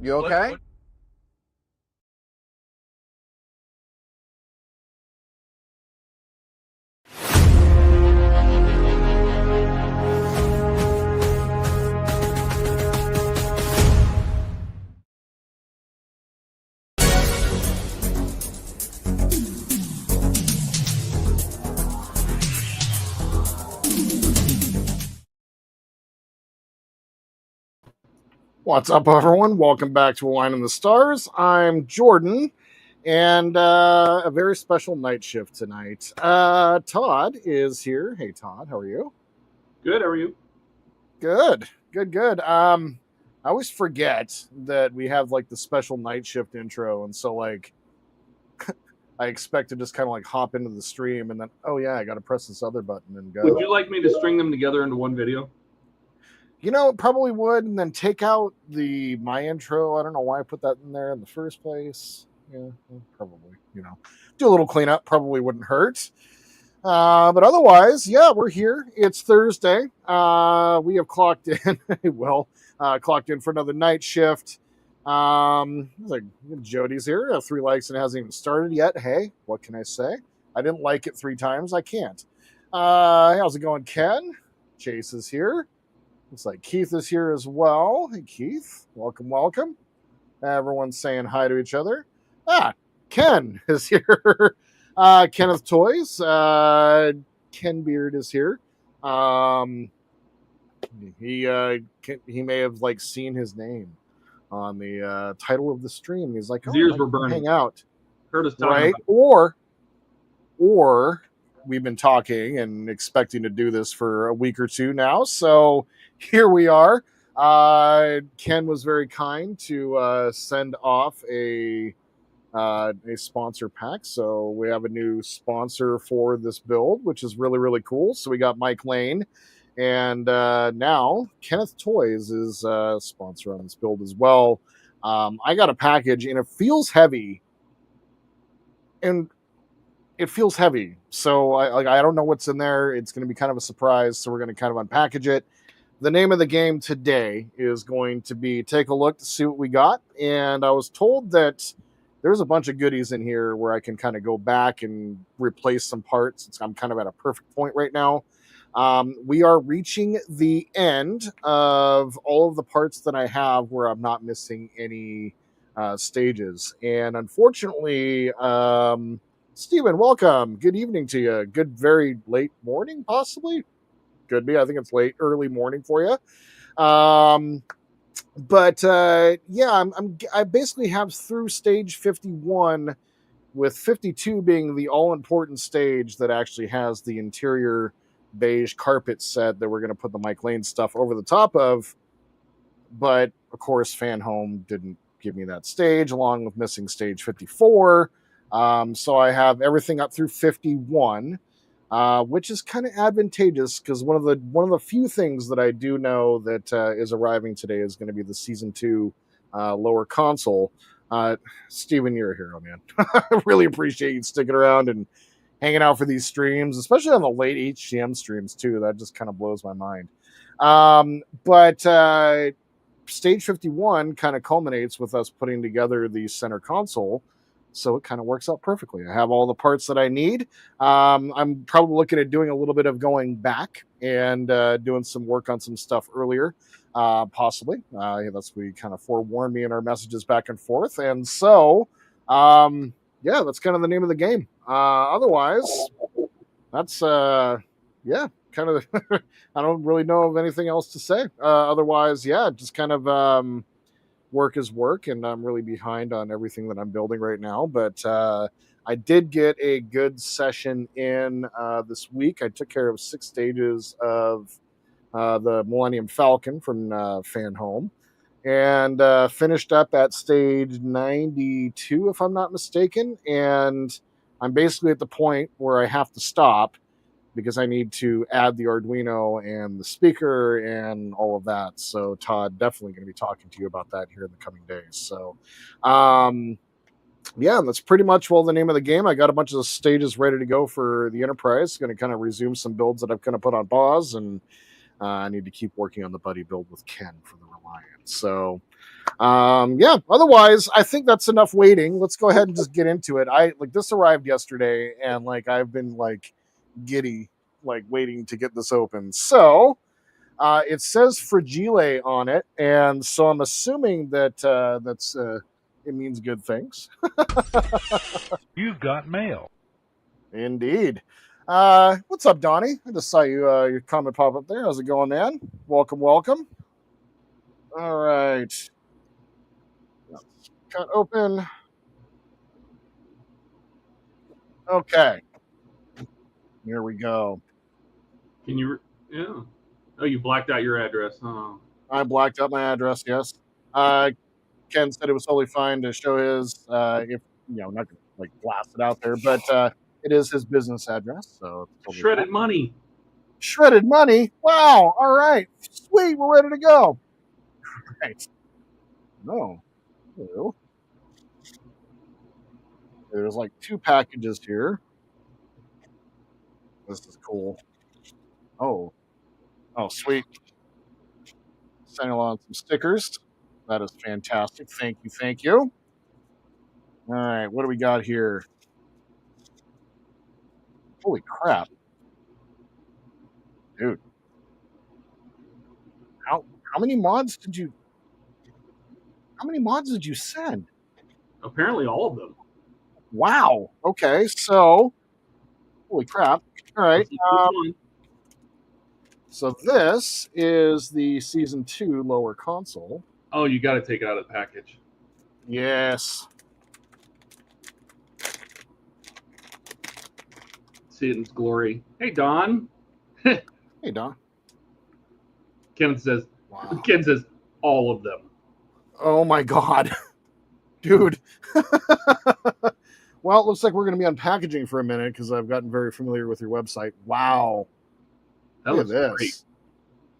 You okay? What's up, everyone? Welcome back to Wine in the Stars. I'm Jordan, and a very special night shift tonight. Todd is here. Hey, Todd, how are you? Good. How are you? Good. I always forget that we have like the special night shift intro, and so like I expect to just kind of like hop into the stream, and then oh yeah, I got to press this other button and go. Would you like me to string them together into one video? You know, probably would, and then take out my intro. I don't know why I put that in there in the first place. Yeah, probably, do a little cleanup. Probably wouldn't hurt. But otherwise, yeah, we're here. It's Thursday. We have clocked in. Clocked in for another night shift. Like Jody's here. 3 likes and it hasn't even started yet. Hey, what can I say? I didn't like it 3 times. I can't. How's it going, Ken? Chase is here. Looks like Keith is here as well. Hey, Keith. Welcome. Everyone's saying hi to each other. Ken is here. Kenneth Toys. Ken Beard is here. He may have like seen his name on the title of the stream. He's like, his ears were burning. Hang out. Heard us right? Or we've been talking and expecting to do this for a week or two now. So here we are. Ken was very kind to send off a sponsor pack. So we have a new sponsor for this build, which is really, really cool. So we got Mike Lane, and now Kenneth Toys is a sponsor on this build as well. I got a package, and it feels heavy. So I don't know what's in there. It's going to be kind of a surprise. So we're going to kind of unpackage it. The name of the game today is going to be take a look to see what we got. And I was told that there's a bunch of goodies in here where I can kind of go back and replace some parts. I'm kind of at a perfect point right now. We are reaching the end of all of the parts that I have where I'm not missing any stages. And unfortunately, Steven, welcome. Good evening to you. Good, very late morning, possibly. Could be. I think it's early morning for you. I basically have through stage 51, with 52 being the all-important stage that actually has the interior beige carpet set that we're going to put the Mike Lane stuff over the top of. But, of course, Fan Home didn't give me that stage, along with missing stage 54. So I have everything up through 51. Which is kind of advantageous because one of the few things that I do know that is arriving today is going to be the season 2 lower console. Steven, you're a hero, man. I really appreciate you sticking around and hanging out for these streams, especially on the late HGM streams too. That just kind of blows my mind. But stage 51 kind of culminates with us putting together the center console. So it kind of works out perfectly. I have all the parts that I need. I'm probably looking at doing a little bit of going back and doing some work on some stuff earlier, possibly. That's we kind of forewarned me in our messages back and forth. And so, yeah, that's kind of the name of the game. Otherwise, that's yeah, kind of. I don't really know of anything else to say. Otherwise, yeah, just kind of work is work, and I'm really behind on everything that I'm building right now. But I did get a good session in this week. I took care of 6 stages of the Millennium Falcon from Fan Home, and finished up at stage 92, if I'm not mistaken. And I'm basically at the point where I have to stop because I need to add the Arduino and the speaker and all of that. So Todd, definitely going to be talking to you about that here in the coming days. So yeah, that's pretty much the name of the game. I got a bunch of stages ready to go for the Enterprise. Going to kind of resume some builds that I've kind of put on pause, and I need to keep working on the buddy build with Ken for the Reliant. So yeah, otherwise I think that's enough waiting. Let's go ahead and just get into it. I like this arrived yesterday, and like I've been like giddy, like waiting to get this open. So it says Fragile on it, and so I'm assuming that it means good things. You've got mail. Indeed. What's up, Donnie? I just saw you your comment pop up there. How's it going, man? Welcome, welcome. All right. Cut open. Okay. Here we go. Can you? Yeah. Oh, you blacked out your address. Oh. I blacked out my address. Yes. Ken said it was totally fine to show his, if not gonna, like blast it out there, but it is his business address, so it's totally Shredded fine. money. Shredded money. Wow. All right. Sweet. We're ready to go. Right. No. Hello. There's like 2 packages here. This is cool. Oh. Oh, sweet. Sending along some stickers. That is fantastic. Thank you. Thank you. All right. What do we got here? Holy crap. Dude. How how many mods did you send? Apparently, all of them. Wow. Okay. So, holy crap. All right. Let's see which one. So this is the season 2 lower console. Oh, you got to take it out of the package. Yes. See it in its glory. Hey, Don. Hey, Don. Ken says. Wow. Ken says all of them. Oh my god. Dude. Well, it looks like we're going to be unpackaging for a minute because I've gotten very familiar with your website. Wow. That Look looks at this. great.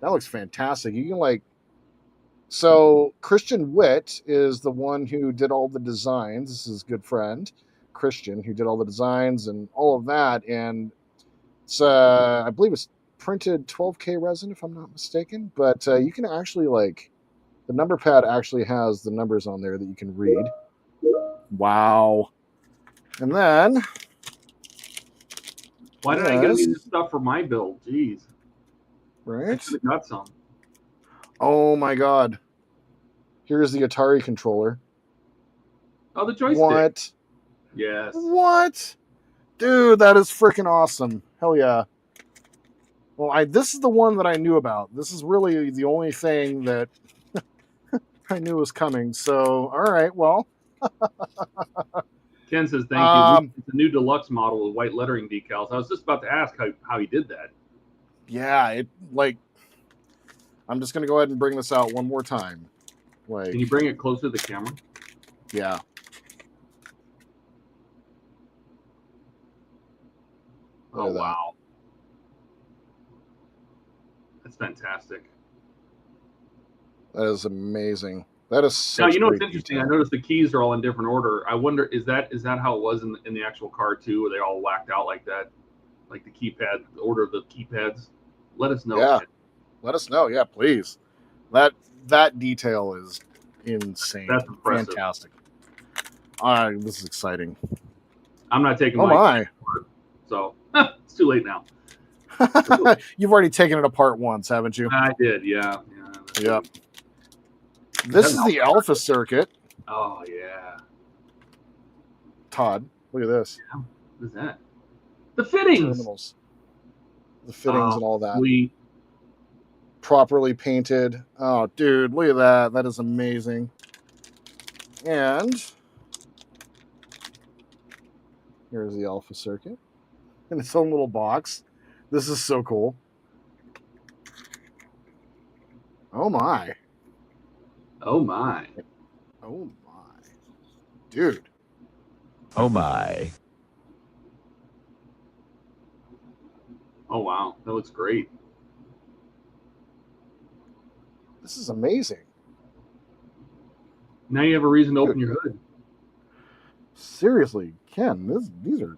That looks fantastic. You can like. So Christian Witt is the one who did all the designs. This is his good friend, Christian, who did all the designs and all of that. And it's, I believe it's printed 12K resin, if I'm not mistaken. But you can actually like, the number pad actually has the numbers on there that you can read. Wow. And then. Why did I get any of this stuff for my build? Jeez. Right. I should have got some. Oh my god. Here's the Atari controller. Oh, the joystick. What? Yes. What? Dude, that is freaking awesome. Hell yeah. Well, this is the one that I knew about. This is really the only thing that I knew was coming. So, all right, well. Ken says thank you. It's a new deluxe model with white lettering decals. I was just about to ask how he did that. Yeah, it like. I'm just gonna go ahead and bring this out one more time. Like, can you bring it closer to the camera? Yeah. Oh wow, that's fantastic. That is amazing. That is Now, such you know what's great interesting? I detail. noticed the keys are all in different order. I wonder, is that how it was in the actual car too? Were they all whacked out like that? Like the keypad, the order of the keypads? Let us know, Yeah, Ken. let us know. Yeah, please. That detail is insane. That's impressive. Fantastic. This is exciting. I'm not taking Oh my my. so it's too late now. You've already taken it apart once, haven't you? I did, yeah. Yep. This is the alpha circuit. Oh yeah. Todd, look at this. What is that? The fittings. Terminals. The fittings and all that. Sweet. Properly painted. Oh, dude, look at that. That is amazing. And here's the alpha circuit in its own little box. This is so cool. Oh my. Oh my. Oh my. Dude. Oh my. Oh wow. That looks great. This is amazing. Now you have a reason to open your hood. Seriously, Ken, these are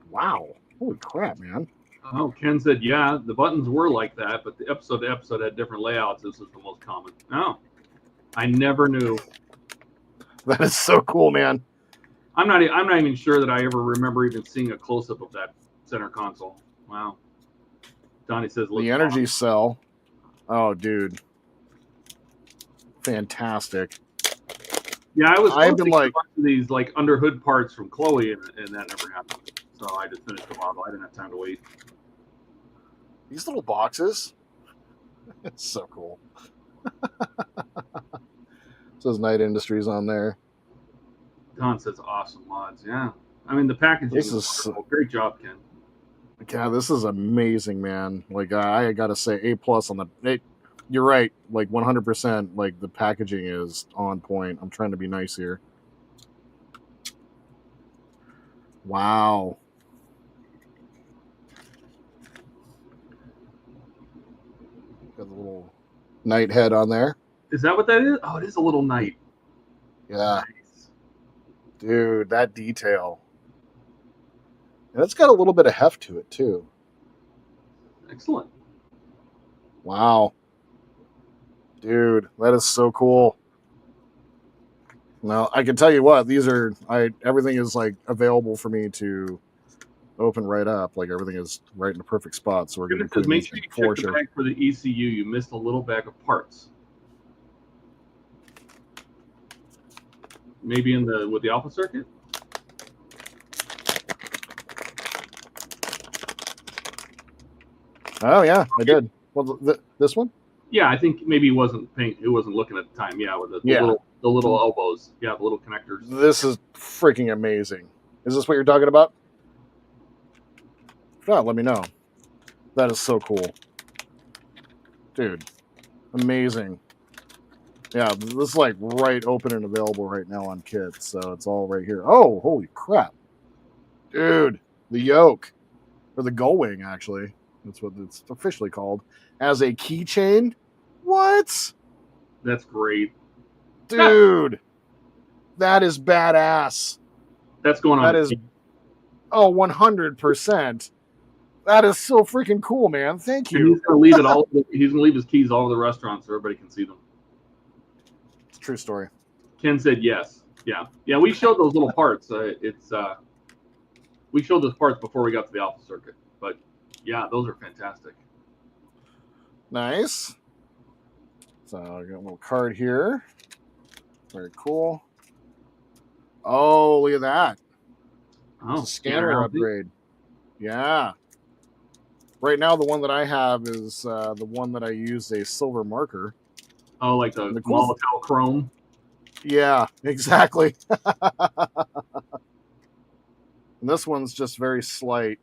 wow. Holy crap, man. Oh, Ken said, yeah, the buttons were like that, but the episode to episode had different layouts. This is the most common. Oh, I never knew. That is so cool, man. I'm not even sure that I ever remember even seeing a close up of that center console. Wow. Donnie says, The energy cell. Oh, dude. Fantastic. Yeah, I was I've been like these like under hood parts from Chloe, and that never happened. So I just finished the model. I didn't have time to wait. These little boxes. It's so cool. Says Night Industries on there. Don says awesome mods. Yeah, I mean the packaging is wonderful. Great job, Ken. Yeah, this is amazing, man. Like I gotta say, A+ on the. You're right, like 100%. Like the packaging is on point. I'm trying to be nice here. Wow. Got the little knight head on there. Is that what that is? Oh, it is a little knight. Yeah. Nice. Dude, that detail. And it's got a little bit of heft to it, too. Excellent. Wow. Dude, that is so cool. Now, I can tell you what, everything is like available for me to open right up. Like everything is right in the perfect spot. So we're going to put make sure you check the bag for the ECU. You missed a little bag of parts. Maybe with the alpha circuit. Oh yeah, I did. Well, this one. Yeah, I think maybe he wasn't looking at the time. Yeah, with the little elbows. Yeah, the little connectors. This is freaking amazing. Is this what you're talking about? If not, let me know. That is so cool. Dude, amazing. Yeah, this is like right open and available right now on kits, so it's all right here. Oh, holy crap. Dude, the yoke. Or the gull wing, actually. That's what it's officially called. As a keychain? What? That's great. Dude. That is badass. That's going on. That is 100%. That is so freaking cool, man. Thank you. And he's gonna leave it all. He's gonna leave his keys all over the restaurant so everybody can see them. It's a true story. Ken said yes. Yeah. We showed those little parts. We showed those parts before we got to the alpha circuit. But yeah, those are fantastic. Nice. So I got a little card here. Very cool. Oh, look at that. Oh, it's a scanner upgrade. Yeah. Right now, the one that I have is the one that I use a silver marker. Oh, like the Molotow chrome? Yeah, exactly. And this one's just very slight.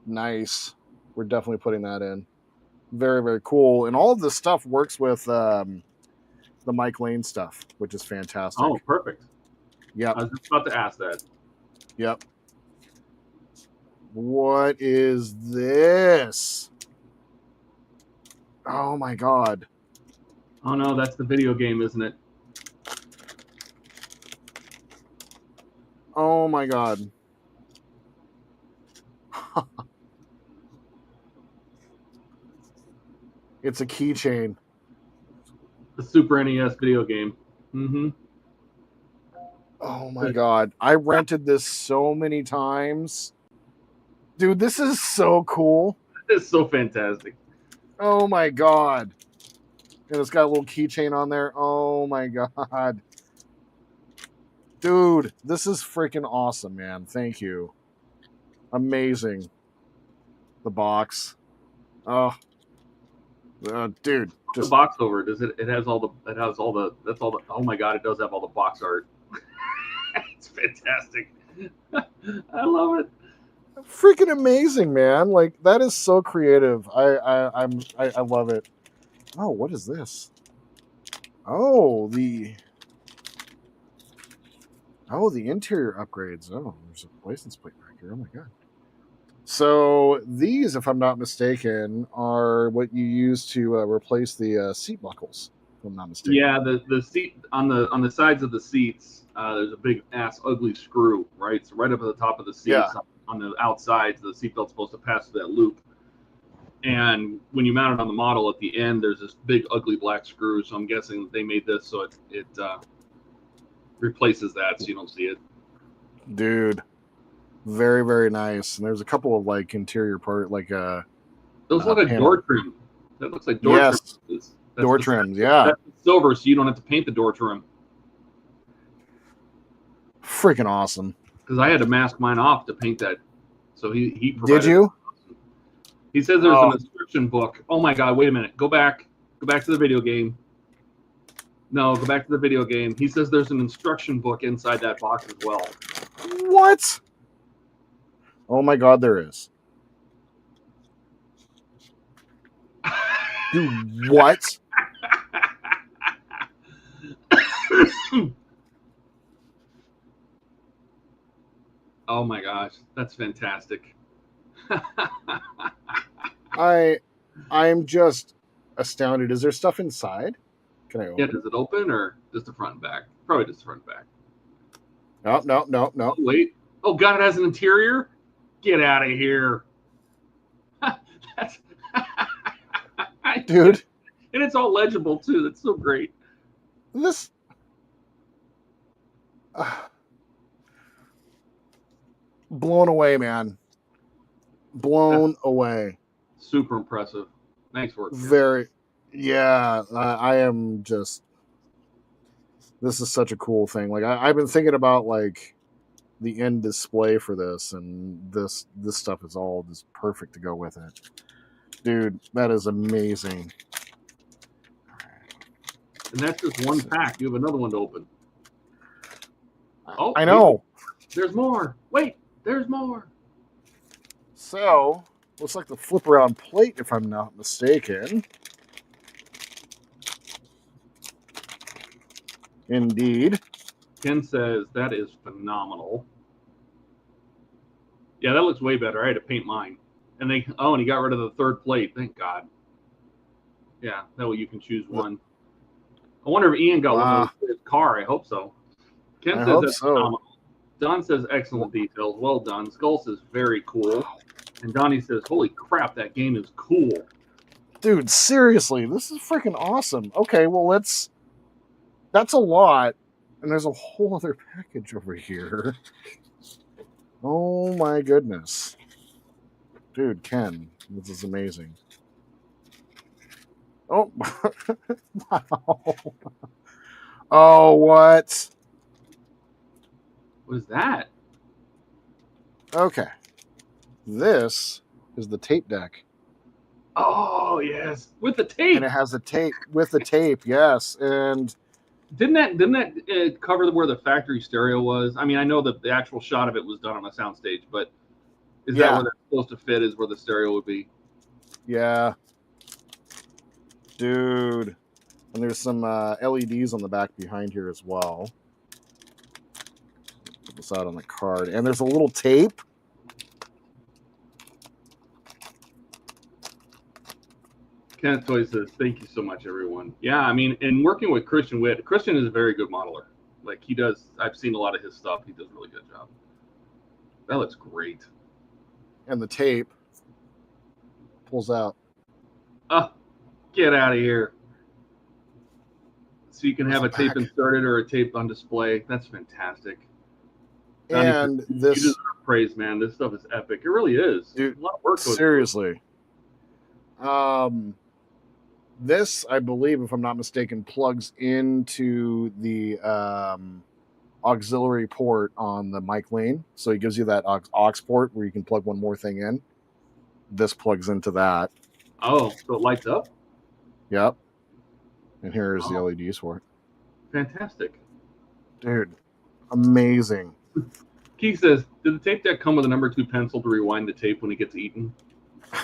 Nice. We're definitely putting that in. Very, very cool. And all of this stuff works with the Mike Lane stuff, which is fantastic. Oh, perfect. Yeah. I was just about to ask that. Yep. What is this? Oh my God. Oh no, that's the video game, isn't it? Oh my god. It's a keychain. The Super NES video game. Mm-hmm. Oh my god. I rented this so many times. Dude, this is so cool. It's so fantastic. Oh my god. And it's got a little keychain on there. Oh my god. Dude, this is freaking awesome, man. Thank you. Amazing. The box. Oh, dude. The Just box over, does it? It has all the. It has all the. That's all the. Oh my god! It does have all the box art. It's fantastic. I love it. freaking amazing, man. Like that is so creative. I love it. Oh, what is this? Oh, the interior upgrades. Oh, there's a license plate back here. Oh my god. So these, if I'm not mistaken, are what you use to replace the seat buckles. If I'm not mistaken. Yeah, the seat on the sides of the seats. There's a big ass ugly screw, right? So right up at the top of the seats, Yeah. on the outsides, the seatbelt's supposed to pass through that loop. And when you mount it on the model at the end, there's this big ugly black screw. So I'm guessing they made this so it replaces that, so you don't see it. Dude, very very nice. And there's a couple of like interior part Those look like panel. door trim. That looks like door Yes. trim. That's Door the- trims, yeah. That's silver, so you don't have to paint the door trim. Freaking awesome. Because I had to mask mine off to paint that. So he Did provided. you? He says there's Oh. an instruction book. Oh my god! Wait a minute. Go back to the video game. No, go back to the video game. He says there's an instruction book inside that box as well. What? Oh my god, there is. Dude, what? Oh my gosh, that's fantastic. I'm just astounded. Is there stuff inside? Can I open Yeah, it? does it open or just the front and back? Probably just the front and back. No. Oh, wait. Oh god, it has an interior? Get out of here. That's Dude, and it's all legible too. That's so great. this blown away, man. Blown away. Super impressive. Nice work. Very, yeah. I am just. This is such a cool thing. Like I've been thinking about like the end display for this, and this stuff is all just perfect to go with it. Dude, that is amazing. And that's just one pack. You have another one to open. Oh, I know. There's more. Wait, there's more. So, looks like the flip around plate, if I'm not mistaken. Indeed. Ken says that is phenomenal. Yeah, that looks way better. I had to paint mine. And he got rid of the third plate. Thank God. Yeah, that way you can choose one. I wonder if Ian got one of those for his car. I hope so. Ken I says hope that's so. phenomenal. Don says excellent details. Well done. Skull says very cool. And Donnie says, holy crap, that game is cool. Dude, seriously, this is freaking awesome. Okay, well, that's a lot. And there's a whole other package over here. Oh my goodness. Dude, Ken, this is amazing. Oh, wow. Oh, what? What is that? Okay. This is the tape deck. Oh, yes. With the tape. And it has the tape, with the tape, yes. And Didn't that cover where the factory stereo was? I mean, I know that the actual shot of it was done on a soundstage, but is that where that's supposed to fit? Is where the stereo would be? yeah. Dude. And there's some LEDs on the back behind here as well. Put this out on the card. And there's a little tape. Kenneth Toys says, thank you so much, everyone. Yeah, I mean, and working with Christian Witt, Christian is a very good modeler. Like, he does, I've seen a lot of his stuff. He does a really good job. That looks great. And the tape pulls out. Oh, get out of here. So you can have a tape inserted or a tape on display. That's fantastic. And this, you deserve praise, man. This stuff is epic. It really is. Dude, a lot of work goes seriously. This, I believe, if I'm not mistaken, plugs into the auxiliary port on the mic lane. So he gives you that aux port where you can plug one more thing in. This plugs into that. Oh, so it lights up? Yep. And here's the LEDs for it. Fantastic. Dude, amazing. Keith says, did the tape deck come with a number 2 pencil to rewind the tape when it gets eaten?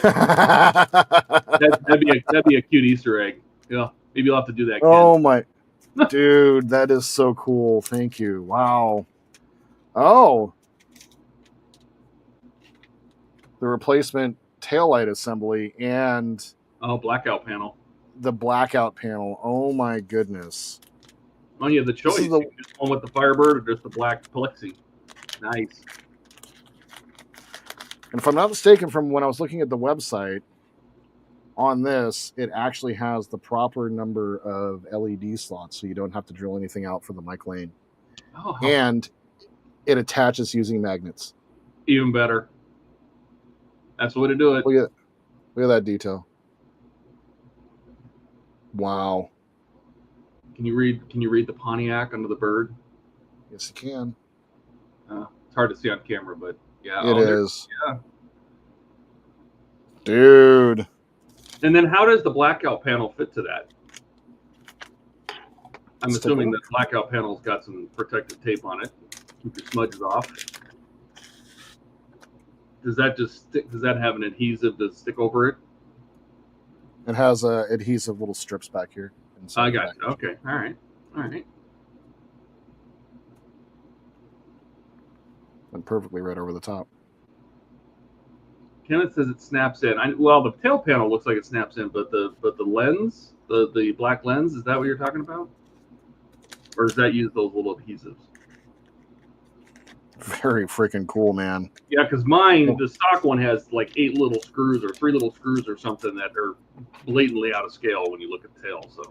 that'd be a cute Easter egg. Yeah, maybe you'll have to do that. Ken. Oh my, dude, that is so cool. Thank you. Wow. Oh, the replacement taillight assembly and blackout panel. The blackout panel. Oh my goodness. Oh, you have the choice. You can just one with the Firebird or just the black plexi. Nice. And if I'm not mistaken, from when I was looking at the website on this, it actually has the proper number of LED slots, so you don't have to drill anything out for the mic lane. Oh, and it attaches using magnets. Even better. That's the way to do it. Look at that detail. Wow. Can you read the Pontiac under the bird? Yes, you can. It's hard to see on camera, but yeah, it is. Yeah, dude. And then how does the blackout panel fit to that? I'm assuming that blackout panel's got some protective tape on it. Keep your smudges off. Does that just stick? Does that have an adhesive to stick over it? It has adhesive little strips back here. I got you. Okay. All right. And perfectly right over the top. Kenneth says it snaps in. Well, the tail panel looks like it snaps in, but the lens, the black lens, is that what you're talking about? Or does that use those little adhesives? Very freaking cool, man. Yeah, because mine, the stock one, has like 8 little screws or 3 little screws or something that are blatantly out of scale when you look at the tail. So.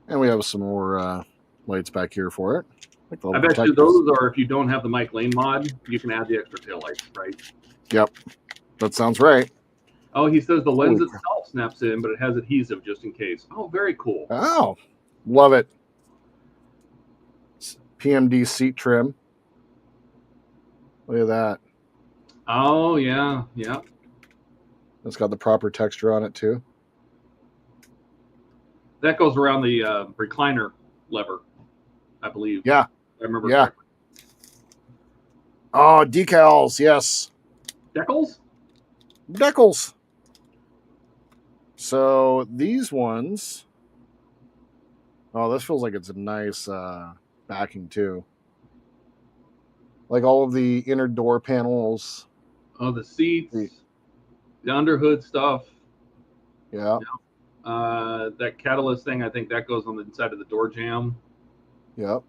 And we have some more lights back here for it. I bet you those are, if you don't have the mic lane mod, you can add the extra tail lights, right? Yep. That sounds right. Oh, he says the lens itself snaps in, but it has adhesive just in case. Oh, very cool. Oh, love it. PMD seat trim. Look at that. Oh, yeah. Yeah. It's got the proper texture on it, too. That goes around the recliner lever, I believe. Yeah. I remember. Yeah. Correctly. Oh, decals. Yes. Decals. So these ones. Oh, this feels like it's a nice backing, too. Like all of the inner door panels. Oh, the seats. The underhood stuff. Yeah. That catalyst thing, I think that goes on the inside of the door jamb. Yep.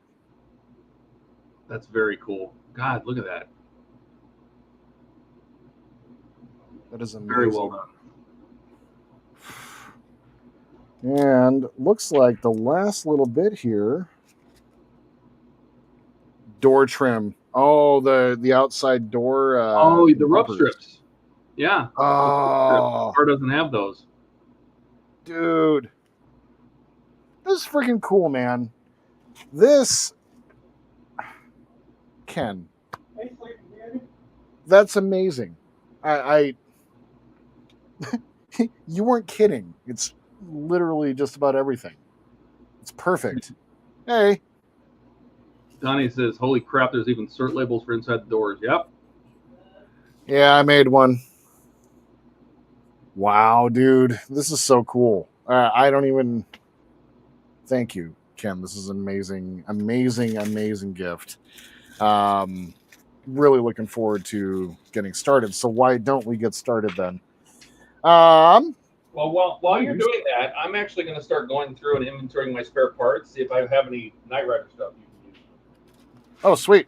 That's very cool. God, look at that. That is amazing. Very well done. And looks like the last little bit here. Door trim. Oh, the outside door. The rub strips. Yeah. Oh. The car doesn't have those. Dude. This is freaking cool, man. This. Ken. That's amazing. I you weren't kidding. It's literally just about everything. It's perfect. Hey. Donnie says, holy crap, there's even cert labels for inside the doors. Yep. Yeah, I made one. Wow, dude. This is so cool. I don't even... Thank you, Ken. This is an amazing, amazing, amazing gift. Really looking forward to getting started. So why don't we get started then? Well, while you're doing that, I'm actually going to start going through and inventorying my spare parts, see if I have any Knight Rider stuff you can use. Oh, sweet.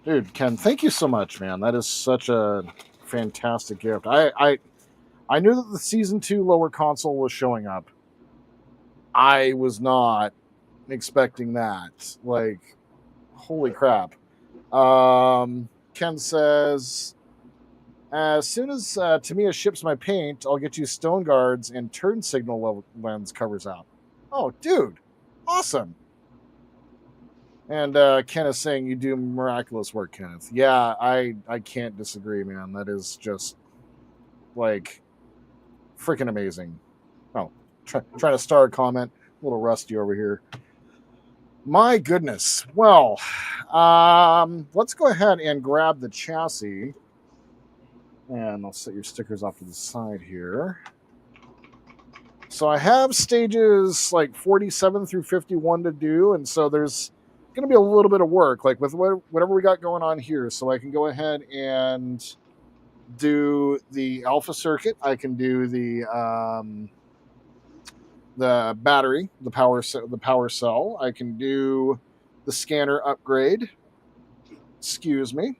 Dude, Ken, thank you so much, man. That is such a fantastic gift. I knew that the season 2 lower console was showing up. I was not expecting that. Like, holy crap. Ken says, as soon as Tamiya ships my paint, I'll get you stone guards and turn signal lens covers out. Oh, dude. Awesome. And Ken is saying you do miraculous work, Kenneth. Yeah, I can't disagree, man. That is just like freaking amazing. Oh, trying to start a comment. A little rusty over here. My goodness. Well, let's go ahead and grab the chassis. And I'll set your stickers off to the side here. So I have stages like 47 through 51 to do, and so there's going to be a little bit of work, like with whatever we got going on here. So I can go ahead and do the alpha circuit. I can do the battery, the power cell. I can do the scanner upgrade. Excuse me.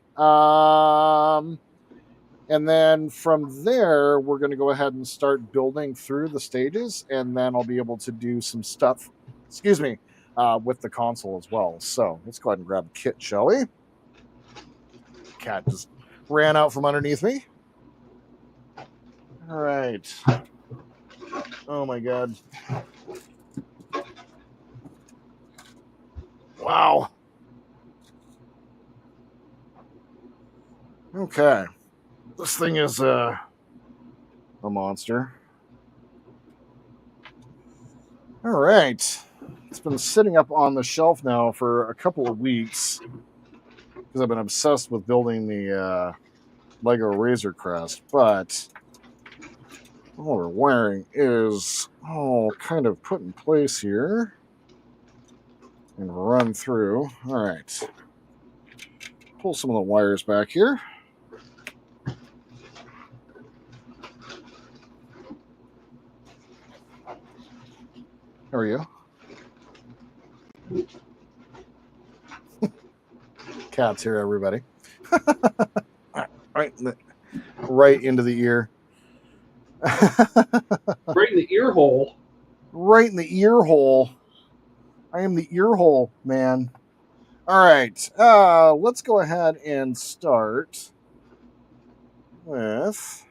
And then from there, we're going to go ahead and start building through the stages, and then I'll be able to do some stuff, with the console as well. So let's go ahead and grab a kit, shall we? Cat just ran out from underneath me. All right. Oh my God. Wow. Okay. This thing is a monster. All right. It's been sitting up on the shelf now for a couple of weeks because I've been obsessed with building the Lego Razor Crest, but what we're wearing is all kind of put in place here and run through. All right. Pull some of the wires back here. There we go. Cats here, everybody. right into the ear. Right in the ear hole. Right in the ear hole. I am the ear hole, man. All right. Let's go ahead and start with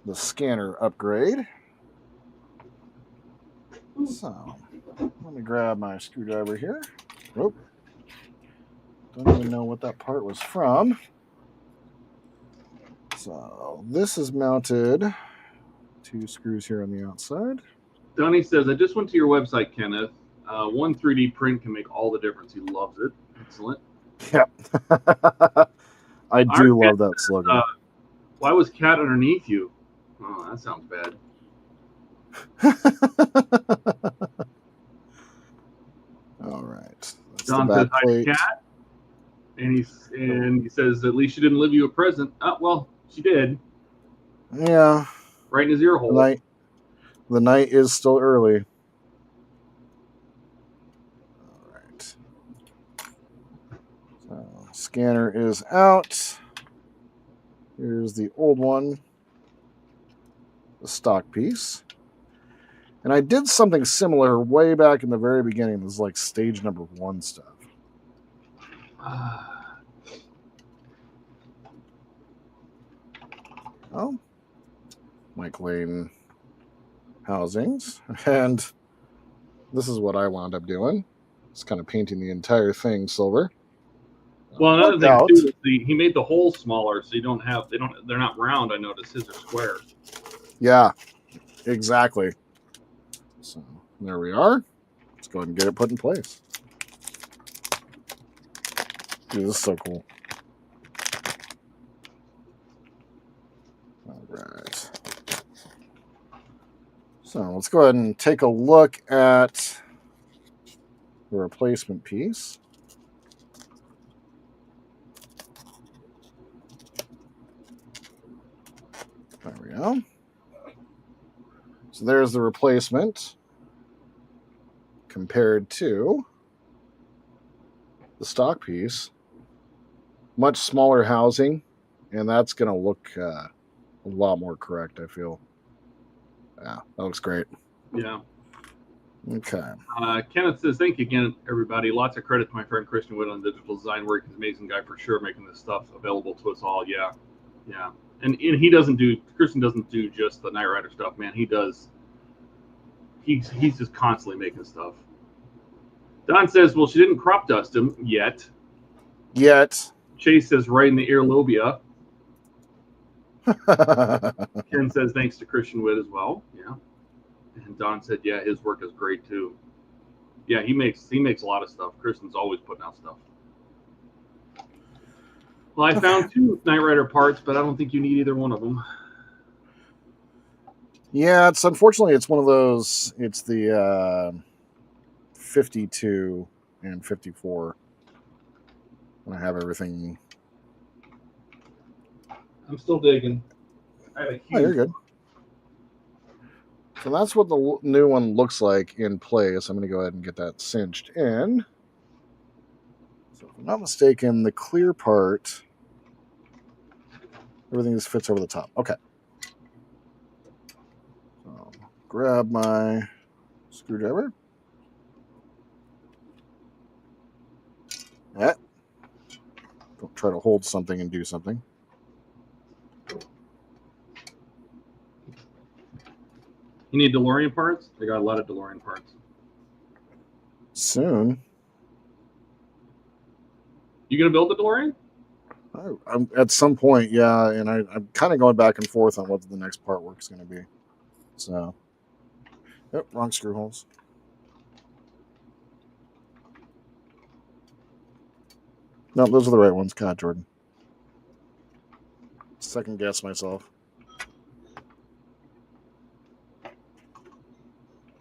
the scanner upgrade. So, let me grab my screwdriver here. Nope. Don't even know what that part was from. So, this is mounted. 2 screws here on the outside. Donnie says, I just went to your website, Kenneth. One 3D print can make all the difference. He loves it. Excellent. Yep. I do love that slogan. Why was Cat underneath you? Oh, that sounds bad. All right. That's Don the says, back hi, plate. Cat. And he says, at least she didn't leave you a present. Well, she did. Yeah. Right in his ear hole. The night is still early. All right. So, scanner is out. Here's the old one. The stock piece. And I did something similar way back in the very beginning. This is like stage number 1 stuff. Oh. Mike Lane housings. And this is what I wound up doing. Just kind of painting the entire thing silver. Well, another thing too is he made the holes smaller, so they're not round. I noticed his are square. Yeah, exactly. So there we are. Let's go ahead and get it put in place. Dude, this is so cool. All right. So let's go ahead and take a look at the replacement piece. There we go. So there's the replacement compared to the stock piece. Much smaller housing, and that's going to look a lot more correct, I feel. Yeah, that looks great. Yeah. Okay. Kenneth says, thank you again, everybody. Lots of credit to my friend Christian Wood on digital design work. He's an amazing guy for sure, making this stuff available to us all. Yeah. Yeah. And he doesn't do, Christian doesn't do just the Knight Rider stuff, man. He does, he's just constantly making stuff. Don says, well, she didn't crop dust him yet. Chase says, right in the earlobia. Ken says, thanks to Christian Witt as well. Yeah. And Don said, yeah, his work is great too. Yeah, he makes a lot of stuff. Christian's always putting out stuff. Well, I found 2 Knight Rider parts, but I don't think you need either one of them. Yeah, unfortunately it's one of those. It's the 52 and 54. And I have everything. I'm still digging. I have a huge... Oh, you're good. So that's what the new one looks like in place. I'm going to go ahead and get that cinched in. So if I'm not mistaken, the clear part, everything just fits over the top. Okay. So grab my screwdriver. Yeah. Don't try to hold something and do something. You need DeLorean parts? They got a lot of DeLorean parts. Soon. You gonna build the DeLorean? I'm at some point, yeah, and I'm kind of going back and forth on what the next part work is going to be. So, yep, wrong screw holes. No, those are the right ones. God, Jordan. Second guess myself.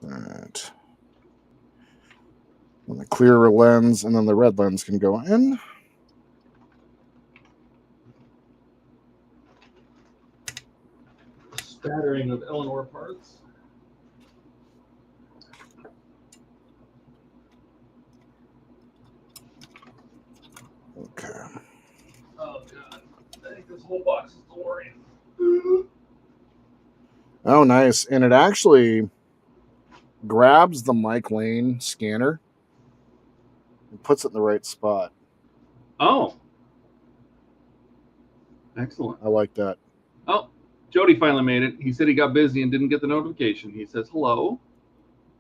All right. And the clear lens and then the red lens can go in. Spattering of Eleanor parts. Okay. Oh god, I think this whole box is DeLorean. Oh, nice. And it actually grabs the Mike Lane scanner and puts it in the right spot. Oh. Excellent. I like that. Oh, Jody finally made it. He said he got busy and didn't get the notification. He says hello.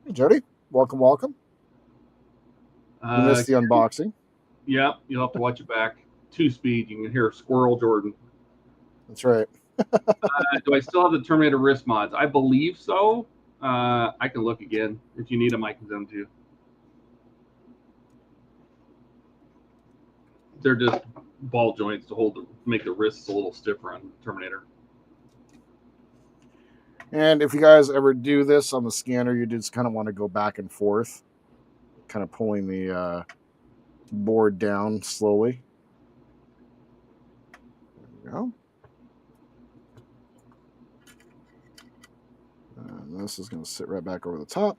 Hey, Jody. Welcome, welcome. You missed the unboxing. Yeah, you'll have to watch it back. 2-speed. You can hear Squirrel Jordan. That's right. Do I still have the Terminator wrist mods? I believe so. I can look again. If you need them, I can send them to you. They're just ball joints to make the wrists a little stiffer on Terminator. And if you guys ever do this on the scanner, you just kind of want to go back and forth, kind of pulling the board down slowly. There we go. And this is going to sit right back over the top.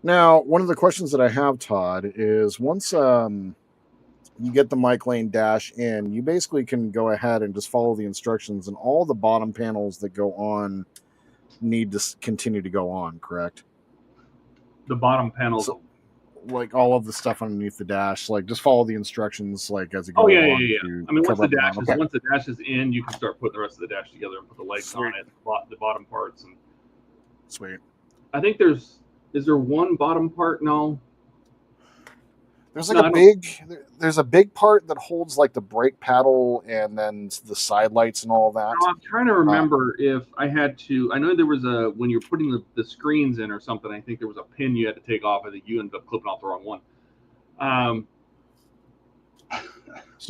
Now, one of the questions that I have, Todd, is once you get the Mike Lane dash in, you basically can go ahead and just follow the instructions, and all the bottom panels that go on need to continue to go on, correct? The bottom panels. So, like all of the stuff underneath the dash, like just follow the instructions, like as it goes. Oh yeah. I mean, once the dash is in, you can start putting the rest of the dash together and put the legs on it, the bottom parts, and sweet. I think is there one bottom part? No. There's like there's a big part that holds like the brake paddle and then the side lights and all of that. No, I'm trying to remember if I had to. I know there was when you're putting the screens in or something. I think there was a pin you had to take off. I think you ended up clipping off the wrong one.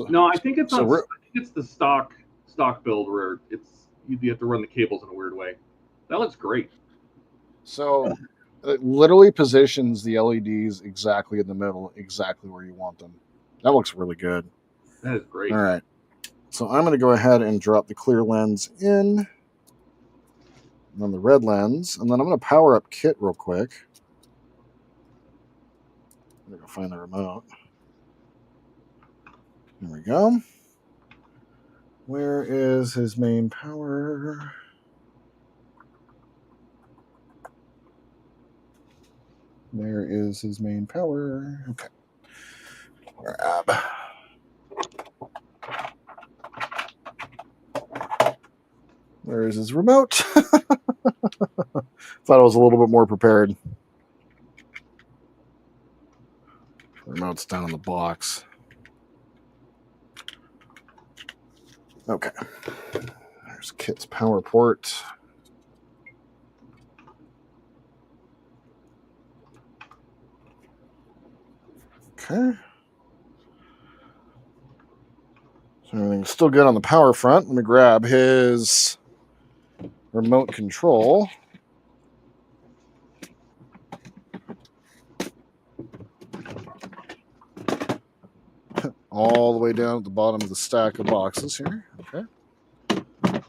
No, I think it's I think it's the stock build where you have to run the cables in a weird way. That looks great. So it literally positions the LEDs exactly in the middle, exactly where you want them. That looks really good. That is great. All right. So I'm going to go ahead and drop the clear lens in, and then the red lens, and then I'm going to power up Kit real quick. I'm going to go find the remote. There we go. Where is his main power? There is his main power. Okay. Grab. Where is his remote? Thought I was a little bit more prepared. The remote's down in the box. Okay. There's Kit's power port. Okay. So everything's still good on the power front. Let me grab his remote control. All the way down at the bottom of the stack of boxes here. Okay.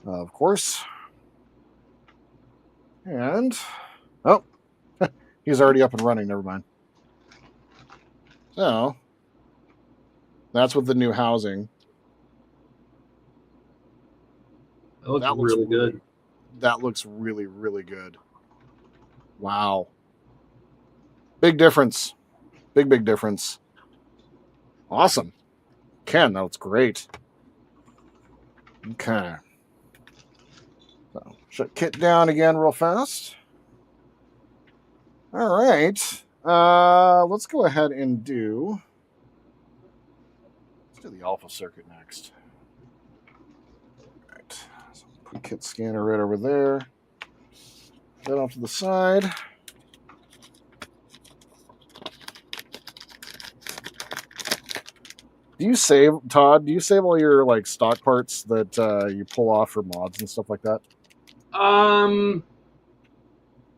Of course. And, oh, he's already up and running. Never mind. So, that's with the new housing. That looks really good. That looks really, really good. Wow. Big difference. Big difference. Awesome. Ken, that looks great. Okay. So, shut Kit down again real fast. All right. Let's go ahead and do... Let's do the alpha circuit next. All right. So put Kit scanner right over there. That off to the side. Do you save, Todd? Do you save all your like stock parts that you pull off for mods and stuff like that?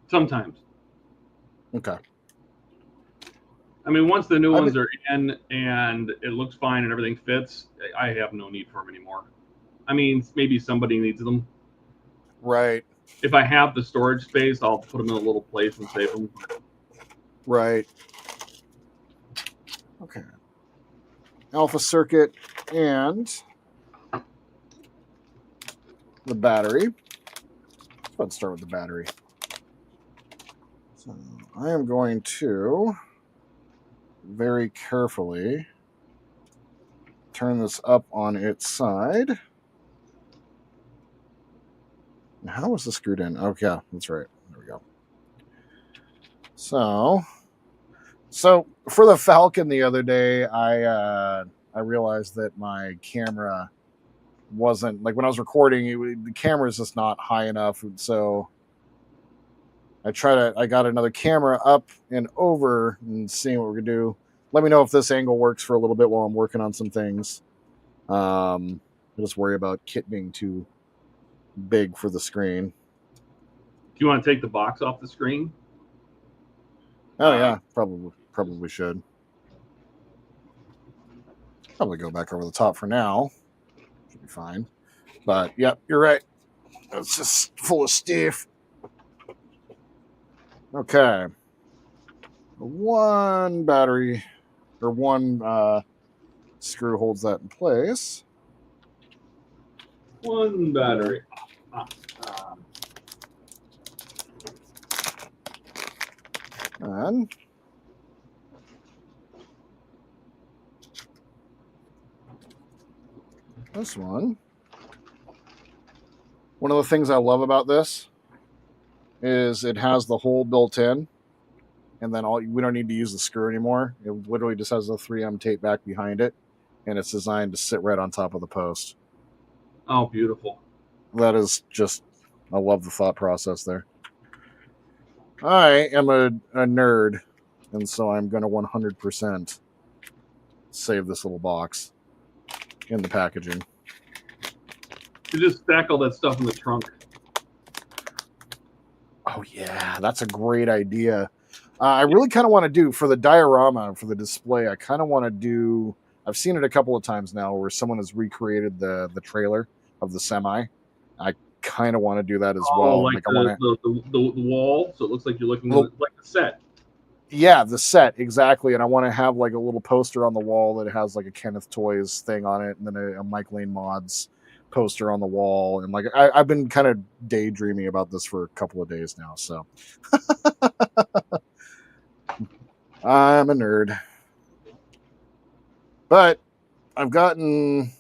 Sometimes. Okay. I mean, once the new ones are in and it looks fine and everything fits, I have no need for them anymore. I mean, maybe somebody needs them. Right. If I have the storage space, I'll put them in a little place and save them. Right. Okay. Alpha circuit and the battery. Let's start with the battery. So I am going to very carefully turn this up on its side. How was this screwed in? Oh, yeah, that's right. There we go. So for the Falcon the other day, I realized that my camera wasn't, like when I was recording, the camera is just not high enough, and so I got another camera up and over and seeing what we're gonna do. Let me know if this angle works for a little bit while I'm working on some things. I just worry about Kit being too big for the screen. Do you want to take the box off the screen? Oh yeah, probably should. Probably go back over the top for now. Should be fine. But yep, you're right. It's just full of stuff. Okay. One battery or one screw holds that in place. One battery. And this one. One of the things I love about this is it has the hole built in, and then we don't need to use the screw anymore. It literally just has the 3M tape back behind it, and it's designed to sit right on top of the post. Oh, beautiful. That is just, I love the thought process there. I am a nerd, and so I'm going to 100% save this little box in the packaging. You just stack all that stuff in the trunk. Oh, yeah, that's a great idea. I really kind of want to do, for the diorama, for the display, I kind of want to do I've seen it a couple of times now where someone has recreated the trailer of the semi. I kind of want to do that as Oh, well. like I want to. the wall, so it looks like you're looking at Well, like the set. yeah, the set exactly, and I want to have like a little poster on the wall that has like a Kenneth Toys thing on it, and then a Mike Lane Mods poster on the wall, and like I've been kind of daydreaming about this for a couple of days now, so I'm a nerd. But I've gotten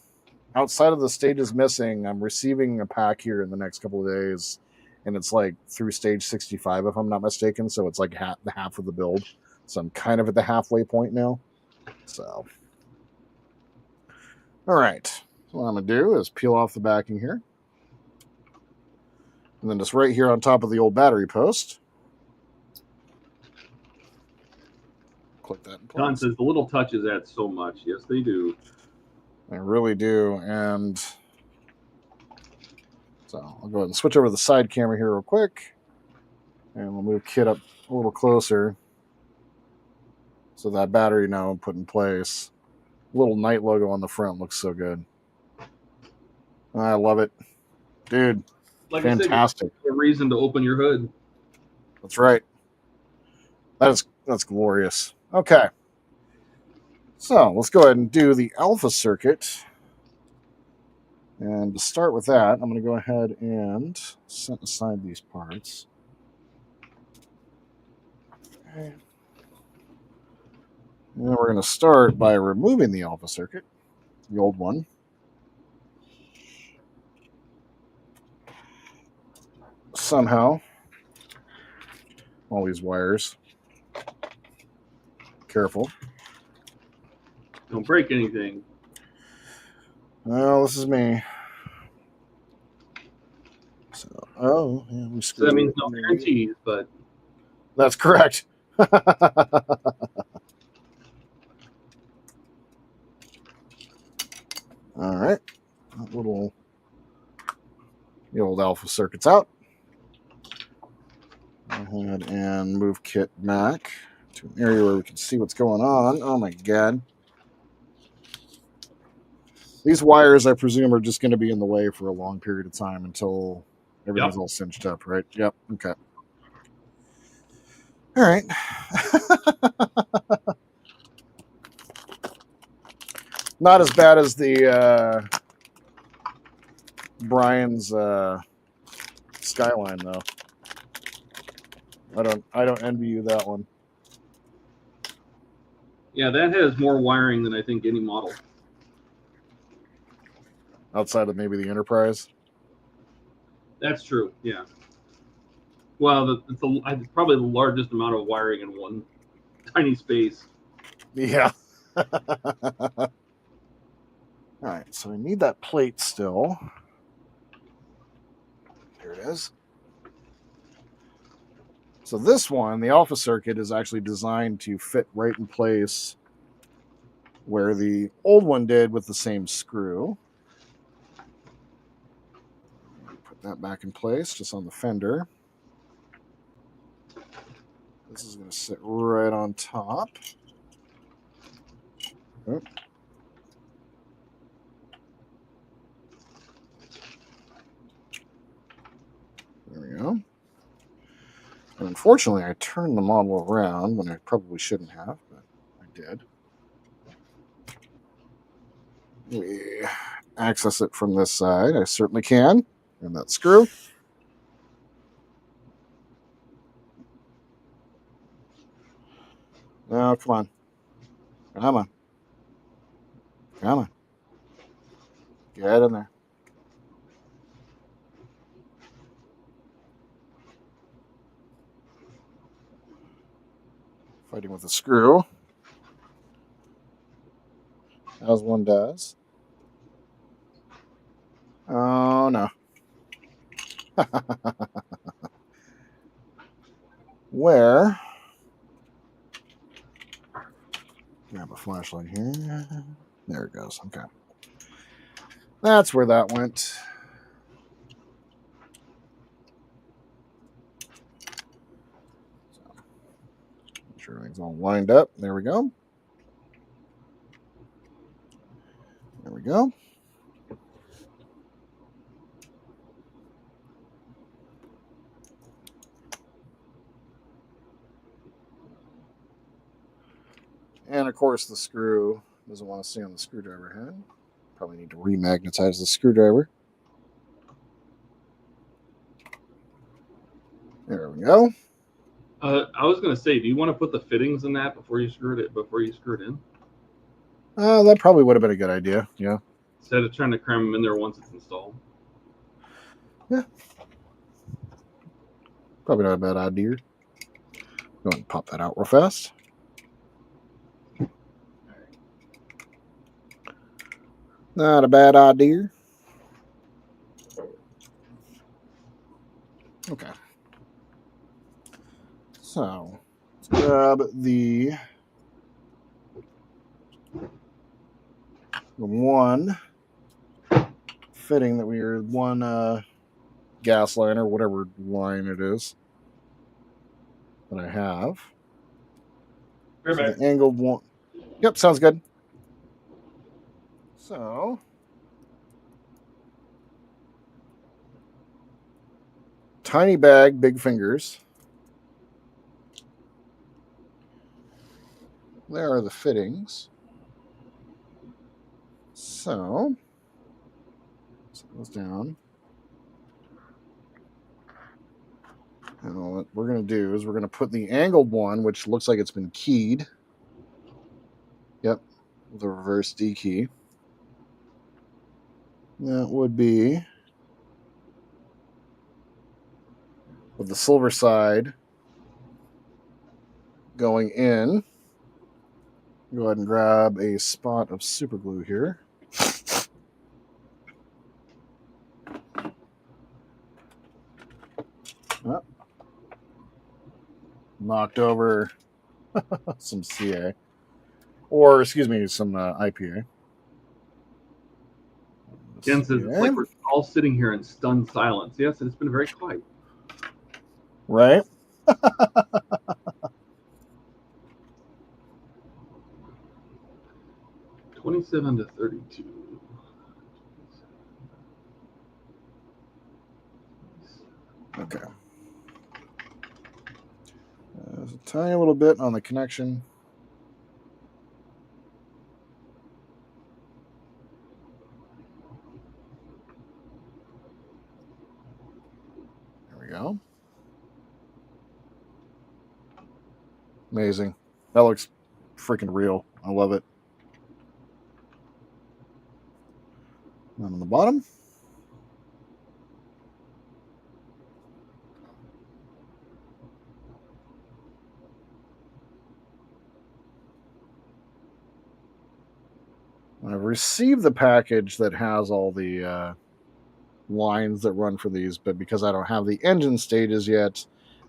outside of the stages missing. I'm receiving a pack here in the next couple of days, and it's like through stage 65, if I'm not mistaken. So it's like the half of the build. So I'm kind of at the halfway point now. So, all right. So what I'm gonna do is peel off the backing here, and then just right here on top of the old battery post, click that in place. Don says the little touches add so much. Yes, they do. I really do, and so I'll go ahead and switch over to the side camera here real quick, and we'll move Kit up a little closer. So that battery now put in place. Little Knight logo on the front looks so good. I love it. Dude, Like fantastic. I said, a reason to open your hood. That's right. That's glorious. Okay. So let's go ahead and do the alpha circuit. And to start with that, I'm going to go ahead and set aside these parts. Okay. And we're going to start by removing the alpha circuit, the old one. Somehow, all these wires. Careful. Don't break anything. Well, this is me. So, yeah, we So that means no guarantees, but that's correct. All right, the old alpha circuit's out. Go ahead and move Kit back to an area where we can see what's going on. Oh my god. These wires, I presume, are just going to be in the way for a long period of time until everything's all cinched up, right? Yep. Okay. All right. Not as bad as the Brian's Skyline, though. I don't envy you that one. yeah, that has more wiring than I think any model. Outside of maybe the Enterprise. That's true. Yeah. Well, it's probably the largest amount of wiring in one tiny space. Yeah. All right, so we need that plate still. Here it is. So this one, the alpha circuit, is actually designed to fit right in place where the old one did with the same screw. Put that back in place, just on the fender. This is going to sit right on top. Oh. There we go. And unfortunately, I turned the model around when I probably shouldn't have, but I did. We access it from this side. I certainly can. And that screw. Oh, come on. Come on. Come on. Get in there. Fighting with a screw. As one does. Oh, no. Where? Grab a flashlight here. There it goes. Okay. That's where that went. So, make sure everything's all lined up. There we go. There we go. And of course, the screw doesn't want to stay on the screwdriver head. Probably need to remagnetize the screwdriver. There we go. I was gonna say, do you want to put the fittings in that before you screw it in? That probably would have been a good idea. Yeah. Instead of trying to cram them in there once it's installed. Yeah. Probably not a bad idea. Go ahead and pop that out real fast. Not a bad idea. Okay. So let's grab the one fitting that one gas line or whatever line it is that I have. So the angled one. Yep, sounds good. So tiny bag, big fingers. There are the fittings. So set those down. And what we're going to do is we're going to put the angled one, which looks like it's been keyed. Yep, with a reverse D key. That would be with the silver side going in. Go ahead and grab a spot of super glue here. Oh, knocked over some CA. Or, excuse me, some IPA. Ken says it's like we're all sitting here in stunned silence. Yes, it's been very quiet. Right? 27 to 32. Okay. There's a tiny little bit on the connection. There we go. Amazing. That looks freaking real. I love it. And on the bottom. I've received the package that has all the lines that run for these, but because I don't have the engine stages yet,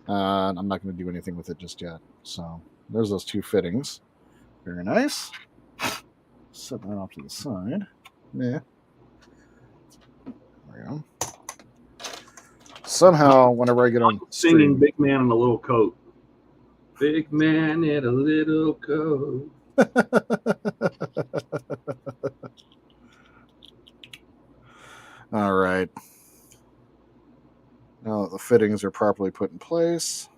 I'm not going to do anything with it just yet. So there's those two fittings. Very nice. Set that off to the side. Yeah. There we go. Somehow, whenever I get on singing Big Man in a Little Coat. Big man in a little coat. All right. Now that the fittings are properly put in place,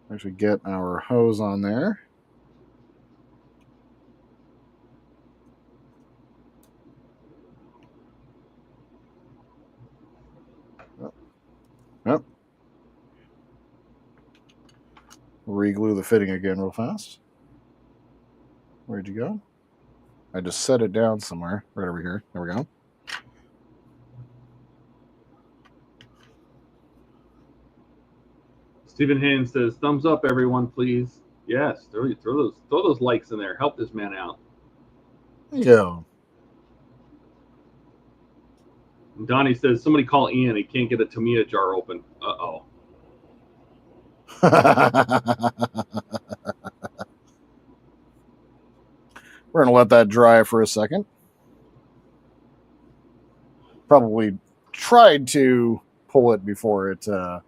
I should get our hose on there. Yep. Reglue the fitting again real fast. Where'd you go? I just set it down somewhere. Right over here. There we go. Stephen Haynes says, thumbs up, everyone, please. Yes, throw those likes in there. Help this man out. Yeah. And Donnie says, somebody call Ian. He can't get a Tamiya jar open. Uh-oh. We're going to let that dry for a second. Probably tried to pull it before it, or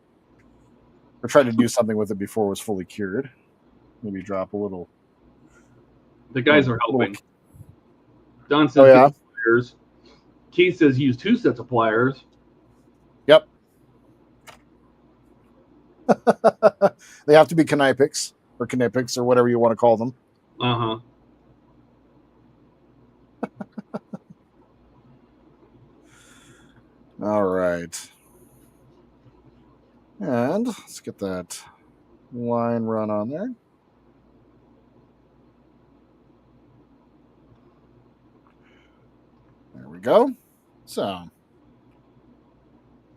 tried to do something with it before it was fully cured. Maybe drop a little. The guys are helping. Don says Oh, yeah? get pliers. Keith says use 2 sets of pliers. Yep. They have to be Knipex or whatever you want to call them. Uh-huh. All right. And let's get that line run on there. There we go. So,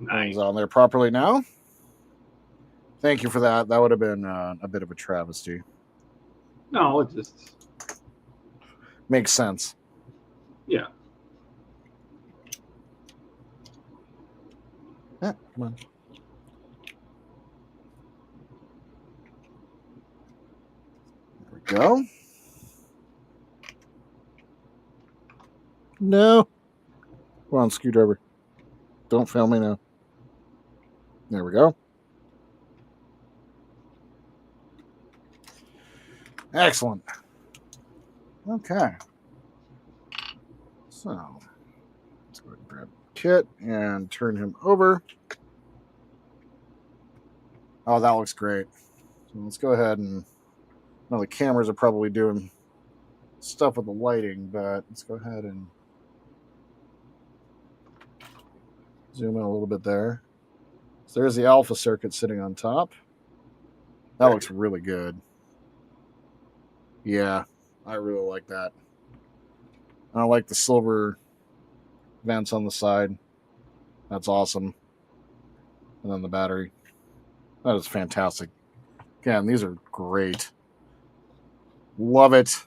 Nice. things on there properly now. Thank you for that. That would have been a bit of a travesty. No, it just Makes sense. yeah. Yeah, come on. There we go. No. Come on, screwdriver. Don't fail me now. There we go. Excellent. Okay. So, let's go ahead and grab Kit and turn him over. Oh, that looks great. So let's go ahead and... Well, the cameras are probably doing stuff with the lighting, but let's go ahead and zoom in a little bit there. So there's the alpha circuit sitting on top. That looks really good. Yeah, I really like that. I like the silver vents on the side. That's awesome. And then the battery. That is fantastic. Again, these are great. Love it.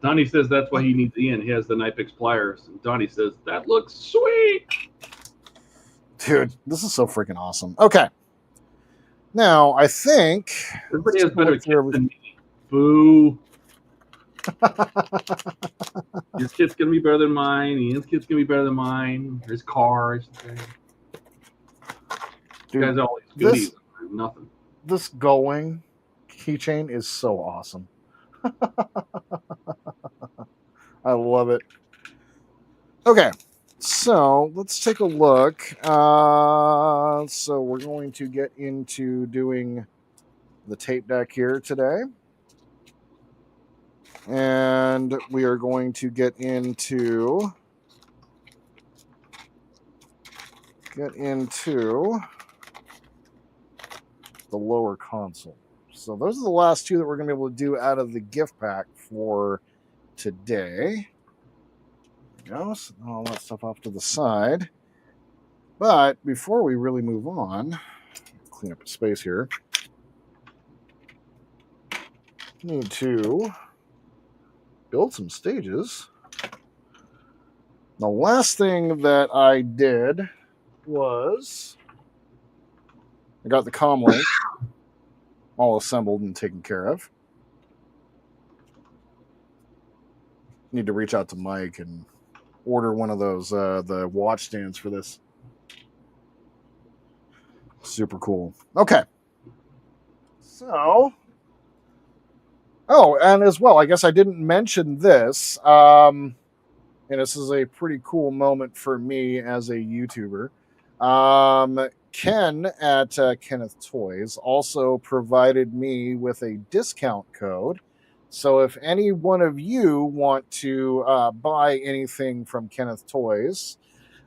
Donnie says that's why he needs Ian. He has the Knipex pliers. And Donnie says that looks sweet. Dude, this is so freaking awesome. Okay. Now, I think... Everybody has better kits than me. Boo. His kit's going to be better than mine. Ian's kit's going to be better than mine. His car, I should say. Dude, you guys always goodies. Nothing. This going keychain is so awesome. I love it. Okay, so let's take a look. So we're going to get into doing the tape deck here today. And we are going to get into the lower console. So those are the last two that we're going to be able to do out of the gift pack for today. There we go. So all that stuff off to the side. But before we really move on, clean up the space here. Need to build some stages. The last thing that I did was I got the comm link all assembled and taken care of. Need to reach out to Mike and order one of those the watch stands for this. Super cool. Okay. So, oh, and as well, I guess I didn't mention this. And this is a pretty cool moment for me as a YouTuber. Ken at Kenneth Toys also provided me with a discount code. So if any one of you want to buy anything from Kenneth Toys,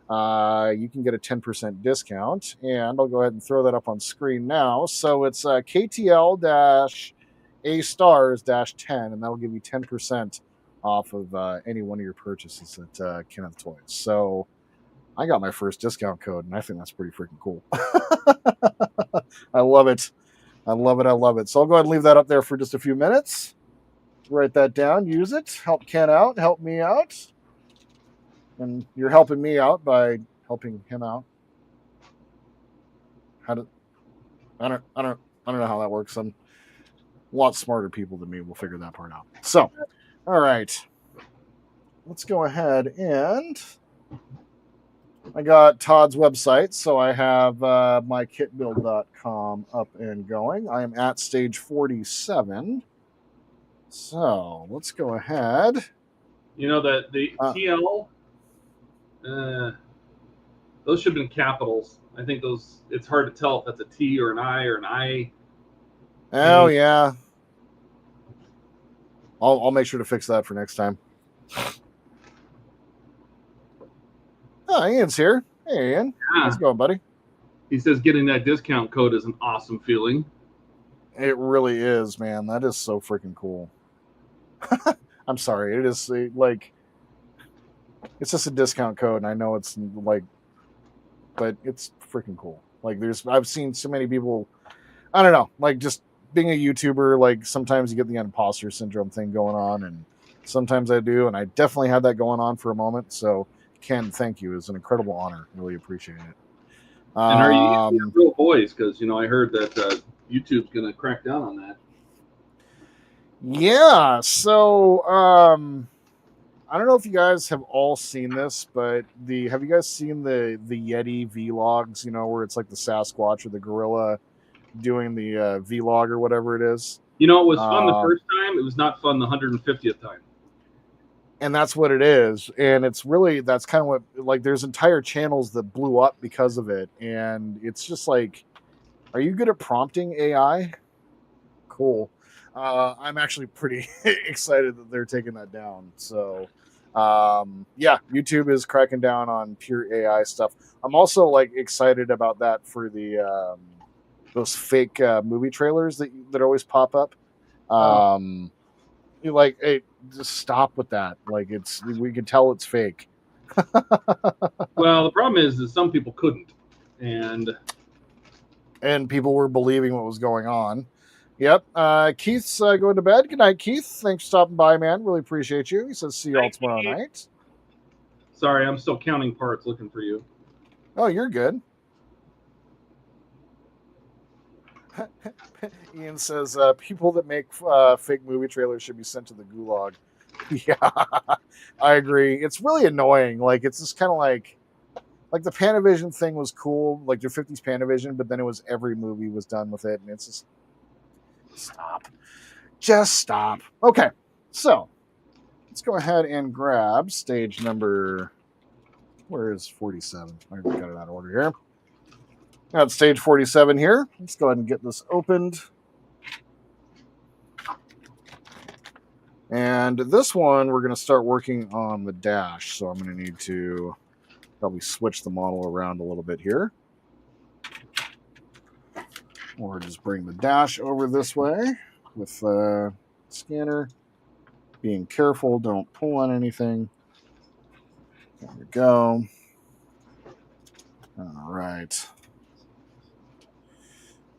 you can get a 10% discount. And I'll go ahead and throw that up on screen now. So it's KTL-A-stars-10, and that'll give you 10% off of any one of your purchases at Kenneth Toys. So I got my first discount code, and I think that's pretty freaking cool. I love it. I love it. I love it. So I'll go ahead and leave that up there for just a few minutes. Write that down. Use it. Help Ken out. Help me out. And you're helping me out by helping him out. I don't know how that works. Some a lot smarter people than me will figure that part out. So, all right. Let's go ahead and I got Todd's website, so I have mykitbuild.com up and going. I am at stage 47. So let's go ahead You know that the TL, those should have been capitals. I think those. It's hard to tell if that's a T or an I or an I. Oh yeah. I'll make sure to fix that for next time. Oh, Ian's here. Hey, Ian. How's it going, buddy? He says getting that discount code is an awesome feeling. It really is, man. That is so freaking cool. I'm sorry. It is like it's just a discount code, and I know it's like, but it's freaking cool. Like, I've seen so many people. I don't know, like just being a YouTuber. Like sometimes you get the imposter syndrome thing going on, and sometimes I do, and I definitely had that going on for a moment. So, Ken, thank you. It's an incredible honor. Really appreciate it. And are you real boys? Because I heard that YouTube's going to crack down on that. Yeah. So, I don't know if you guys have all seen this, but have you guys seen the Yeti vlogs? Where it's like the Sasquatch or the gorilla doing the vlog or whatever it is. It was fun the first time. It was not fun the 150th time. And that's what it is. And it's really, that's kind of what, like, there's entire channels that blew up because of it. And it's just like, are you good at prompting AI? Cool. I'm actually pretty excited that they're taking that down. So, yeah, YouTube is cracking down on pure AI stuff. I'm also like excited about that for the those fake movie trailers that always pop up. You like, hey, just stop with that. Like, we can tell it's fake. Well, the problem is that some people couldn't, and people were believing what was going on. Yep. Keith's going to bed. Good night, Keith. Thanks for stopping by, man. Really appreciate you. He says, see y'all tomorrow night. Sorry, I'm still counting parts looking for you. Oh, you're good. Ian says, people that make fake movie trailers should be sent to the gulag. Yeah, I agree. It's really annoying. Like, it's just kind of like the Panavision thing was cool, like their 50s Panavision, but then it was every movie was done with it, and it's just just stop. Okay, so let's go ahead and grab stage number. Where is 47? I got it out of order here. Got stage 47 here. Let's go ahead and get this opened. And this one, we're going to start working on the dash. So I'm going to need to probably switch the model around a little bit here. Or just bring the dash over this way with the scanner. Being careful, don't pull on anything. There we go. All right.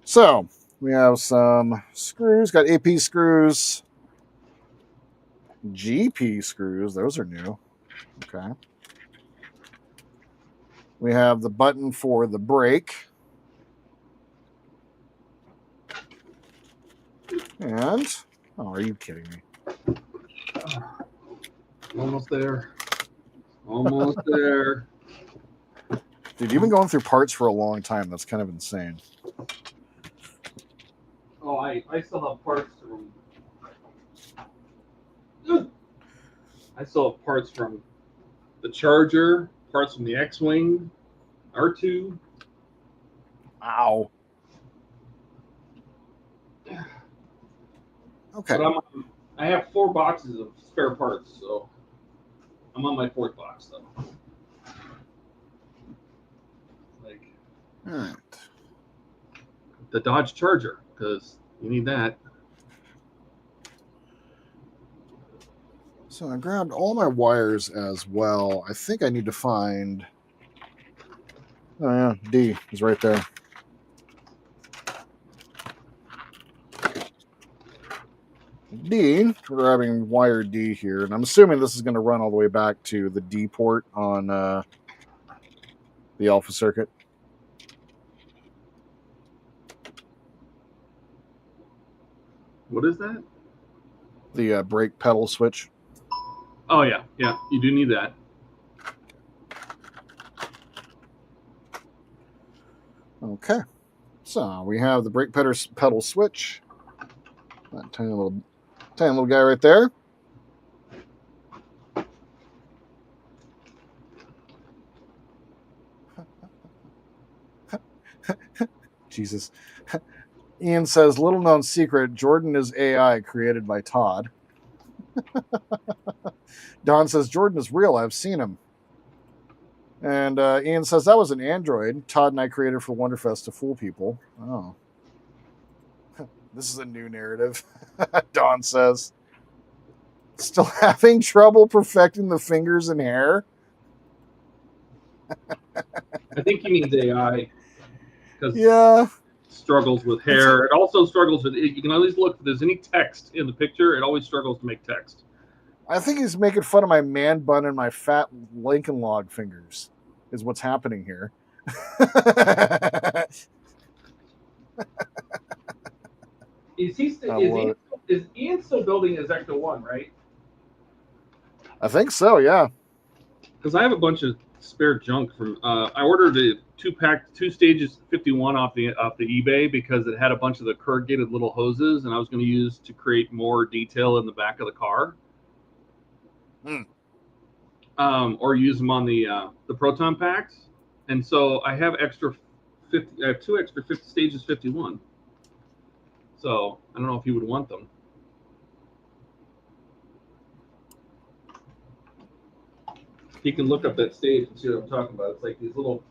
So we have some screws, got AP screws, GP screws. Those are new. Okay. We have the button for the brake. And, oh, are you kidding me? Almost there. Almost there. Dude, you've been going through parts for a long time. That's kind of insane. Oh, I still have parts from. I still have parts from the Charger, parts from the X-Wing, R2. Ow. Okay. But I have 4 boxes of spare parts, so I'm on my 4th box, though. Like, all right. The Dodge Charger, because you need that. So I grabbed all my wires as well. I think I need to find. Oh, yeah, D is right there. D, we're grabbing wire D here, and I'm assuming this is going to run all the way back to the D port on the alpha circuit. What is that? The brake pedal switch. Oh, yeah. Yeah, you do need that. Okay. So we have the brake pedal switch. That tiny little guy right there. Jesus. Ian says, little known secret, Jordan is AI created by Todd. Don says, Jordan is real. I've seen him. And Ian says, that was an android Todd and I created for Wonderfest to fool people. Oh. This is a new narrative. Don says, still having trouble perfecting the fingers and hair? I think he means AI. Yeah. Struggles with hair. It also struggles with. You can always look if there's any text in the picture. It always struggles to make text. I think he's making fun of my man bun and my fat Lincoln log fingers. Is what's happening here. Is Ian still building his Ecto 1, right? I think so. Yeah. Because I have a bunch of spare junk from. I ordered a 2-pack, 2 stages 51 off the eBay because it had a bunch of the corrugated little hoses, and I was going to use to create more detail in the back of the car. Or use them on the proton packs, and so I have extra 50. I have 2 extra 50 stages 51. So I don't know if you would want them. You can look up that stage and see what I'm talking about. It's like these little.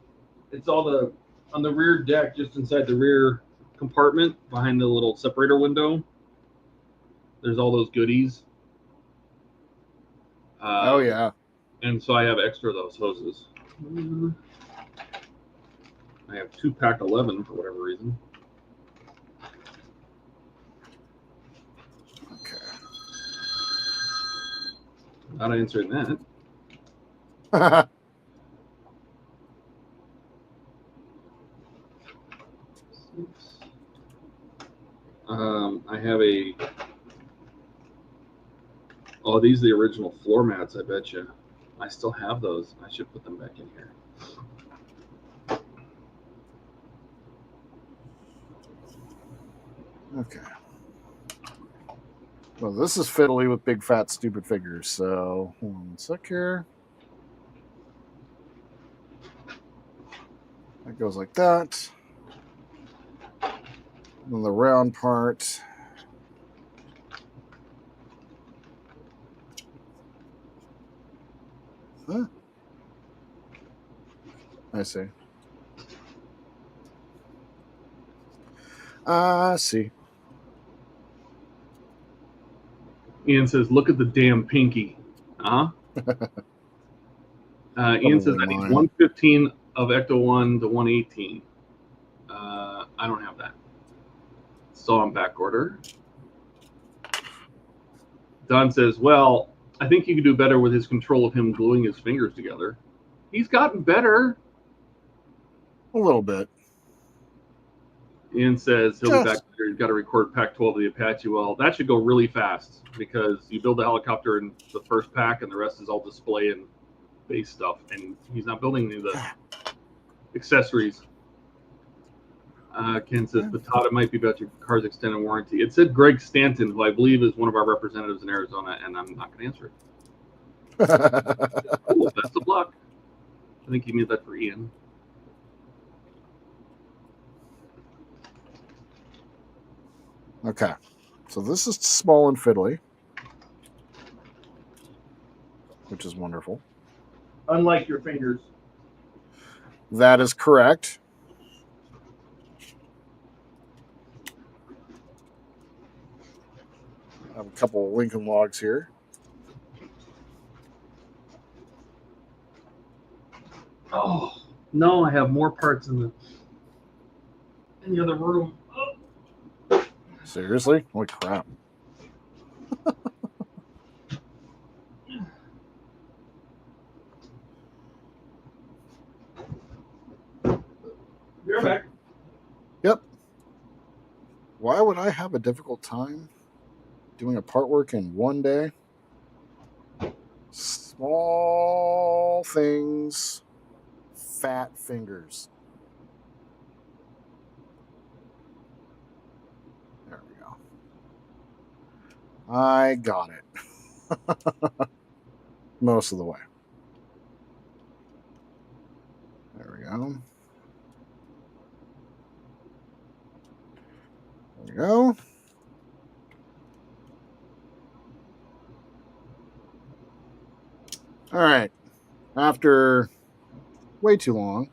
It's all on the rear deck, just inside the rear compartment behind the little separator window. There's all those goodies. Oh yeah. And so I have extra of those hoses. I have 2-pack 11 for whatever reason. Okay. Not answering that. I have a. Oh, these are the original floor mats. I bet you. I still have those. I should put them back in here. Okay. Well, this is fiddly with big, fat, stupid figures. So, hold on a sec here. That goes like that. And then the round part. Huh? I see. I see. Ian says, "Look at the damn pinky." Ian says, "I need 115 of Ecto 1 to 118." I don't have that. Still on back order. Don says, "Well, I think you could do better with his control of him gluing his fingers together. He's gotten better." A little bit. Ian says he'll be back later. He's got to record pack 12 of the Apache. Well, that should go really fast because you build the helicopter in the first pack and the rest is all display and base stuff. And he's not building any of the accessories. Ken says, Patata might be about your car's extended warranty. It said Greg Stanton, who I believe is one of our representatives in Arizona, and I'm not going to answer it. Cool. Best of luck. I think he made that for Ian. Okay. So this is small and fiddly, which is wonderful. Unlike your fingers. That is correct. I have a couple of Lincoln logs here. Oh, no, I have more parts in the other room. Oh. Seriously? Holy crap. You're back. Yep. Why would I have a difficult time doing a part work in one day? Small things, fat fingers. There we go. I got it. Most of the way. There we go. There we go. All right. After way too long,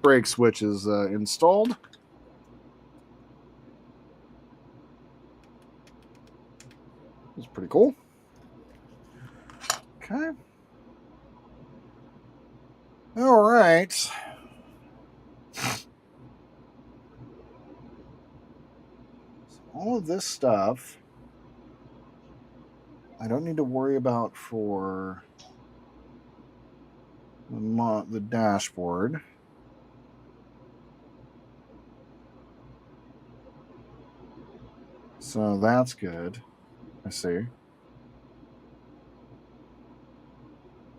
brake switch is installed. It's pretty cool. Okay. All right. So all of this stuff I don't need to worry about for the dashboard. So that's good. I see.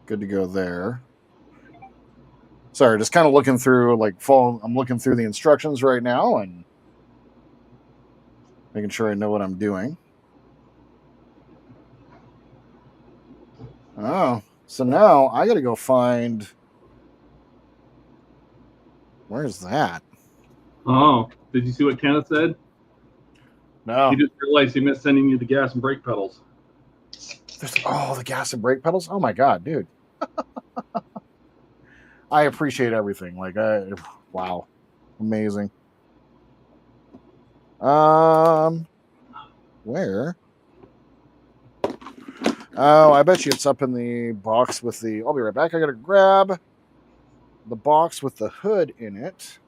Good to go there. Sorry, just kind of looking through, I'm looking through the instructions right now and making sure I know what I'm doing. Oh, so now I got to go find. Where's that? Oh, did you see what Kenneth said? No. He just realized he missed sending you the gas and brake pedals. The gas and brake pedals. Oh my god, dude! I appreciate everything. Wow, amazing. Where? Oh, I bet you it's up in the box with the. I'll be right back. I gotta grab the box with the hood in it.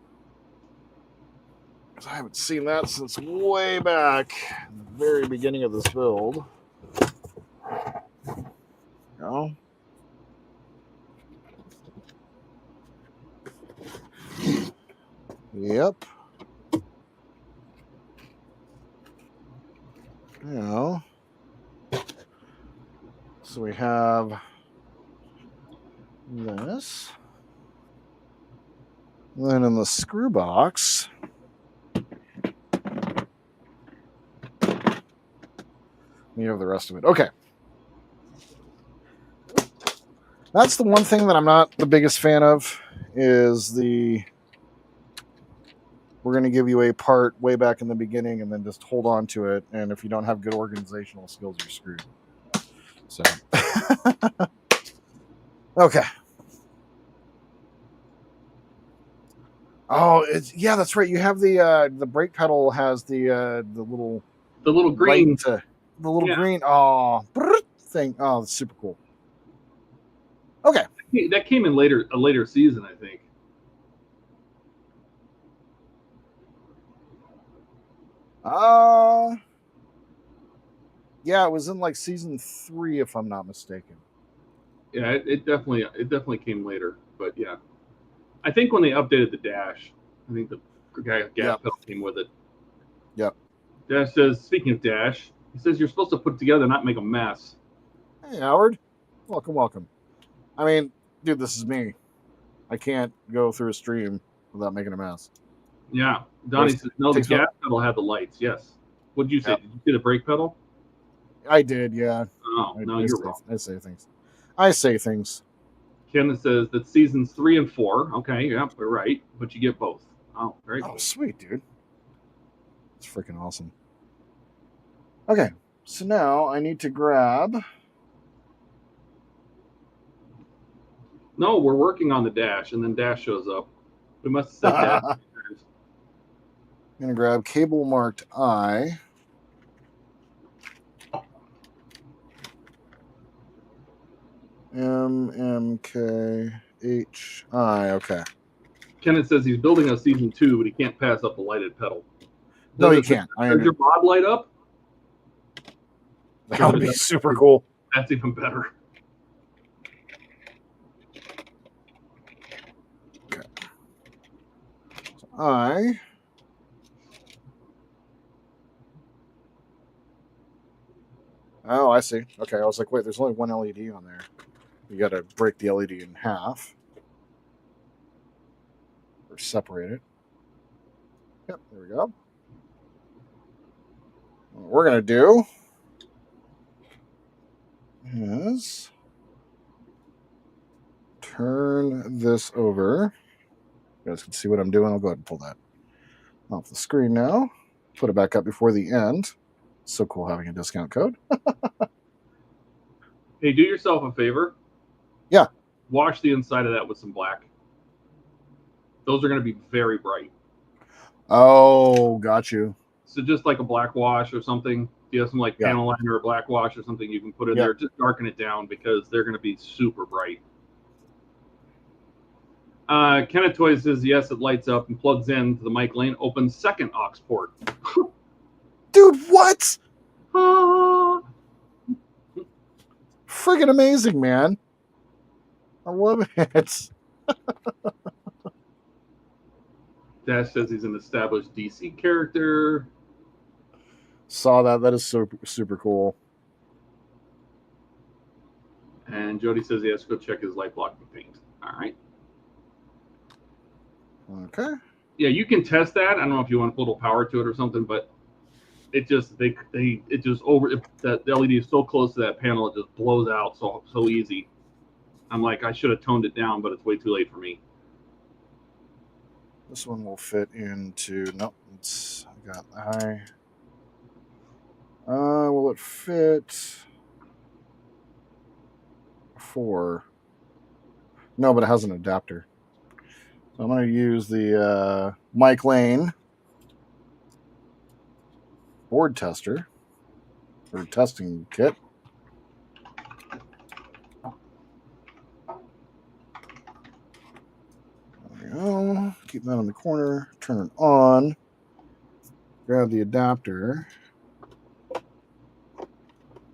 Because I haven't seen that since way back in the very beginning of this build. No. Yep. No. So we have this. And then in the screw box, you have the rest of it. Okay. That's the one thing that I'm not the biggest fan of is we're going to give you a part way back in the beginning and then just hold on to it. And if you don't have good organizational skills, you're screwed. So, okay. Oh, that's right. You have the brake pedal has the little green, green thing. Oh, that's super cool. Okay. That came in a later season, I think. Yeah, it was in like season 3, if I'm not mistaken. Yeah, it definitely came later, but yeah, I think when they updated the dash, I think the gas pedal came with it. Yep. Dash says, speaking of dash, he says you're supposed to put it together, not make a mess. Hey, Howard. Welcome. I mean, dude, this is me. I can't go through a stream without making a mess. Yeah. Donnie says, no, the gas pedal had the lights. Yes. What did you say? Yep. Did you see the brake pedal? I did, yeah. Oh, no, you're wrong. I say things. Kenneth says that seasons 3 and 4. Okay, yeah, we're right. But you get both. Oh, very cool. Sweet, dude. It's freaking awesome. Okay, so now I need to grab. No, we're working on the dash, and then dash shows up. We must have said dash. I'm gonna grab cable marked I. MMKHI. Okay. Kenneth says he's building a season 2, but he can't pass up the lighted pedal. No, you can't. Does your mod light up? That would be super cool. That's even better. Okay. So I see. Okay, I was like, wait, there's only one LED on there. You got to break the LED in half or separate it. Yep, there we go. What we're gonna do is turn this over. You guys can see what I'm doing. I'll go ahead and pull that off the screen now. Put it back up before the end. So cool having a discount code. Hey, do yourself a favor. Yeah. Wash the inside of that with some black. Those are going to be very bright. Oh, got you. So just like a black wash or something. If you have some like panel liner or black wash or something you can put in there. Just darken it down because they're going to be super bright. Kenneth Toys says, yes, it lights up and plugs in to the mic lane. Opens second aux port. Dude, what? Friggin' amazing, man. I love it. Dash says he's an established DC character. Saw that. That is super, super cool. And Jody says he has to go check his light blocking paint. All right. Okay. Yeah, you can test that. I don't know if you want to put a little power to it or something, but it just the LED is so close to that panel, it just blows out so easy. I'm like, I should have toned it down, but it's way too late for me. This one will fit into. Nope, I got high. Will it fit? 4? No, but it has an adapter. So I'm going to use the mic lane board tester or testing kit. There we go. Keep that in the corner. Turn it on. Grab the adapter.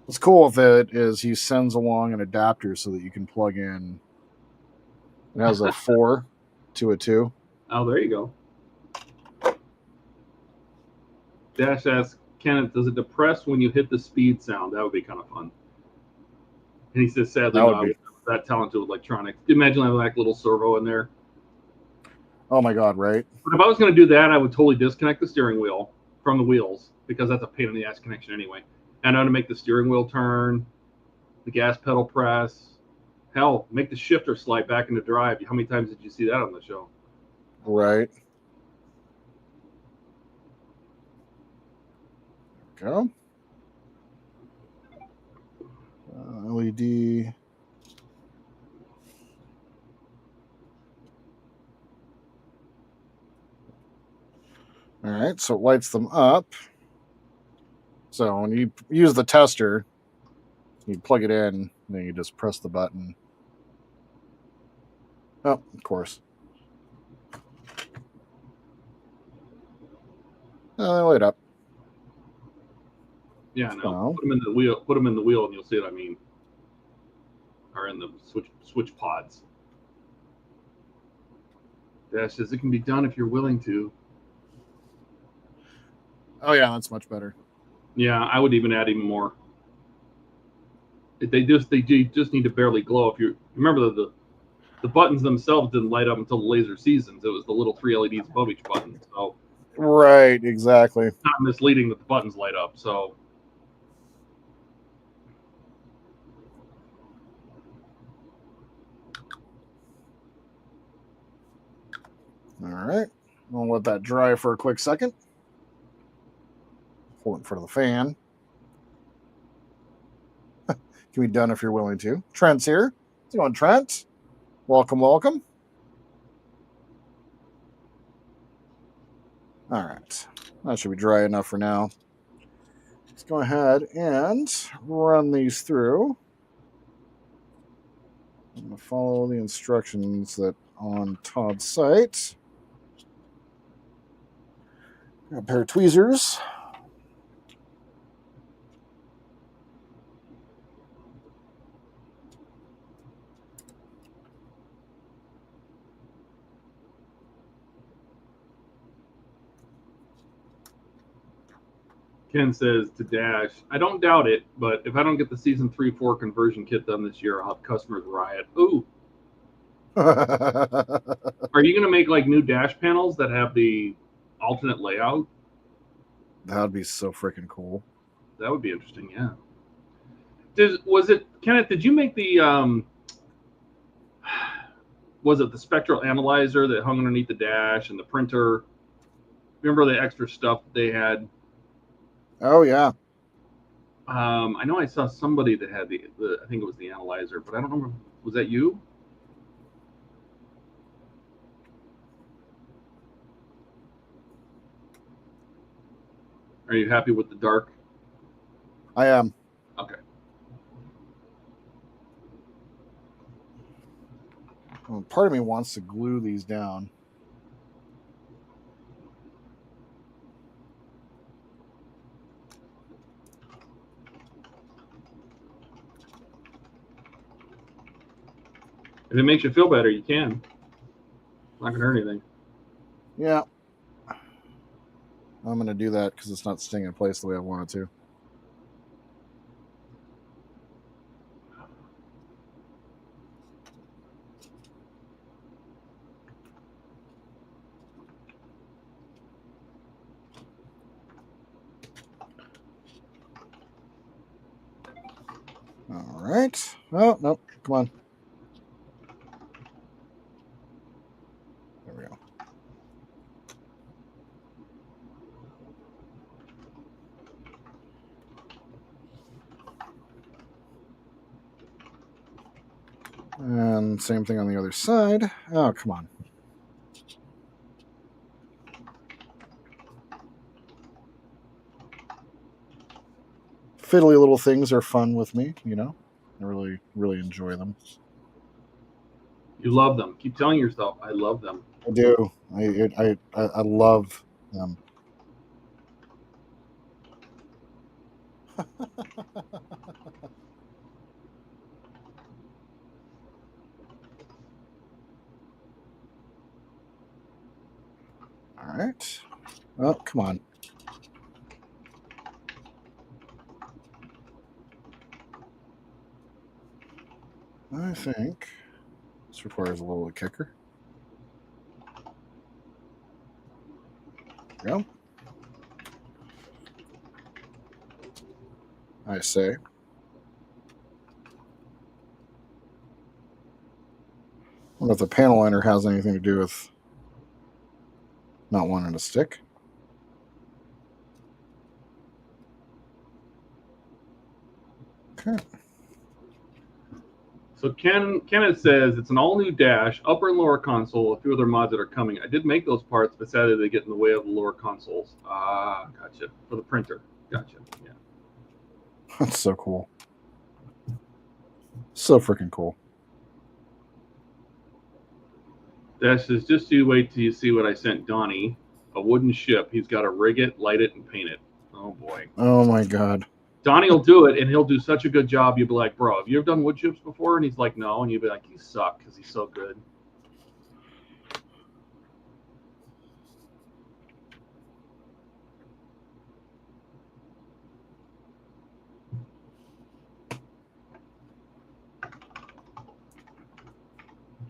What's cool with it is he sends along an adapter so that you can plug in. It has a 4 to a 2. Oh, there you go. Dash asks, Kenneth, does it depress when you hit the speed sound? That would be kind of fun. And he says, sadly, no, I was not that talented with electronics. Imagine having like a little servo in there. Oh my God, right? But if I was going to do that, I would totally disconnect the steering wheel from the wheels because that's a pain in the ass connection anyway. And I'm going to make the steering wheel turn, the gas pedal press. Hell, make the shifter slide back into drive. How many times did you see that on the show? Right. There we go. LED. All right, so it lights them up. So when you use the tester, you plug it in, then you just press the button. Oh, of course. They light up. Yeah, no. Put them in the wheel. Put them in the wheel, and you'll see what I mean. Or in the switch pods. Dash says it can be done if you're willing to. Oh yeah, that's much better. Yeah, I would even add even more. They just need to barely glow. If you remember the buttons themselves didn't light up until the laser seasons. It was the little 3 LEDs above each button. So right, exactly. It's not misleading that the buttons light up. So all right, I'll let that dry for a quick second. Hold it in front of the fan. Can be done if you're willing to. Trent's here. How's it going, Trent? Welcome, welcome. All right. That should be dry enough for now. Let's go ahead and run these through. I'm going to follow the instructions that on Todd's site. Got a pair of tweezers. Ken says to Dash, I don't doubt it, but if I don't get the season 3-4 conversion kit done this year, I'll have customers riot. Ooh. Are you going to make like new Dash panels that have the alternate layout? That would be so freaking cool. That would be interesting, yeah. Was it Kenneth? Did you make the was it the spectral analyzer that hung underneath the dash and the printer? Remember the extra stuff they had? Oh yeah. I know I saw somebody that had the I think it was the analyzer, but I don't remember. Was that you? Are you happy with the dark? I am. Okay. Well, part of me wants to glue these down. If it makes you feel better, you can. Not gonna hurt anything. Yeah. I'm going to do that because it's not staying in place the way I want it to. All right. Oh, nope. Come on. There we go. And same thing on the other side. Oh, come on. Fiddly little things are fun with me, you know. I really, really enjoy them. You love them. Keep telling yourself, I love them. I do. I love them. All right. Oh, come on. I think this requires a little kicker. There we go. I say. I wonder if the panel liner has anything to do with not wanting to stick. Okay. So Kenneth says it's an all-new dash, upper and lower console, a few other mods that are coming. I did make those parts, but sadly they get in the way of the lower consoles. Ah, gotcha. For the printer. Gotcha. Yeah. That's so cool. So freaking cool. Dash says, just you wait till you see what I sent Donnie. A wooden ship. He's got to rig it, light it, and paint it. Oh, boy. Oh, my God. Donnie will do it, and he'll do such a good job. You'll be like, bro, have you ever done wood chips before? And he's like, no. And you'll be like, you suck, because he's so good.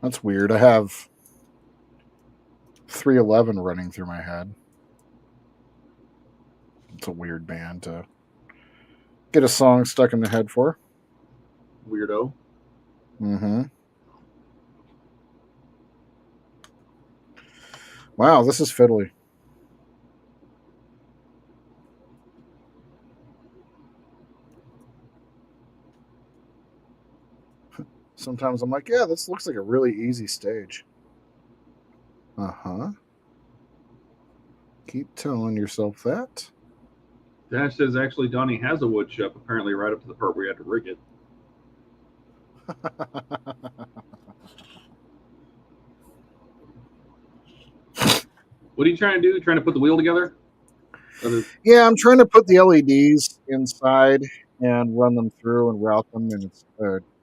That's weird. I have 311 running through my head. It's a weird band to get a song stuck in the head for. Weirdo. Mm-hmm. Wow, this is fiddly. Sometimes I'm like, yeah, this looks like a really easy stage. Uh-huh. Keep telling yourself that. Dash says, actually, Donnie has a wood chip, apparently right up to the part where he had to rig it. What are you trying to do? Trying to put the wheel together? Yeah, I'm trying to put the LEDs inside and run them through and route them, and it's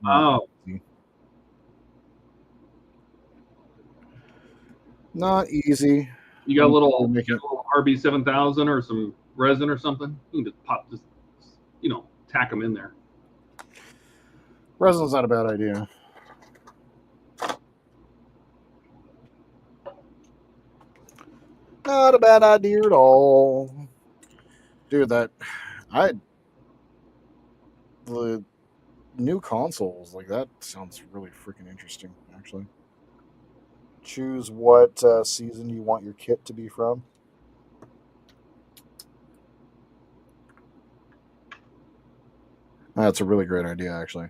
not easy. Not easy. You got a little RB7000 or some resin or something? You can just tack them in there. Resin's not a bad idea. Not a bad idea at all. Dude, the new consoles, like that sounds really freaking interesting, actually. Choose what season you want your kit to be from. That's a really great idea, actually.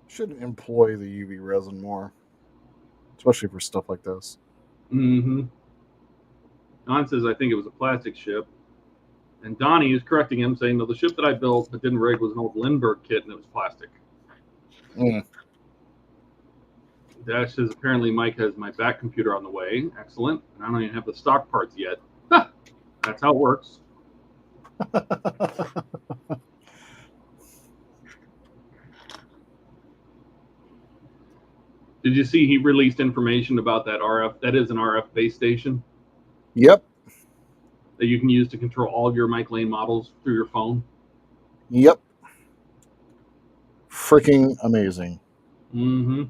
Should employ the UV resin more, especially for stuff like this. Mm-hmm. Don says, I think it was a plastic ship. And Donnie is correcting him, saying, no, the ship that I built but didn't rig was an old Lindbergh kit, and it was plastic. Mm. Dash says, apparently Mike has my back computer on the way. Excellent. And I don't even have the stock parts yet. Ha! That's how it works. Did you see he released information about that RF? That is an RF base station. Yep. That you can use to control all of your Mike Lane models through your phone. Yep. Freaking amazing. Mm-hmm.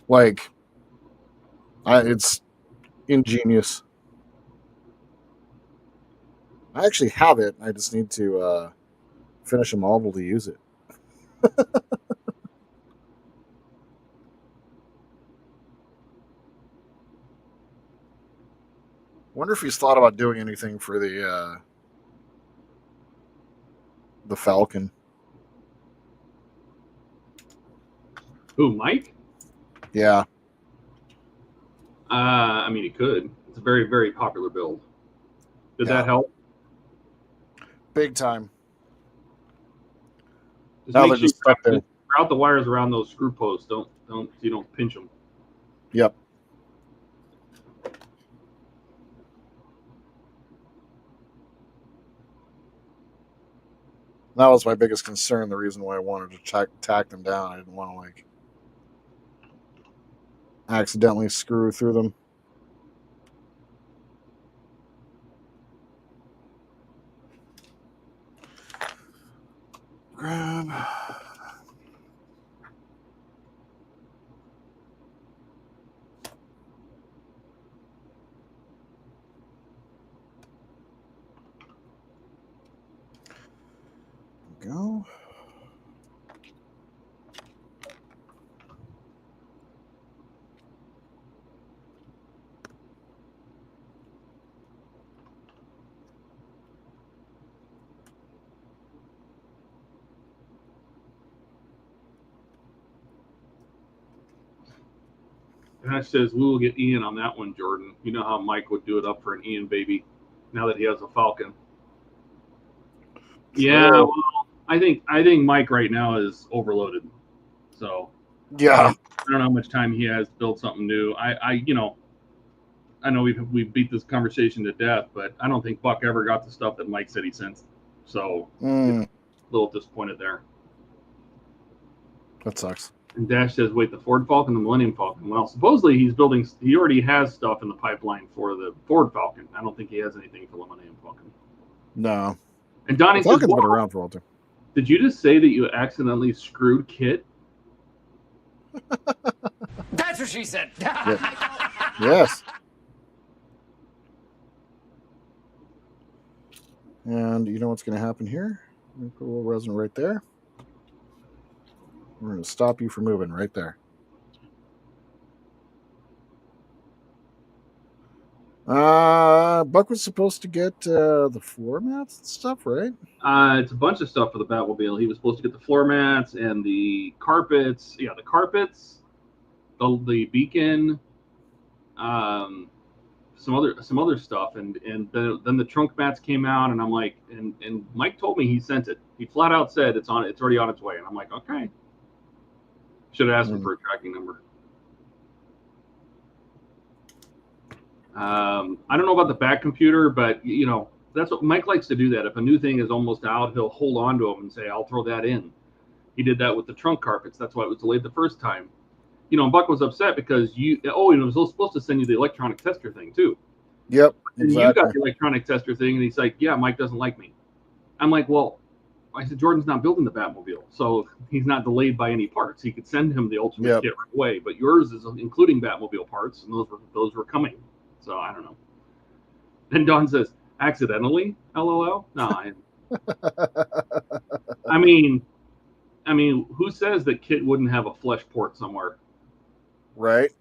Like, it's ingenious. I actually have it. I just need to finish a model to use it. Wonder if he's thought about doing anything for the Falcon. Who, Mike? Yeah. I mean, he could. It's a very, very popular build. Did that help? Big time. Just Now make they're sure just stuck there. route the wires around those screw posts. You don't pinch them. Yep. That was my biggest concern. The reason why I wanted to tack them down. I didn't want to like accidentally screw through them. Grab. Go. Ash says, we will get Ian on that one, Jordan. You know how Mike would do it up for an Ian baby now that he has a Falcon. True. Yeah, well, I think Mike right now is overloaded. So yeah, I don't know how much time he has to build something new. I know we've beat this conversation to death, but I don't think Buck ever got the stuff that Mike said he sent. So a little disappointed there. That sucks. And Dash says, wait, the Ford Falcon, the Millennium Falcon. Well, supposedly he already has stuff in the pipeline for the Ford Falcon. I don't think he has anything for the Millennium Falcon. No. And Donnie says, Falcon's been around for a while too. Did you just say that you accidentally screwed Kit? That's what she said. Yes. And you know what's going to happen here? I'm going to put a little resin right there. We're going to stop you from moving right there. Buck was supposed to get the floor mats and stuff, right? It's a bunch of stuff for the Batmobile. He was supposed to get the floor mats and the carpets. Yeah, the carpets, the beacon, some other stuff, and then the trunk mats came out, and I'm like, and Mike told me he sent it. He flat out said it's already on its way, and I'm like, okay. Should have asked him for a tracking number. I don't know about the back computer, but that's what Mike likes to do. That if a new thing is almost out, he'll hold on to them and say, "I'll throw that in." He did that with the trunk carpets. That's why it was delayed the first time. Buck was upset because and it was supposed to send you the electronic tester thing too. Yep, exactly. And you got the electronic tester thing, and he's like, "Yeah, Mike doesn't like me." I'm like, "Well," I said, "Jordan's not building the Batmobile, so he's not delayed by any parts. He could send him the ultimate kit right away, but yours is including Batmobile parts, and those were coming. So I don't know." And Don says, accidentally? LOL? No, I mean, who says that Kit wouldn't have a flesh port somewhere? Right.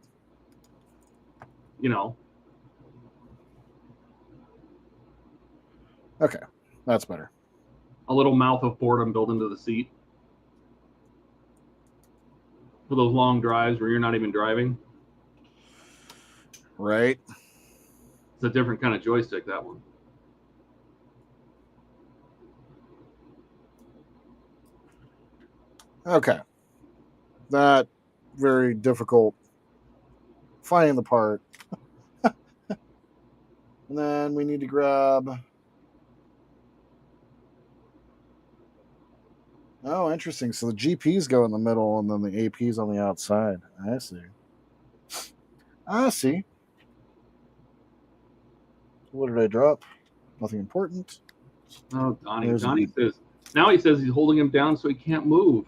You know. Okay, that's better. A little mouth of boredom built into the seat. For those long drives where you're not even driving. Right. It's a different kind of joystick, that one. Okay. That very difficult finding the part. And then we need to grab. Oh, interesting. So the GPs go in the middle and then the APs on the outside. I see. I see. What did I drop? Nothing important. Oh, Donnie. Donnie says, now he says he's holding him down so he can't move.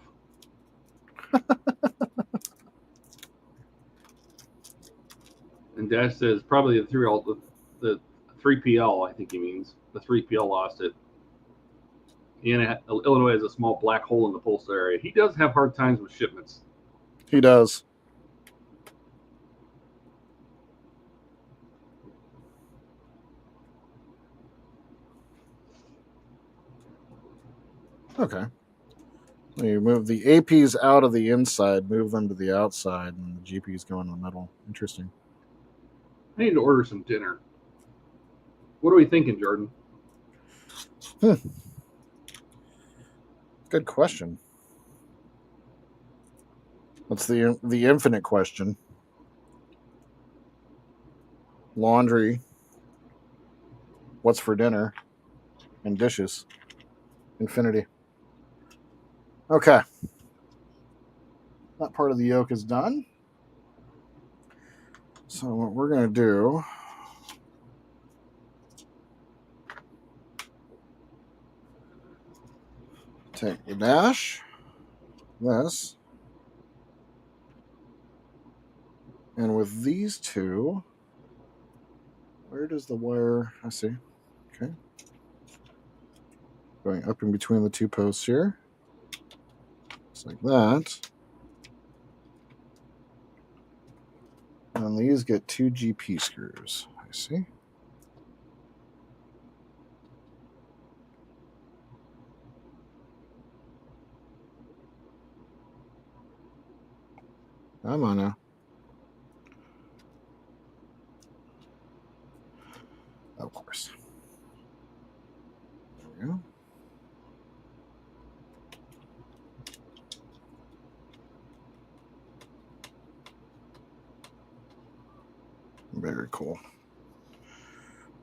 And Dash says probably the 3PL, I think he means. The 3PL lost it. And Illinois has a small black hole in the postal area. He does have hard times with shipments. He does. Okay. You move the APs out of the inside, move them to the outside, and the GPs go in the middle. Interesting. I need to order some dinner. What are we thinking, Jordan? Good question. That's the infinite question. Laundry. What's for dinner? And dishes. Infinity. Okay. That part of the yolk is done. So what we're going to do... Take the dash. This. And with these two... Where does the wire... I see. Okay. Going up in between the two posts here. Just like that. And these get 2 GP screws. I see. Come on now. Of course. There we go. Very cool.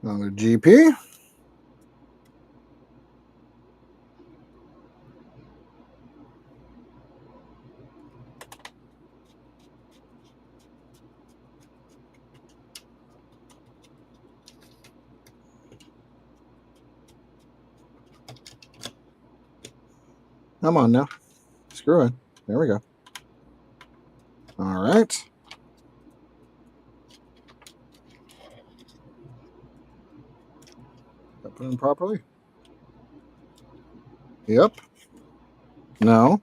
Another GP. Come on now. Screw it. There we go. All right. That put in properly? Yep. No.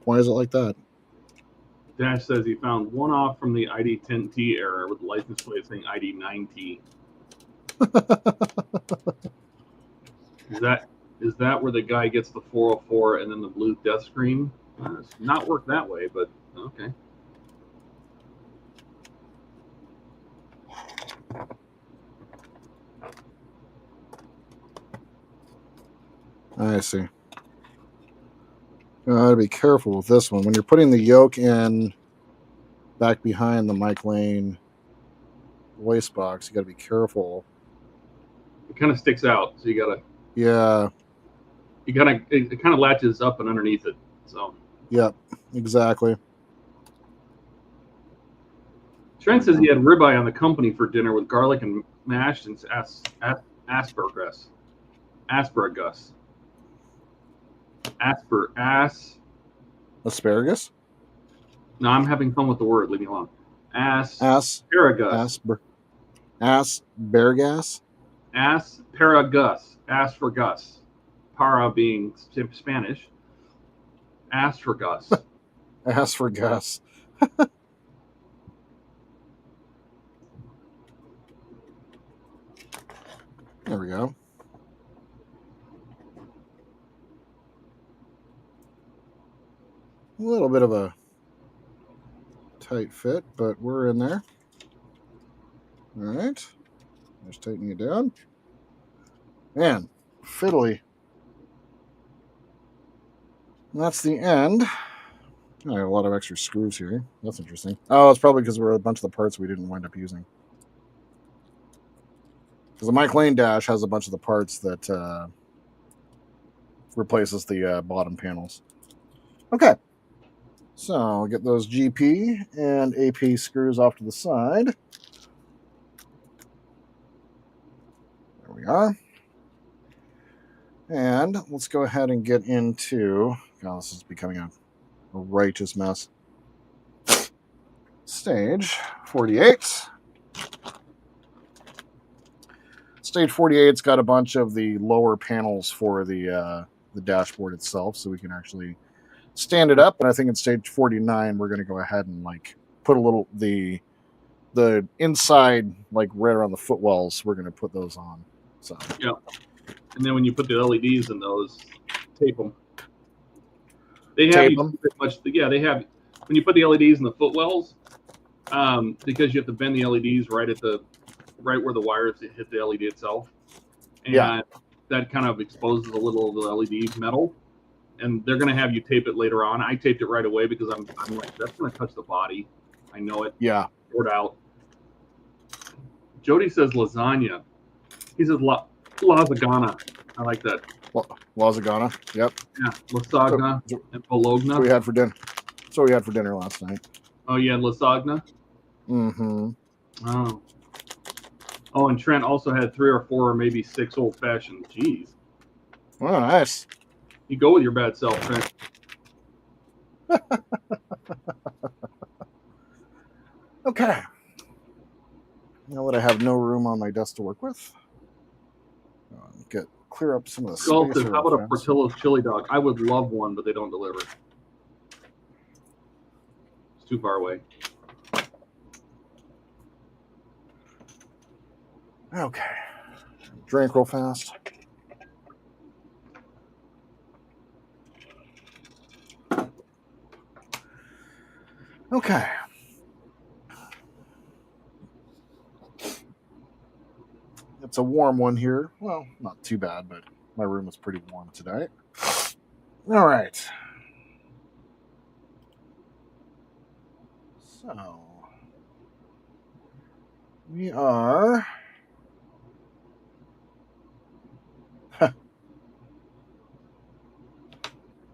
Why is it like that? Dash says he found one off from the ID10T error with the license plate saying ID9T. Is that where the guy gets the 404 and then the blue death screen? It's not worked that way, but okay. I see. You gotta be careful with this one. When you're putting the yoke in back behind the Mike Lane voice box, you gotta be careful. It kind of sticks out, so you gotta. Yeah. It kind of latches up and underneath it. So. Yep. Exactly. Trent says he had ribeye on the company for dinner with garlic and mashed and asparagus. Asparagus. Asparagus? No, I'm having fun with the word. Leave me alone. Asparagus. Asparagus. Para Gus. Ask for Gus. Para being Spanish. Ask for Gus. Ask for Gus. There we go. A little bit of a tight fit, but we're in there. All right. Just tightening it down. Man, fiddly. And that's the end. I have a lot of extra screws here. That's interesting. Oh, it's probably because we're a bunch of the parts we didn't wind up using. Because the Mike Lane dash has a bunch of the parts that replaces the bottom panels. Okay. So I'll get those GP and AP screws off to the side. There we are. And let's go ahead and get into... God, this is becoming a righteous mess. Stage 48. Stage 48's got a bunch of the lower panels for the dashboard itself, so we can actually stand it up. And I think in stage 49, we're going to go ahead and like put a little the inside, like right around the footwells. We're going to put those on. So yeah, and then when you put the LEDs in those, tape them. They have Tape you them? pretty much. Yeah, they have when you put the LEDs in the footwells, because you have to bend the LEDs right where the wires hit the LED itself, and Yeah. that kind of exposes a little of the LED metal. And they're going to have you tape it later on. I taped it right away because I'm like, that's going to touch the body. I know it. Yeah. Poured out. Jody says lasagna. He says lasagna. I like that. Lasagna. Yep. Yeah, lasagna and bologna. That's what we had for dinner. That's what we had for dinner last night. Oh, yeah, lasagna? Mm-hmm. Oh. Oh, and Trent also had 3 or 4 or maybe 6 old-fashioned. Jeez. Oh, nice. You go with your bad self, Trent. Okay. Now that I have no room on my desk to work with, clear up some of the Skull space. says, how about a Portillo's chili dog? I would love one, but they don't deliver. It's too far away. Okay. Drink real fast. Okay. It's a warm one here. Well, not too bad, but my room is pretty warm today. All right. So we are...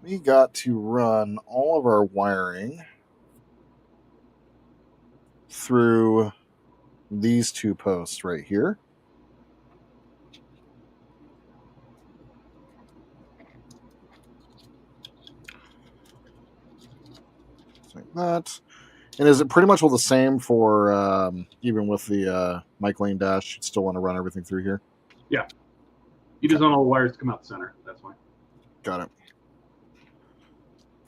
we got to run all of our wiring through these 2 posts right here. Just like that. And is it pretty much all the same for even with the Mike Lane dash? You'd still want to run everything through here? Yeah. You just want all the wires to come out the center. That's fine. Got it.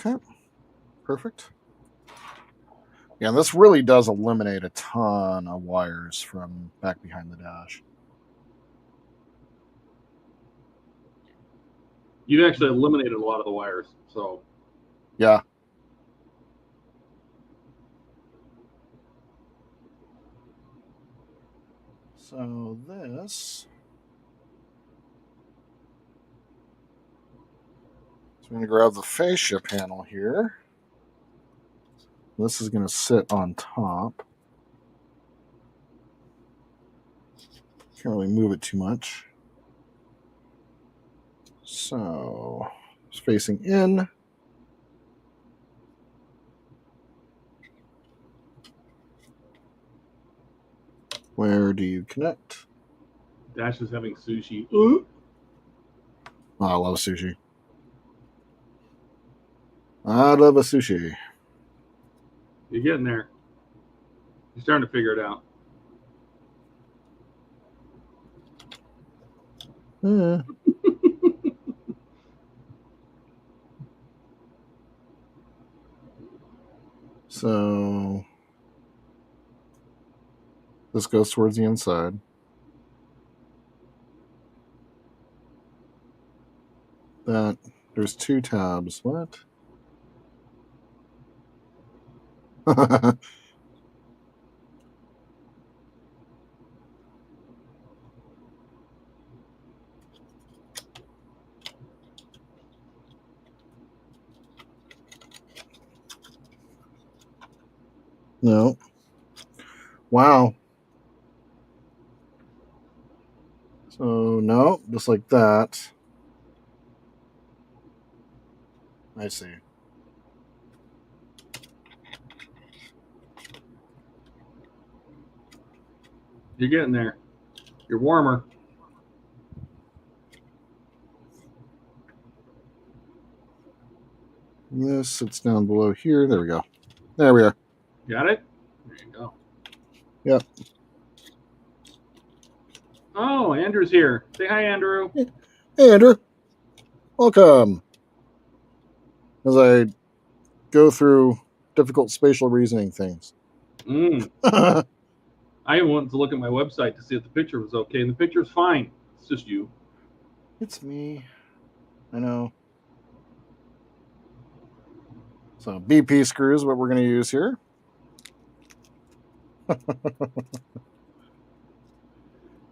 Okay. Perfect. Yeah, and this really does eliminate a ton of wires from back behind the dash. You've actually eliminated a lot of the wires, so. Yeah. So this... so I'm going to grab the fascia panel here. This is going to sit on top. Can't really move it too much. So it's facing in. Where do you connect? Dash is having sushi. Oh, I love sushi. I love a sushi. You're getting there. You're starting to figure it out. Yeah. So this goes towards the inside. That there's 2 tabs. What? No. Wow. So no, just like that. I see. You're getting there. You're warmer. This sits down below here. There we go. There we are. Got it? There you go. Yep. Oh, Andrew's here. Say hi, Andrew. Hey, Andrew. Welcome. As I go through difficult spatial reasoning things. I wanted to look at my website to see if the picture was okay, and the picture's fine. It's just you. It's me. I know. So BP screw is what we're going to use here.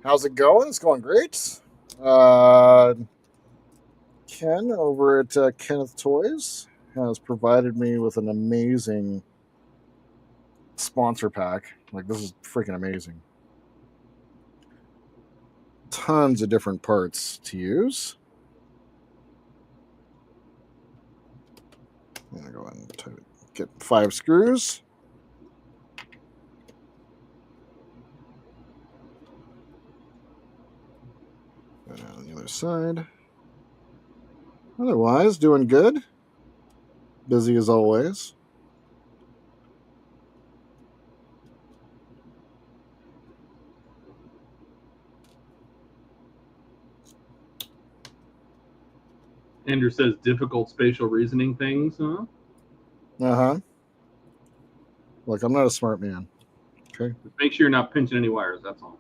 How's it going? It's going great. Ken over at Kenneth Toys has provided me with an amazing sponsor pack. Like, this is freaking amazing. Tons of different parts to use. I'm going to go ahead and get 5 screws. Go down the other side. Otherwise, doing good. Busy as always. Andrew says difficult spatial reasoning things, huh? Uh-huh. Look, I'm not a smart man. Okay. Just make sure you're not pinching any wires, that's all.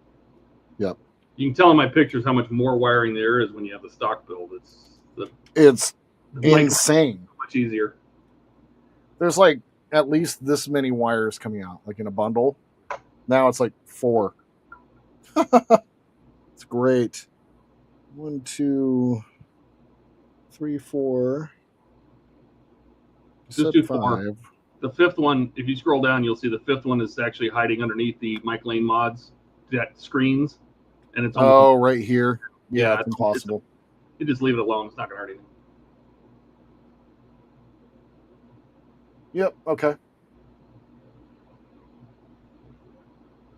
Yep. You can tell in my pictures how much more wiring there is when you have the stock build. It's insane. Much easier. There's like at least this many wires coming out, like in a bundle. Now it's like 4. It's great. 1, 2, 3, 4. Just do 4. The 5th one, if you scroll down, you'll see the 5th one is actually hiding underneath the Mike Lane mods that screens, and it's right here. Yeah, it's impossible. You just leave it alone. It's not going to hurt anything. Yep. Okay.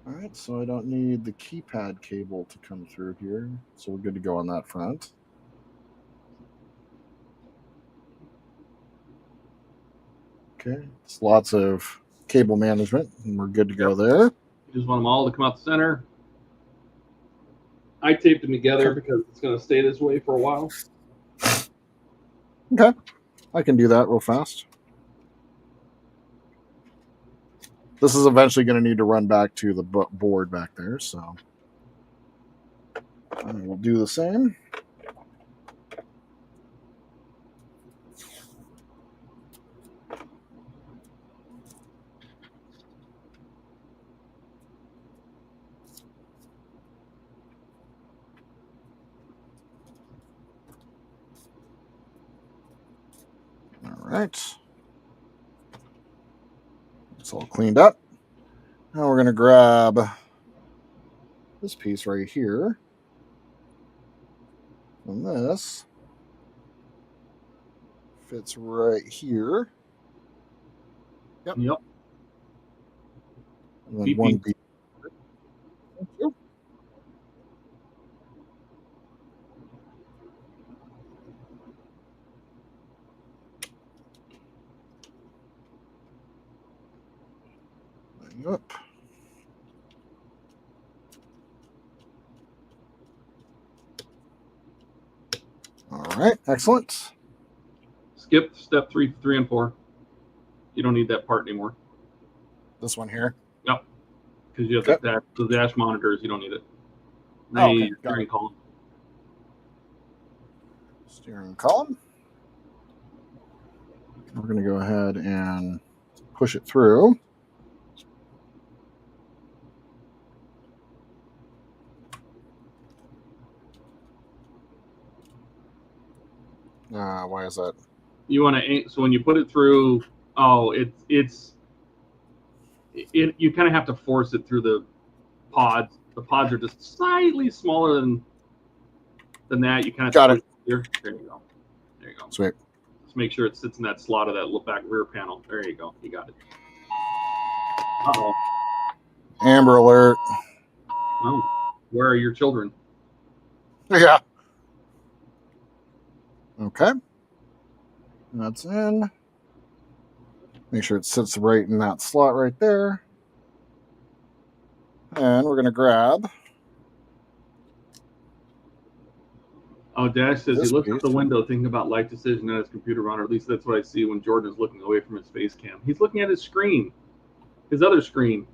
All right. So I don't need the keypad cable to come through here. So we're good to go on that front. Okay. It's lots of cable management, and we're good to go there. You just want them all to come out the center. I taped them together because it's going to stay this way for a while. Okay. I can do that real fast. This is eventually going to need to run back to the board back there, so I will do the same. All right. It's all cleaned up. Now we're going to grab this piece right here. And this fits right here. Yep. Yep. And then one piece. Thank you. Yep. right, excellent. Skip step 3 and 4. You don't need that part anymore. This one here. Yep. Because you have the dash monitors. You don't need it. Now Oh, you okay. need your steering column. Steering column. We're going to go ahead and push it through. Why is that? You want to, so when you put it through, you kind of have to force it through the pods. The pods are just slightly smaller than that. You kind of got it. There you go. There you go. Sweet. Just make sure it sits in that slot of that back rear panel. There you go. You got it. Uh-oh. Amber alert. Oh, where are your children? Yeah. Okay. That's in. Make sure it sits right in that slot right there. And we're going to grab. Oh, Dash says he looks piece. out the window thinking about life decision at his computer on, or at least that's what I see when Jordan is looking away from his face cam. He's looking at his screen, his other screen.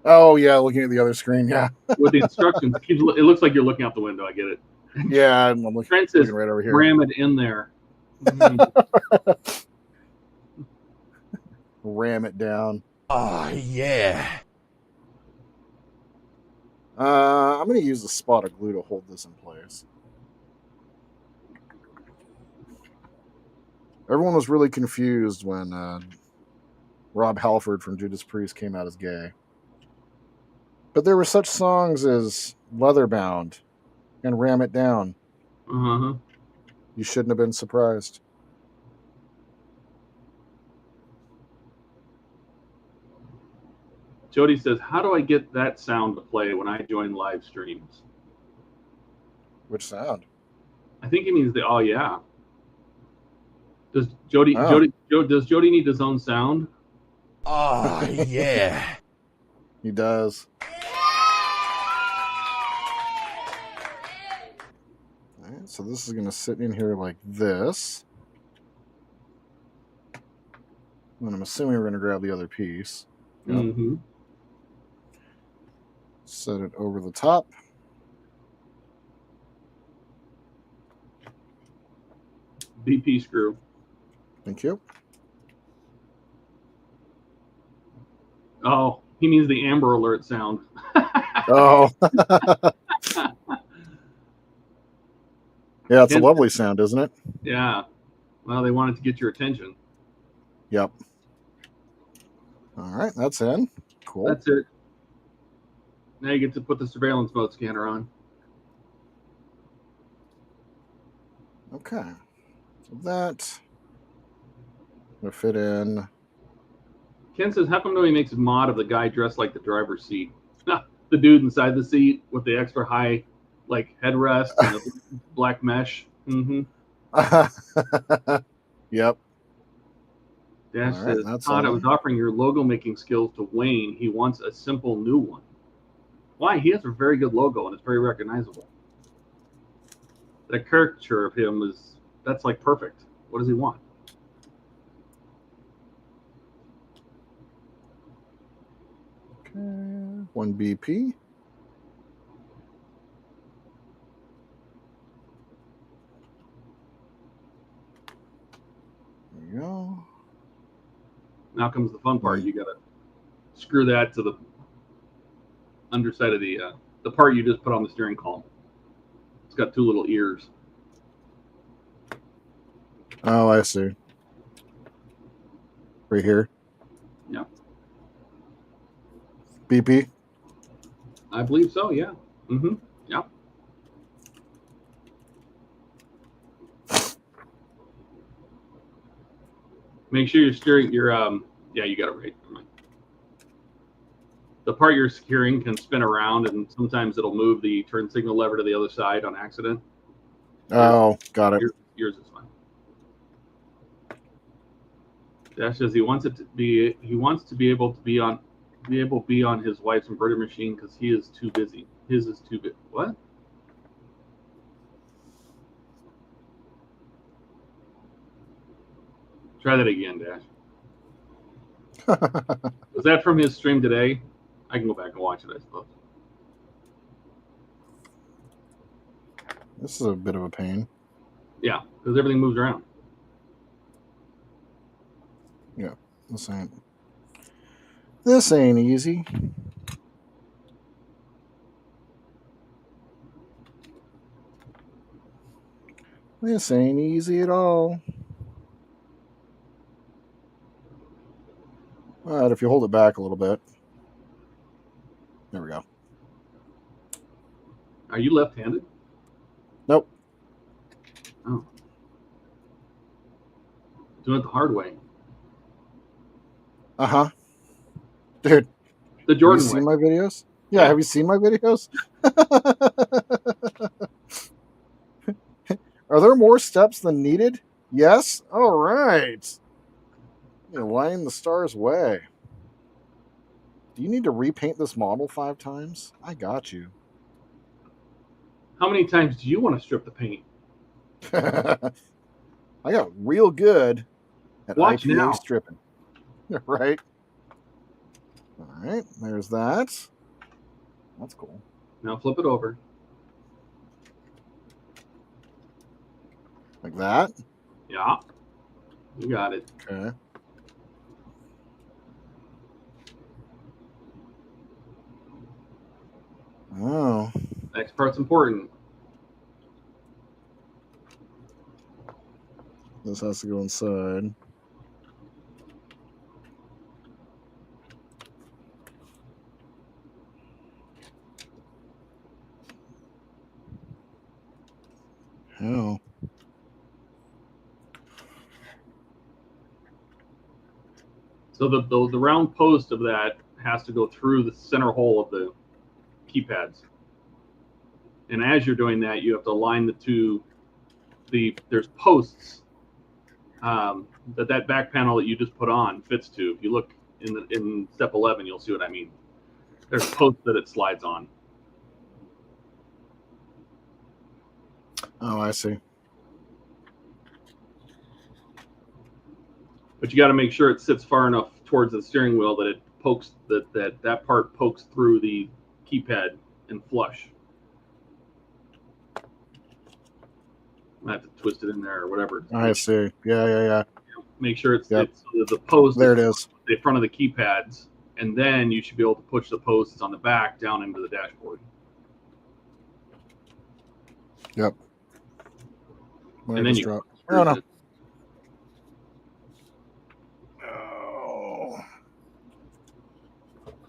Oh, yeah, looking at the other screen, yeah. With the instructions. It looks like you're looking out the window. I get it. Yeah, I'm looking right over here. Ram it in there. Ram it down. Oh, yeah. I'm going to use a spot of glue to hold this in place. Everyone was really confused when Rob Halford from Judas Priest came out as gay. But there were such songs as Leatherbound and Ram It Down. Uh-huh. You shouldn't have been surprised. Jody says, how do I get that sound to play when I join live streams? Which sound? I think he means the oh yeah. Does Jody need his own sound? Oh, yeah. He does. All right, so this is going to sit in here like this. And I'm assuming we're going to grab the other piece. Yep. Mm-hmm. Set it over the top. BP screw. Thank you. Oh, he means the Amber Alert sound. Oh. Yeah, it's a lovely sound, isn't it? Yeah. Well, they wanted to get your attention. Yep. All right, that's in. Cool. That's it. Now you get to put the surveillance mode scanner on. Okay. So that will fit in. Ken says, how come nobody makes a mod of the guy dressed like the driver's seat? The dude inside the seat with the extra high, like, headrest and the black mesh. Mm-hmm. Yep. Dash says, Todd, I was offering your logo making skills to Wayne. He wants a simple new one. Why? He has a very good logo and it's very recognizable. That caricature of him that's like perfect. What does he want? Okay, 1 BP. There you go. Now comes the fun part. You gotta screw that to the underside of the part you just put on the steering column. It's got 2 little ears. Oh, I see. Right here. Yeah. BP. I believe so. Yeah. Mm-hmm. Yeah. Make sure you're steering your yeah, you got it right. The part you're securing can spin around and sometimes it'll move the turn signal lever to the other side on accident. Oh, got it. Yours is fine. Dash says he wants to be able to be on his wife's embroidery machine because he is too busy. His is too big. What? Try that again, Dash. Was that from his stream today? I can go back and watch it, I suppose. This is a bit of a pain. Yeah, because everything moves around. Yeah, this ain't easy. This ain't easy at all. All right, if you hold it back a little bit. There we go. Are you left-handed? Nope. Oh. Doing it the hard way. Uh-huh. Dude, The have you Jordan way. seen my videos? Yeah, Yeah. have you seen my videos? Are there more steps than needed? Yes? All right. You're lying the stars way. Do you need to repaint this model 5 times? I got you. How many times do you want to strip the paint? I got real good at Watch IPA now. stripping. Right? All right, there's that. That's cool. Now flip it over. Like that? Yeah. You got it. Okay. Oh. Next part's important. This has to go inside. Oh. So the round post of that has to go through the center hole of the keypads. And as you're doing that, you have to align the two. There's posts that back panel that you just put on fits to. If you look in step 11, you'll see what I mean. There's posts that it slides on. Oh, I see. But you got to make sure it sits far enough towards the steering wheel that it pokes that part pokes through the keypad and flush. I have to twist it in there or whatever. I see. Yeah. Make sure it's Yep. the post. There it is. The front of the keypads, and then you should be able to push the posts on the back down into the dashboard. Yep. And then you drop. Oh, no. it. Oh.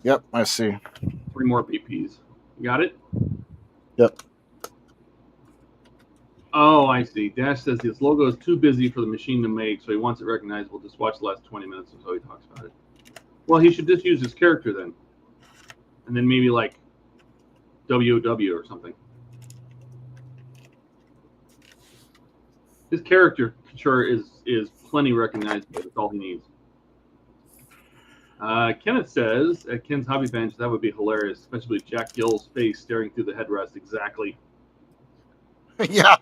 Yep, I see. 3 more BPs. You got it? Yep. Oh, I see. Dash says his logo is too busy for the machine to make, so he wants it recognizable. Just watch the last 20 minutes until he talks about it. Well, he should just use his character then. And then maybe like WOW or something. His caricature is plenty recognizable. That's all he needs. Kenneth says at Ken's Hobby Bench, that would be hilarious, especially with Jack Gill's face staring through the headrest. Exactly. Yeah.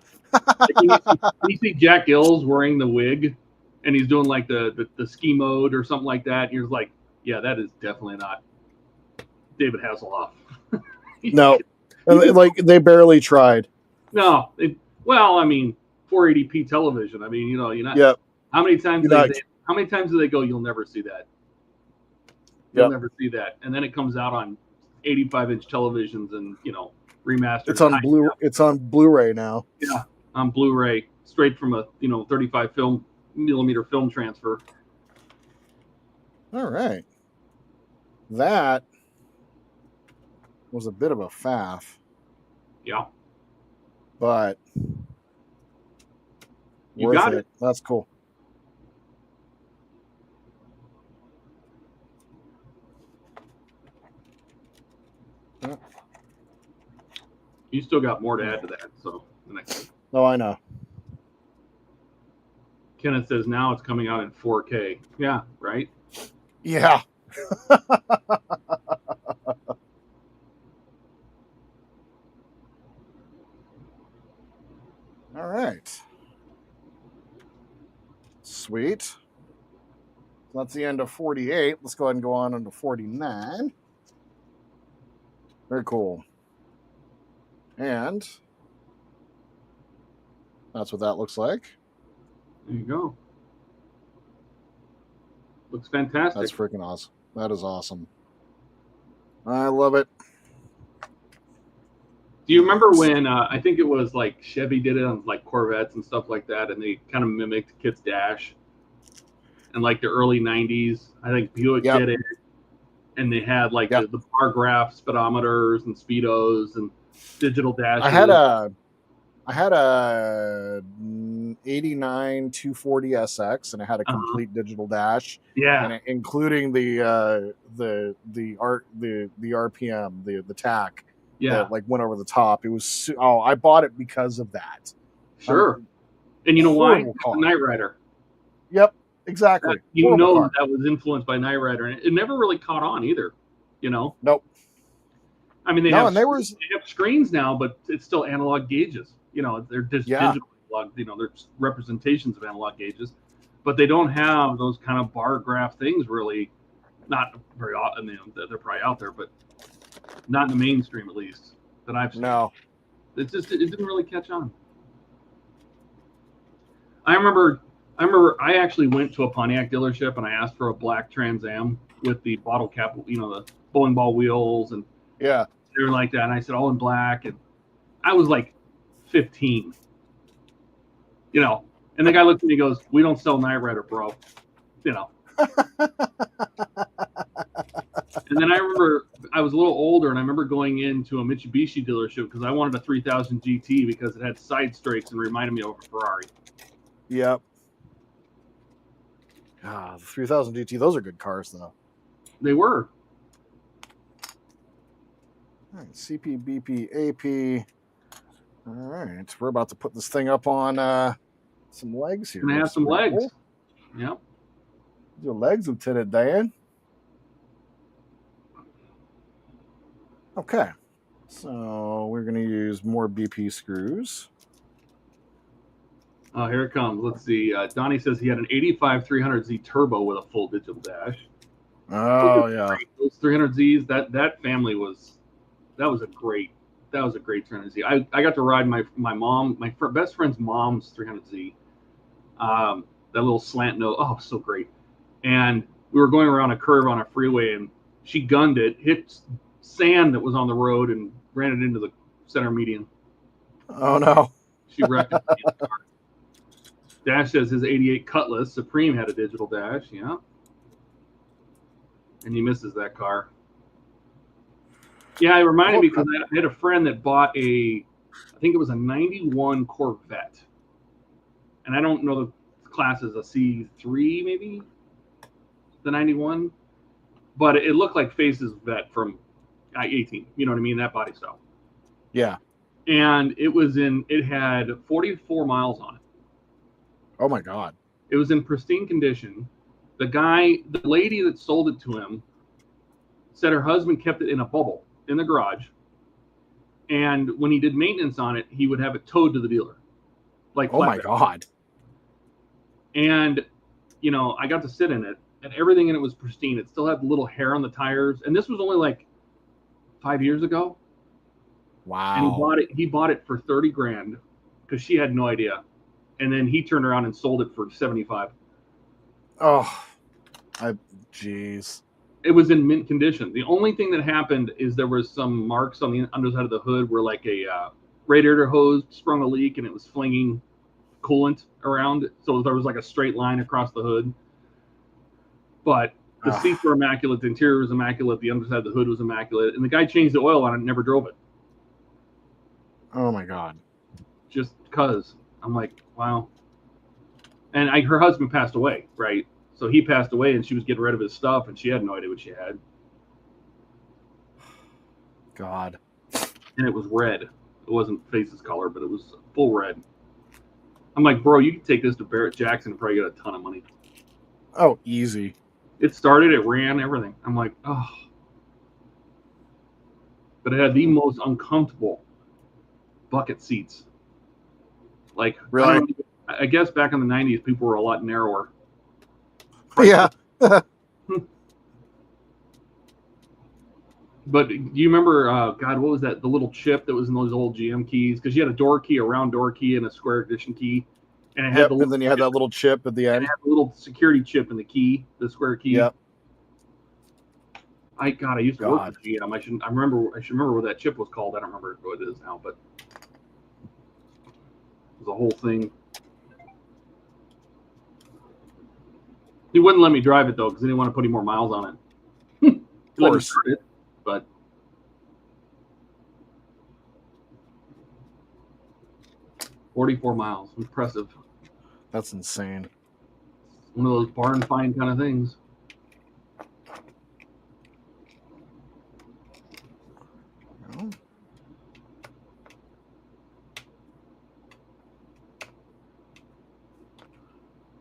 You see Jack Gill's wearing the wig, and he's doing like the ski mode or something like that. And you're like, yeah, that is definitely not David Hasselhoff. No, like they barely tried. No, well, I mean, 480p television. I mean, you're not. Yep. How many times do they go? You'll never see that. You'll never see that, and then it comes out on 85-inch televisions and remastered. It's on Blu-ray now. Yeah, on Blu-ray, straight from a 35 millimeter film transfer. All right, that was a bit of a faff. Yeah, but you got it. That's cool. You still got more to add to that, so the next. Oh, I know. Kenneth says now it's coming out in 4K. Yeah, right? Yeah. All right. Sweet. So that's the end of 48. Let's go ahead and go on into 49. Very cool. And that's what that looks like. There you go. Looks fantastic. That's freaking awesome. That is awesome. I love it. Do you remember when I think it was like Chevy did it on like Corvettes and stuff like that, and they kind of mimicked Kit's dash? In like the early 90s, I think Buick did it, and they had like the bar graph speedometers and speedos and digital dashes. I had a 89 240 SX, and it had a complete digital dash. Yeah, and including the RPM, the TAC. Yeah, that like went over the top. It was I bought it because of that. Sure. And you know why? Knight Rider. Yep, exactly. You know that was influenced by Knight Rider, and it never really caught on either. You know. Nope. I mean, they have screens now, but it's still analog gauges. You know, they're just digital. You know, they're representations of analog gauges, but they don't have those kind of bar graph things really. Not very often. You know, they're probably out there, but not in the mainstream, at least that I've seen. No, it didn't really catch on. I remember I actually went to a Pontiac dealership and I asked for a black Trans Am with the bottle cap, you know, the bowling ball wheels, and they were like that. And I said, all in black. And I was like 15, you know, and the guy looked at me and goes, we don't sell Knight Rider, bro. You know. And then I remember I was a little older, and I remember going into a Mitsubishi dealership because I wanted a 3000 GT because it had side strakes and reminded me of a Ferrari. Yep. The 3000 GT, those are good cars, though. They were. All right, CP, BP, AP. All right, we're about to put this thing up on some legs here. Gonna have some legs. Yep. Your legs, Lieutenant Dan. Okay, so we're going to use more BP screws. Oh, here it comes. Let's see. Donnie says he had an 85 300Z turbo with a full digital dash. Oh, yeah. Those 300Zs, that family was a great 300Z. I got to ride my best friend's mom's 300Z. That little slant nose. Oh, so great. And we were going around a curve on a freeway, and she gunned it, hit sand that was on the road, and ran it into the center median. Oh, no. She wrecked it. Dash says his 88 Cutlass Supreme had a digital dash. Yeah. And he misses that car. Yeah, it reminded me because I had a friend that bought I think it was a 91 Corvette. And I don't know the class is a C3 maybe, the 91. But it looked like Face's Vet from I-18. You know what I mean? That body style. Yeah. And it had 44 miles on it. Oh, my God. It was in pristine condition. The lady that sold it to him said her husband kept it in a bubble in the garage. And when he did maintenance on it, he would have it towed to the dealer. Like, oh, my God. And, you know, I got to sit in it, and everything in it was pristine. It still had little hair on the tires. And this was only like 5 years ago. Wow. And he bought it for $30,000 because she had no idea. And then he turned around and sold it for $75,000. Oh, jeez. It was in mint condition. The only thing that happened is there was some marks on the underside of the hood where like a radiator hose sprung a leak and it was flinging coolant around. So there was like a straight line across the hood. But the seats were immaculate. The interior was immaculate. The underside of the hood was immaculate. And the guy changed the oil on it and never drove it. Oh, my God. Just because. I'm like, wow. And her husband passed away, right? So he passed away, and she was getting rid of his stuff, and she had no idea what she had. God. And it was red. It wasn't Face's color, but it was full red. I'm like, bro, you can take this to Barrett Jackson and probably get a ton of money. Oh, easy. It started, it ran, everything. I'm like, oh. But it had the most uncomfortable bucket seats. Like, really? I guess back in the 90s, people were a lot narrower. Yeah. But do you remember, God, what was that? The little chip that was in those old GM keys? Because you had a door key, a round door key, and a square edition key, and it had the and then you had that little chip at the and end. it had the little security chip in the key, the square key. Yep. I used to work for GM. I should remember what that chip was called. I don't remember what it is now, but it was a whole thing. He wouldn't let me drive it though because he didn't want to put any more miles on it. He let me start it, but 44 miles, impressive. That's insane. One of those barn find kind of things.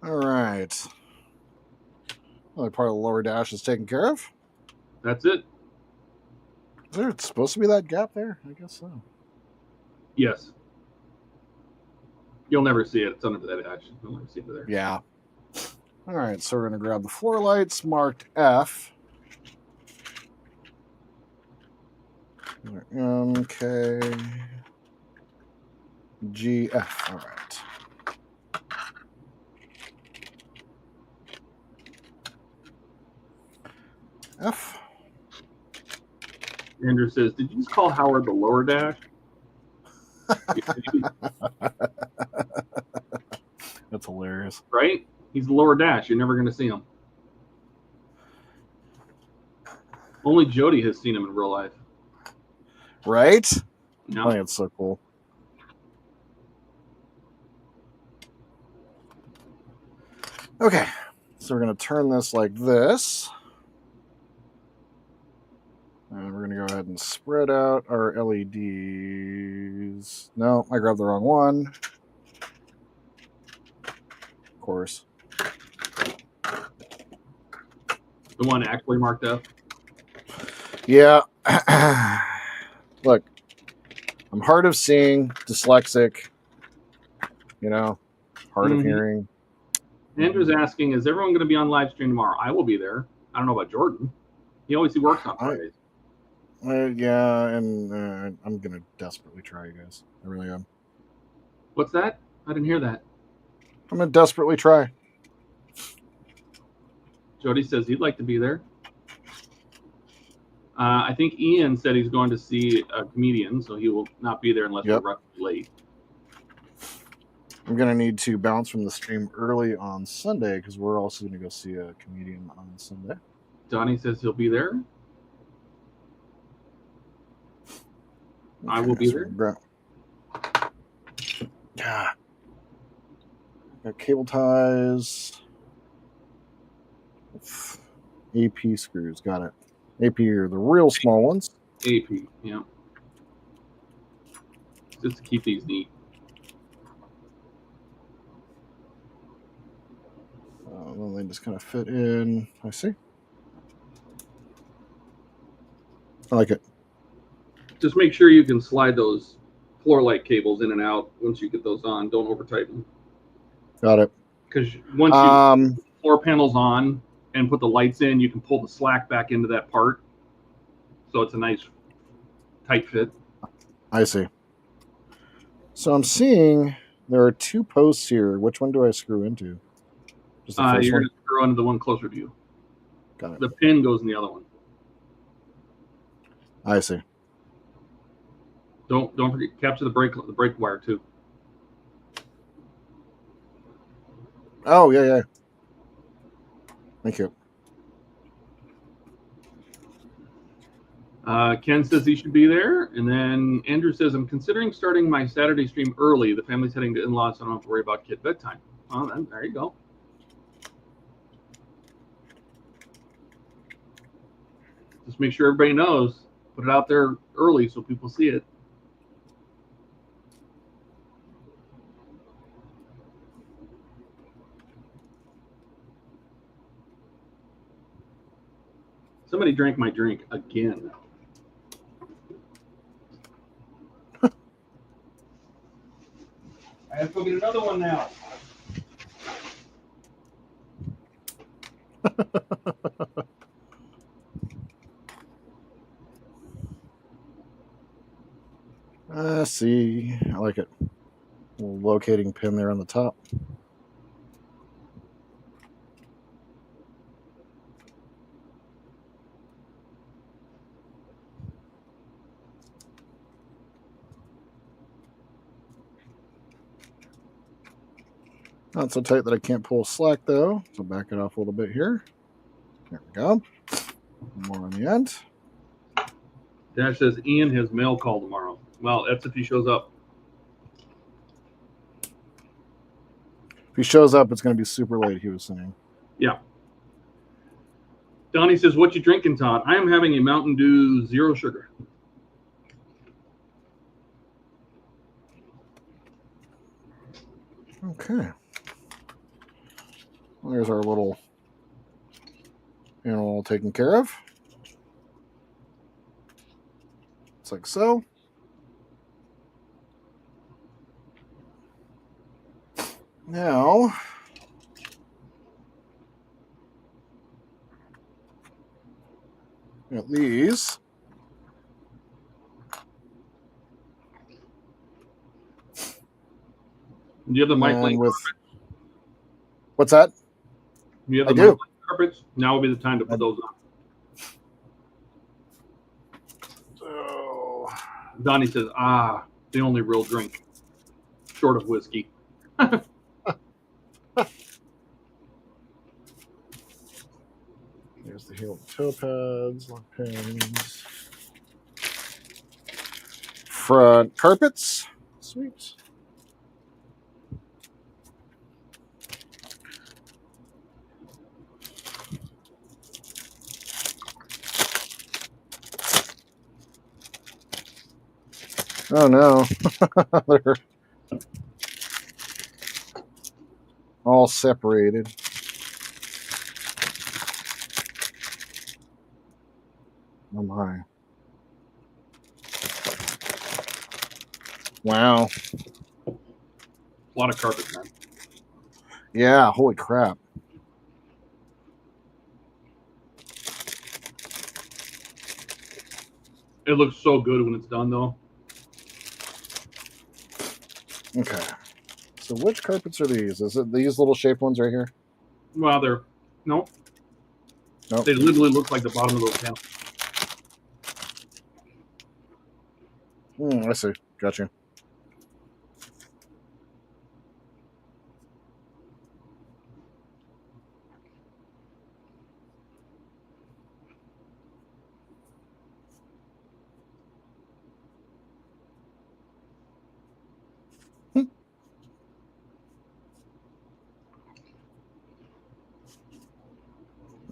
All right. Another part of the lower dash is taken care of. That's it. Is there supposed to be that gap there? I guess so. Yes. You'll never see it. It's under that dash. You'll never see it there. Yeah. All right, so we're going to grab the floor lights marked F. Okay. GF. All right. F. Andrew says, "Did you just call Howard the lower dash?" That's hilarious. Right? He's the lower dash. You're never going to see him. Only Jody has seen him in real life. Right? No. I think it's so cool. Okay, so we're going to turn this like this. And we're going to go ahead and spread out our LEDs. No, I grabbed the wrong one. Of course. The one actually marked up. Yeah. Look, I'm hard of seeing, dyslexic, hard of hearing. Andrew's asking, is everyone going to be on live stream tomorrow? I will be there. I don't know about Jordan. He always works on Fridays. Yeah, and I'm going to desperately try, you guys. I really am. What's that? I didn't hear that. I'm going to desperately try. Jody says he'd like to be there. I think Ian said he's going to see a comedian, so he will not be there unless we're roughly late. I'm going to need to bounce from the stream early on Sunday because we're also going to go see a comedian on Sunday. Donnie says he'll be there. Okay, I will be there. Yeah. Got cable ties. AP screws. Got it. AP are the real small ones. AP, yeah. Just to keep these neat. Well, they just kind of fit in. I see. I like it. Just make sure you can slide those floor light cables in and out once you get those on. Don't over tighten. Got it. Because once you put the floor panels on and put the lights in, you can pull the slack back into that part. So it's a nice tight fit. I see. So I'm seeing there are two posts here. Which one do I screw into? Just the first you're going to screw into the one closer to you. Got it. The pin goes in the other one. I see. Don't forget, capture the brake wire too. Oh, yeah. Thank you. Ken says he should be there. And then Andrew says, I'm considering starting my Saturday stream early. The family's heading to in-laws, so I don't have to worry about kid bedtime. Oh, then there you go. Just make sure everybody knows. Put it out there early so people see it. Somebody drank my drink again. I have to go get another one now. See, I like it. Little locating pin there on the top. Not so tight that I can't pull slack though. So back it off a little bit here. There we go. More on the end. Dash says Ian has mail call tomorrow. Well, that's if he shows up. If he shows up, it's going to be super late, he was saying. Yeah. Donnie says, what you drinking, Todd? I am having a Mountain Dew Zero Sugar. Okay. Well, there's our little animal taken care of. It's like so. Now, got these. Do you have the Mike And Lane with carpets? what's that? Do you have I the do. Mike Lane carpets? Now would be the time to put those on. So, Donnie says, the only real drink, short of whiskey. here's the heel toe pads, lock pins, front carpets. Sweet. Oh no. They're all separated. Oh my. Wow. A lot of carpet, man. Yeah, holy crap. It looks so good when it's done, though. Okay. So which carpets are these? Is it these little shaped ones right here? Well, they're nope. Nope. They literally look like the bottom of those panels. I see. Gotcha.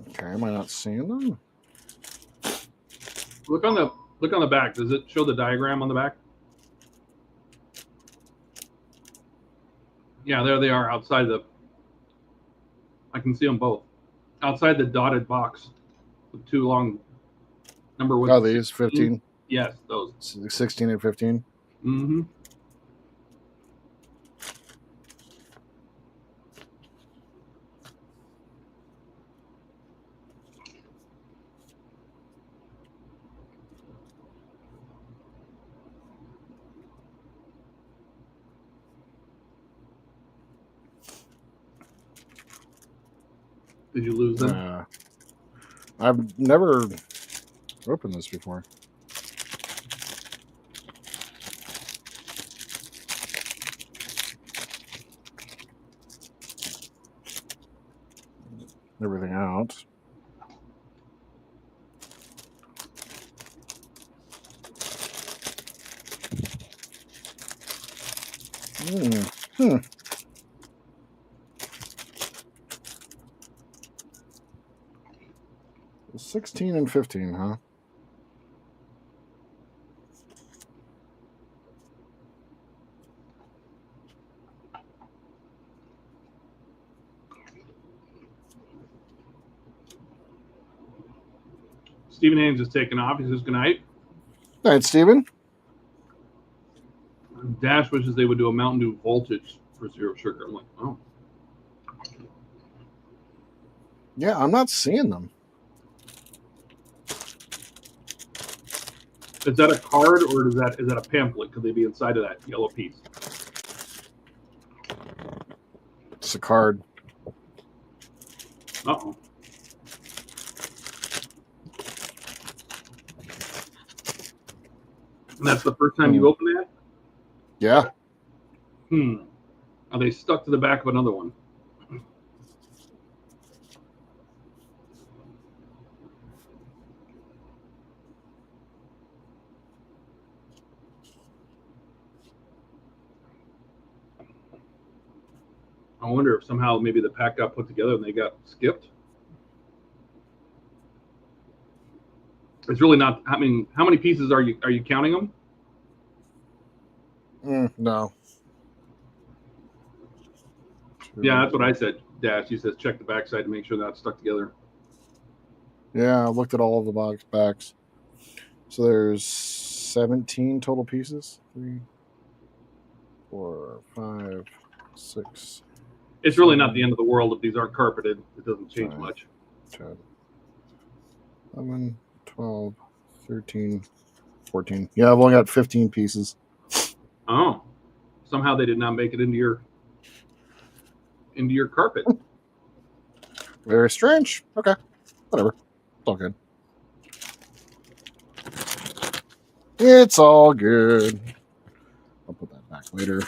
Okay, am I not seeing them? Look on the back. Does it show the diagram on the back? Yeah, there they are outside the. I can see them both outside the dotted box. The two long number. Oh, these 15. Yes, those 16 and 15. Mm-hmm. Did you lose them? I've never opened this before. Everything out. Hmm. 16 and 15, huh? Stephen Haynes is taking off. He says good night. All right, Steven. Dash wishes they would do a Mountain Dew Voltage for Zero Sugar. I'm like, oh. Yeah, I'm not seeing them. Is that a card or is that a pamphlet? Could they be inside of that yellow piece? It's a card. Uh-oh. And that's the first time you opened that? Yeah. Are they stuck to the back of another one? I wonder if somehow maybe the pack got put together and they got skipped. It's really not. I mean, how many pieces are you counting them? No. Yeah, that's what I said. Dash. He says check the backside to make sure that's stuck together. Yeah, I looked at all of the box backs. So there's 17 total pieces. 3, 4, 5, 6. It's really not the end of the world if these aren't carpeted. It doesn't change 5, much. 10, 11, 12, 13, 14. Yeah, I've only got 15 pieces. Oh, somehow they did not make it into your carpet. Very strange. Okay, whatever. It's all good. It's all good. I'll put that back later.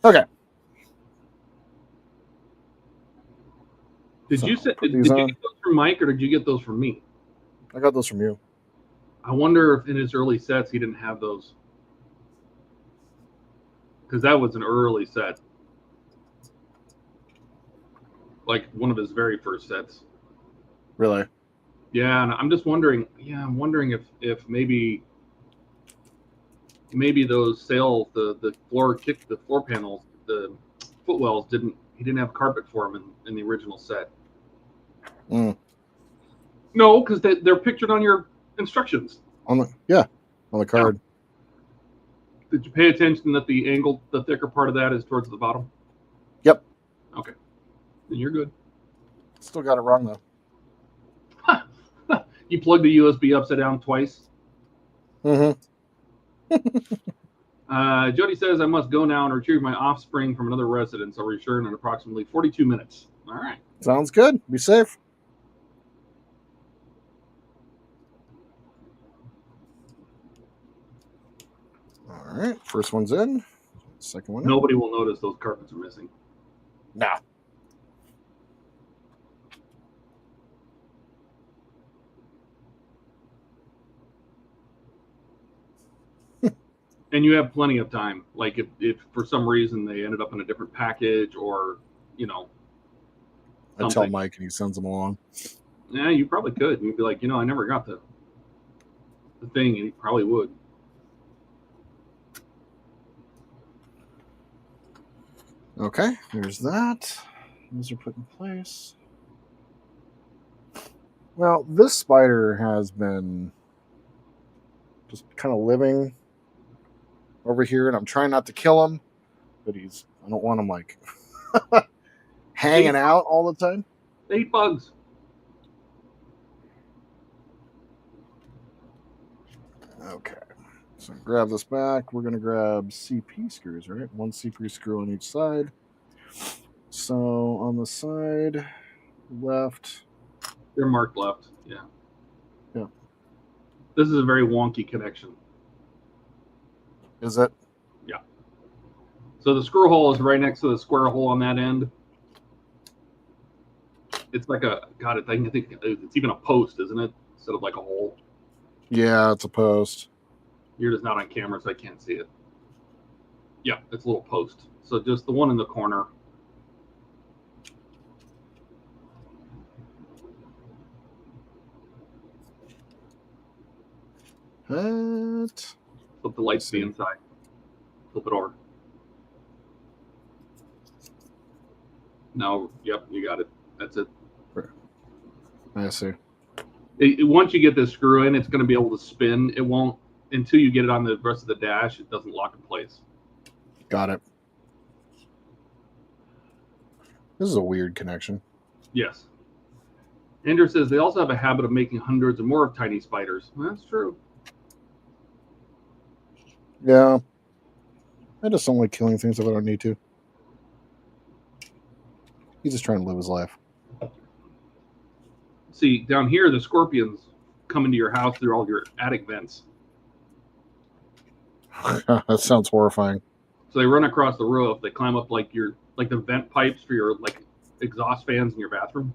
Okay. Did you get those from Mike or did you get those from me? I got those from you. I wonder if in his early sets he didn't have those. Because that was an early set. Like one of his very first sets. Really? Yeah, and I'm just wondering. Yeah, I'm wondering if maybe those the floor panels, the footwells he didn't have carpet for them in the original set. No, because they're pictured on your instructions. On the card. Yeah. Did you pay attention that the thicker part of that is towards the bottom? Yep. Okay. Then you're good. Still got it wrong though. You plugged the USB upside down twice. Mm-hmm. Jody says I must go now and retrieve my offspring from another residence. I'll return in approximately 42 minutes. All right. Sounds good. Be safe. All right. First one's in. Second one. Nobody will notice those carpets are missing. No. And you have plenty of time. Like if for some reason they ended up in a different package or, I tell Mike and he sends them along. Yeah, you probably could. You'd be like, I never got the thing, and he probably would. Okay, there's that. Those are put in place. Well, this spider has been just kind of living over here, and I'm trying not to kill him, but I don't want him like hanging out all the time. They eat bugs. Okay, so grab this back. We're going to grab CP screws, right? One CP screw on each side. So on the side left. They're marked left, yeah. Yeah. This is a very wonky connection. Is it? Yeah. So the screw hole is right next to the square hole on that end. It's like I think it's even a post, isn't it? Instead of like a hole. Yeah, it's a post. You're just not on camera, so I can't see it. Yeah, it's a little post. So just the one in the corner. What? Flip the lights to the inside. Flip it over. No, yep, you got it. That's it. I see. Once you get this screw in, it's going to be able to spin. It won't until you get it on the rest of the dash. It doesn't lock in place. Got it. This is a weird connection. Yes. Andrew says they also have a habit of making hundreds or more of tiny spiders. That's true. Yeah. I just don't like killing things if I don't need to. He's just trying to live his life. See, down here, the scorpions come into your house through all your attic vents. That sounds horrifying. So they run across the roof. They climb up like the vent pipes for your like exhaust fans in your bathroom.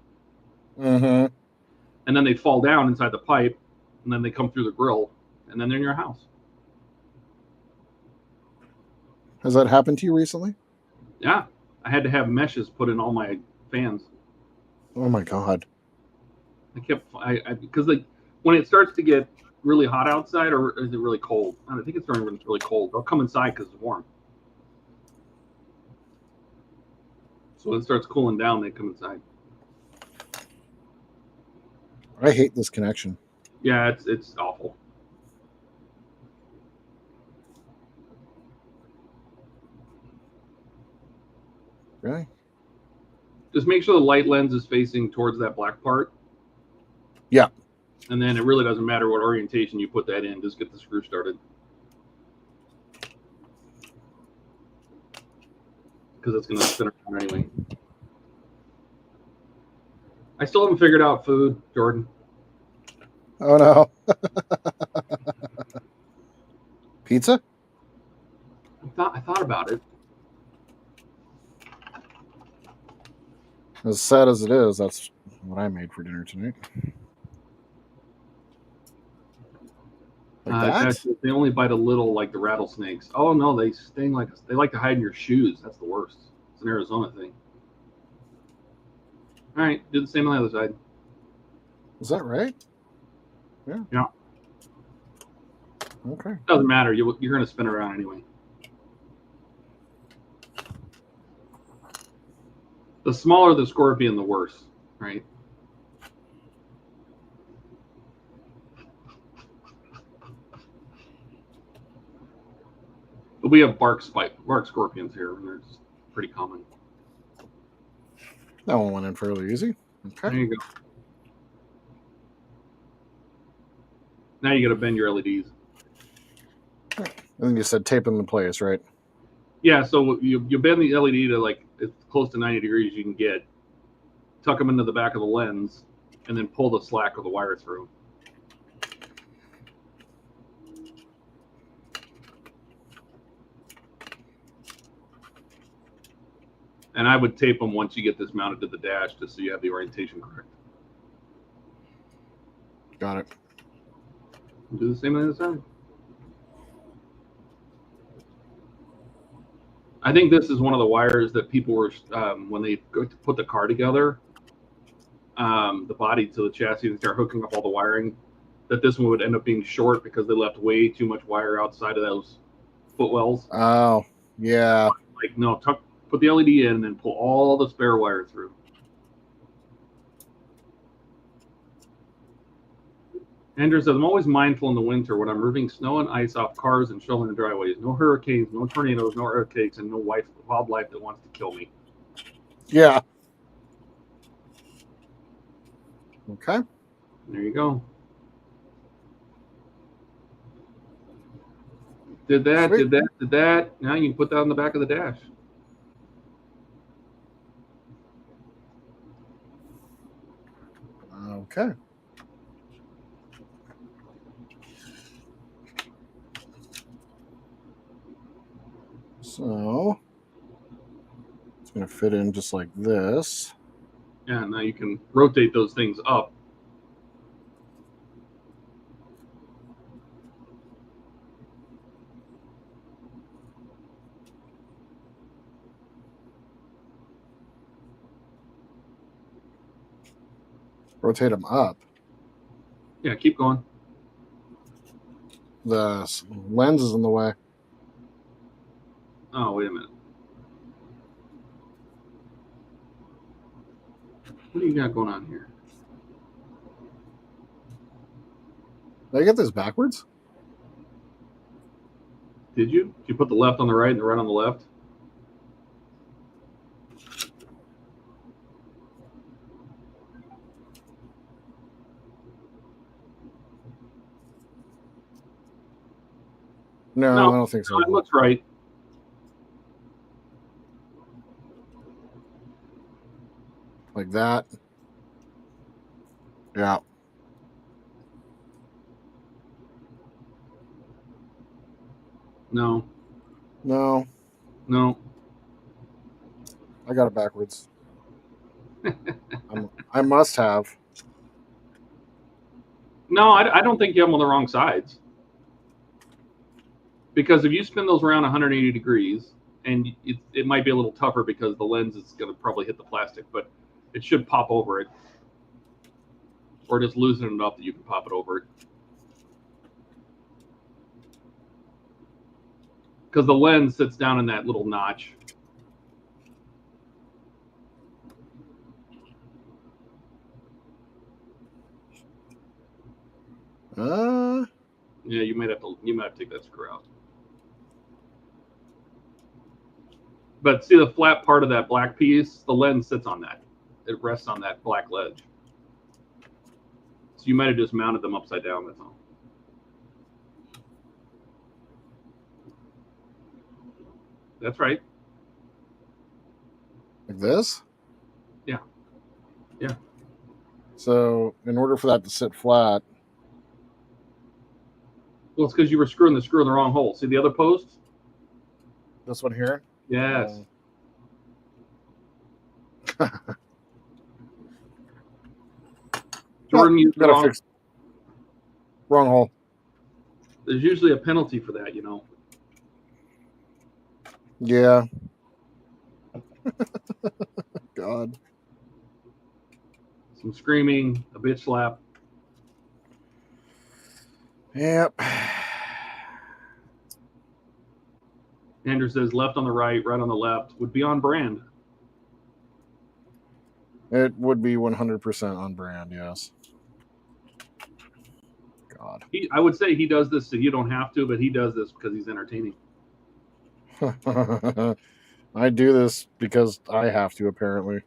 Mm-hmm. And then they fall down inside the pipe, and then they come through the grill, and then they're in your house. Has that happened to you recently? Yeah, I had to have meshes put in all my fans. Oh my god. Because like when it starts to get really hot outside, or is it really cold? I think it's starting when it's really cold. They'll come inside because it's warm. So when it starts cooling down, they come inside. I hate this connection. Yeah, it's awful. Really? Just make sure the light lens is facing towards that black part. Yeah. And then it really doesn't matter what orientation you put that in. Just get the screw started. Because it's going to spin around anyway. I still haven't figured out food, Jordan. Oh no. Pizza? I thought about it. As sad as it is, that's what I made for dinner tonight. Like that? They only bite a little, like the rattlesnakes. Oh no, they sting they like to hide in your shoes. That's the worst. It's an Arizona thing. All right, do the same on the other side. Is that right? Yeah. Yeah. Okay. Doesn't matter. You're going to spin around anyway. The smaller the scorpion, the worse, right? But we have bark scorpions here, and they're just pretty common. That one went in fairly easy. Okay. There you go. Now you got to bend your LEDs. And then you said tape them in place, right? Yeah, so you bend the LED to like as close to 90 degrees you can get, tuck them into the back of the lens, and then pull the slack of the wire through. And I would tape them once you get this mounted to the dash, just so you have the orientation correct. Got it. Do the same on the other side. I think this is one of the wires that people were, when they go to put the car together, the body to the chassis, and start hooking up all the wiring, that this one would end up being short because they left way too much wire outside of those footwells. Oh, yeah. Like, no, put the LED in and then pull all the spare wire through. Andrew says, I'm always mindful in the winter when I'm removing snow and ice off cars and shoveling the driveways. No hurricanes, no tornadoes, no earthquakes, and no wildlife that wants to kill me. Yeah. Okay. There you go. Did that, Sweet. did that, did that. Now you can put that on the back of the dash. Okay. So it's going to fit in just like this. Yeah, now you can rotate those things up. Rotate them up. Yeah, keep going. The lens is in the way. Oh, wait a minute. What do you got going on here? Did I get this backwards? Did you? Did you put the left on the right and the right on the left? No, I don't think so. It looks right. Like that. Yeah. No. No, No. I got it backwards. I must have. No, I don't think you have them on the wrong sides. Because if you spin those around 180 degrees, and it might be a little tougher because the lens is going to probably hit the plastic, but it should pop over it. Or just loosen it enough that you can pop it over it. Because the lens sits down in that little notch. Yeah, you might have to take that screw out. But see the flat part of that black piece, the lens sits on that. It rests on that black ledge. So you might have just mounted them upside down, that's all. That's right. Like this? Yeah. Yeah. So in order for that to sit flat. Well, it's because you were screwing the screw in the wrong hole. See the other post? This one here? Yes. Jordan, you gotta fix wrong hole. There's usually a penalty for that, you know. Yeah. God. Some screaming, a bitch slap. Yep. Andrew says left on the right, right on the left. Would be on brand. It would be 100% on brand, yes. God. I would say he does this so you don't have to, but he does this because he's entertaining. I do this because I have to, apparently.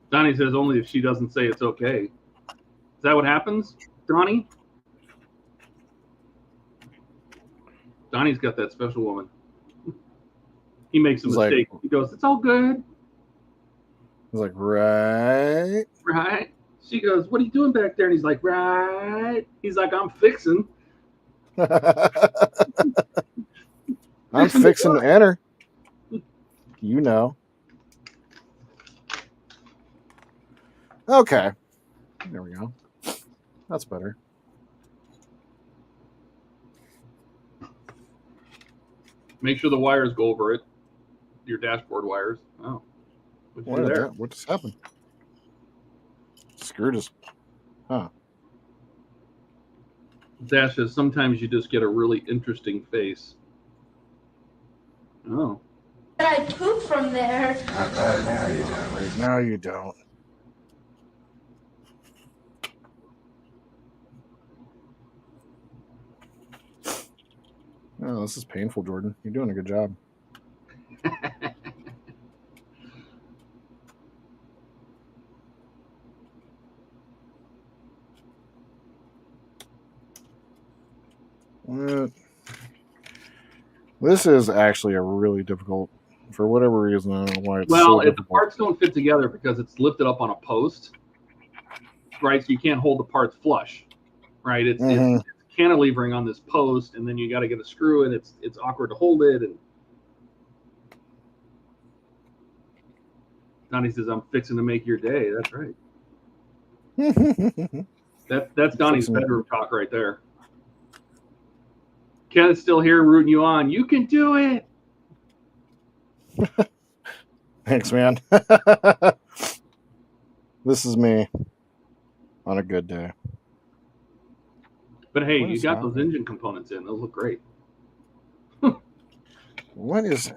Donnie says only if she doesn't say it's okay. Is that what happens, Donnie? Donnie's got that special woman. He makes a mistake. He goes, it's all good. He's like, right. Right. She goes, what are you doing back there? And he's like, right. He's like, I'm fixing. I'm fixing to enter. You know. Okay. There we go. That's better. Make sure the wires go over it. Your dashboard wires. Oh. What just happened? Screw just. Huh. Dash says sometimes you just get a really interesting face. Oh. I poop from there. Now you don't. Oh, this is painful, Jordan. You're doing a good job. This is actually a really difficult, for whatever reason. I don't know why it's so difficult. The parts don't fit together because it's lifted up on a post, right? So you can't hold the parts flush, right? It's cantilevering on this post, and then you got to get a screw, and it's awkward to hold it. And Donnie says, "I'm fixing to make your day." That's right. That's Donnie's bedroom talk right there. Kenneth's still here rooting you on. You can do it. Thanks, man. This is me on a good day. But hey, you got those engine components in. Those look great. What is...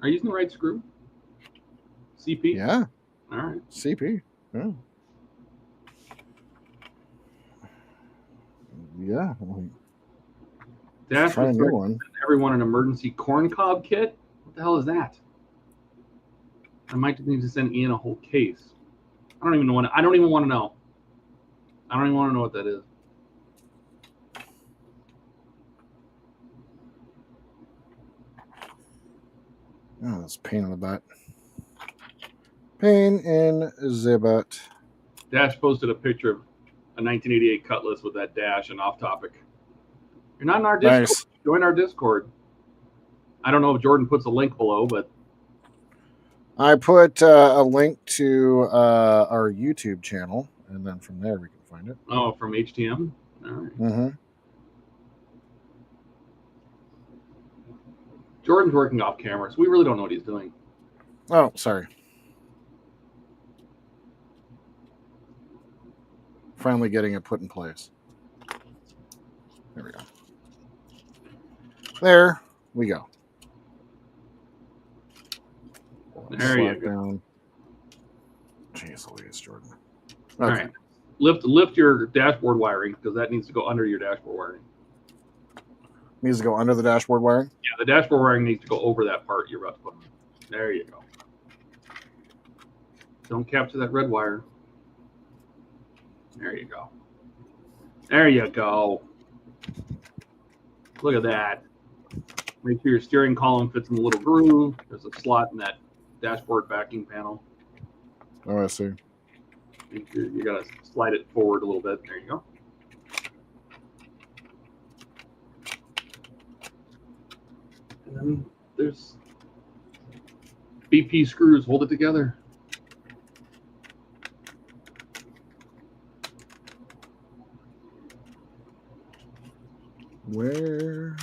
Are you using the right screw? CP? Yeah. All right. CP. Yeah. Yeah. Dash looks like everyone an emergency corn cob kit. What the hell is that? I might need to send Ian a whole case. I don't even want to know. I don't even want to know what that is. Oh, that's pain in the butt. Pain in the butt. Dash posted a picture of a 1988 Cutlass with that dash and off topic. You're not in our Discord. Nice. Join our Discord. I don't know if Jordan puts a link below, but I put a link to our YouTube channel, and then from there we can find it. oh, from HTM. All right. Mm-hmm. Jordan's working off camera, so we really don't know what he's doing. Oh, sorry. Finally getting it put in place. There we go. There we go. There you go. Down. Jeez Louise, Jordan. Okay. All right. Lift your dashboard wiring because that needs to go under your dashboard wiring. Needs to go under the dashboard wiring? Yeah, the dashboard wiring needs to go over that part you're about to put on. There you go. Don't capture that red wire. There you go. There you go. Look at that. Make sure your steering column fits in the little groove. There's a slot in that dashboard backing panel. Oh, I see. You got to slide it forward a little bit. There you go. And then there's BP screws. Hold it together. Where?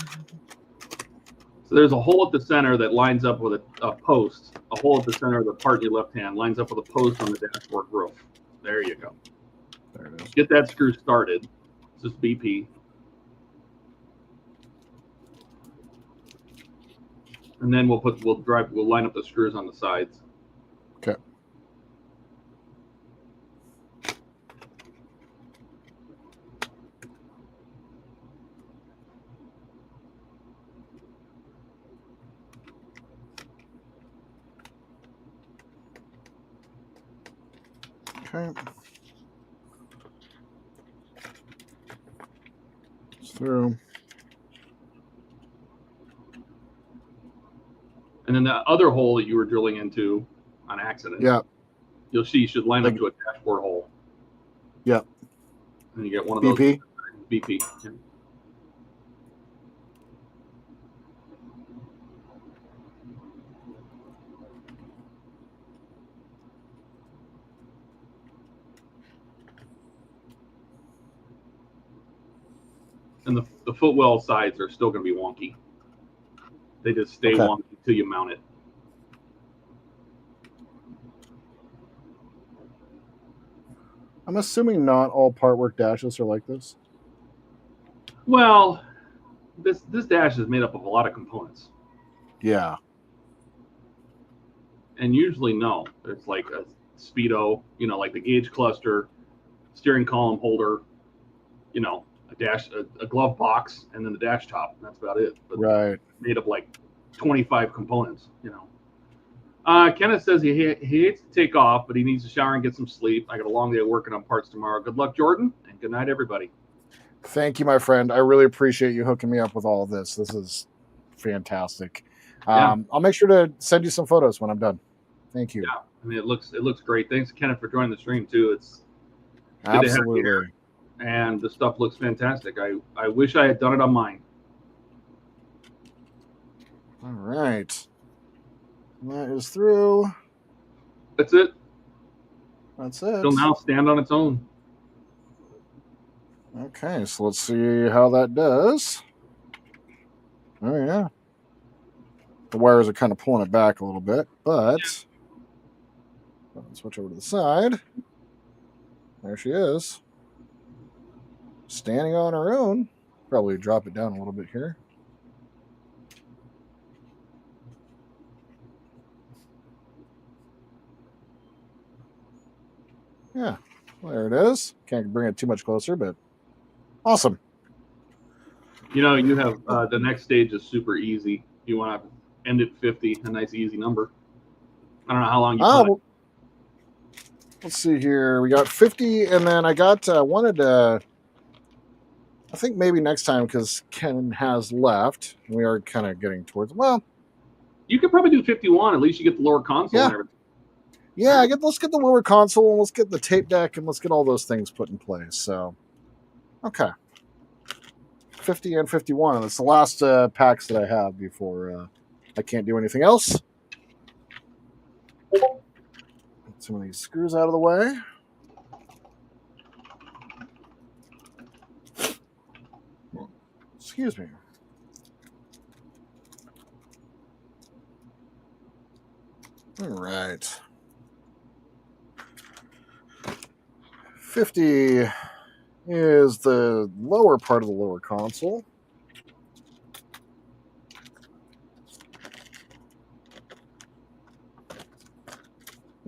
So there's a hole at the center that lines up with a post. A hole at the center of the part in your left hand lines up with a post on the dashboard roof. There you go. There it is. Get that screw started. This is BP. And then we'll line up the screws on the sides. Okay. Okay. It's through. And then the other hole that you were drilling into on accident, Yeah. you'll see you should line up to a dashboard hole. Yep. And you get one of BP. those. BP. Yeah. And the footwell sides are still going to be wonky. They just stay wonky until you mount it. I'm assuming not all part work dashes are like this. Well, this dash is made up of a lot of components. Yeah. And usually no. There's like a speedo, like the gauge cluster, steering column holder, a glove box, and then the dash top. And that's about it. But right. Made up like 25 components, Kenneth says he hates to take off, but he needs to shower and get some sleep. I got a long day of working on parts tomorrow. Good luck, Jordan, and good night, everybody. Thank you, my friend. I really appreciate you hooking me up with all of this. This is fantastic. Yeah. I'll make sure to send you some photos when I'm done. Thank you. Yeah, I mean it looks great. Thanks, Kenneth, for joining the stream too. It's good to have you here. And the stuff looks fantastic. I wish I had done it on mine. All right. That is through. That's it. That's it. It'll now stand on its own. Okay, so let's see how that does. Oh, yeah. The wires are kind of pulling it back a little bit, but let's switch over to the side. There she is. Standing on her own. Probably drop it down a little bit here. Yeah, there it is. Can't bring it too much closer, but awesome. You have the next stage is super easy. You want to end at 50, a nice easy number. I don't know how long you well, let's see here. We got 50, and then I got wanted to. I think maybe next time because Ken has left. We are kind of getting towards. Well, You could probably do 51. At least you get the lower console and everything. Yeah, let's get the lower console and let's get the tape deck and let's get all those things put in place. So, okay. 50 and 51. That's the last packs that I have before I can't do anything else. Get some of these screws out of the way. Excuse me. All right. 50 is the lower part of the lower console.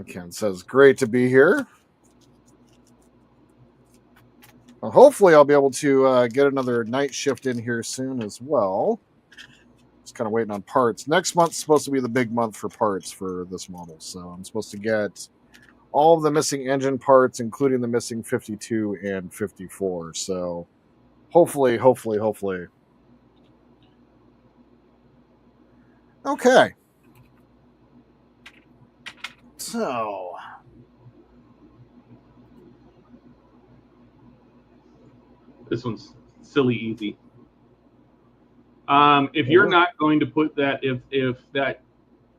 Ken says, great to be here. Well, hopefully I'll be able to get another night shift in here soon as well. Just kind of waiting on parts. Next month's supposed to be the big month for parts for this model. So I'm supposed to get all of the missing engine parts, including the missing 52 and 54. So hopefully. Okay. So This one's silly easy. If you're not going to put that, if that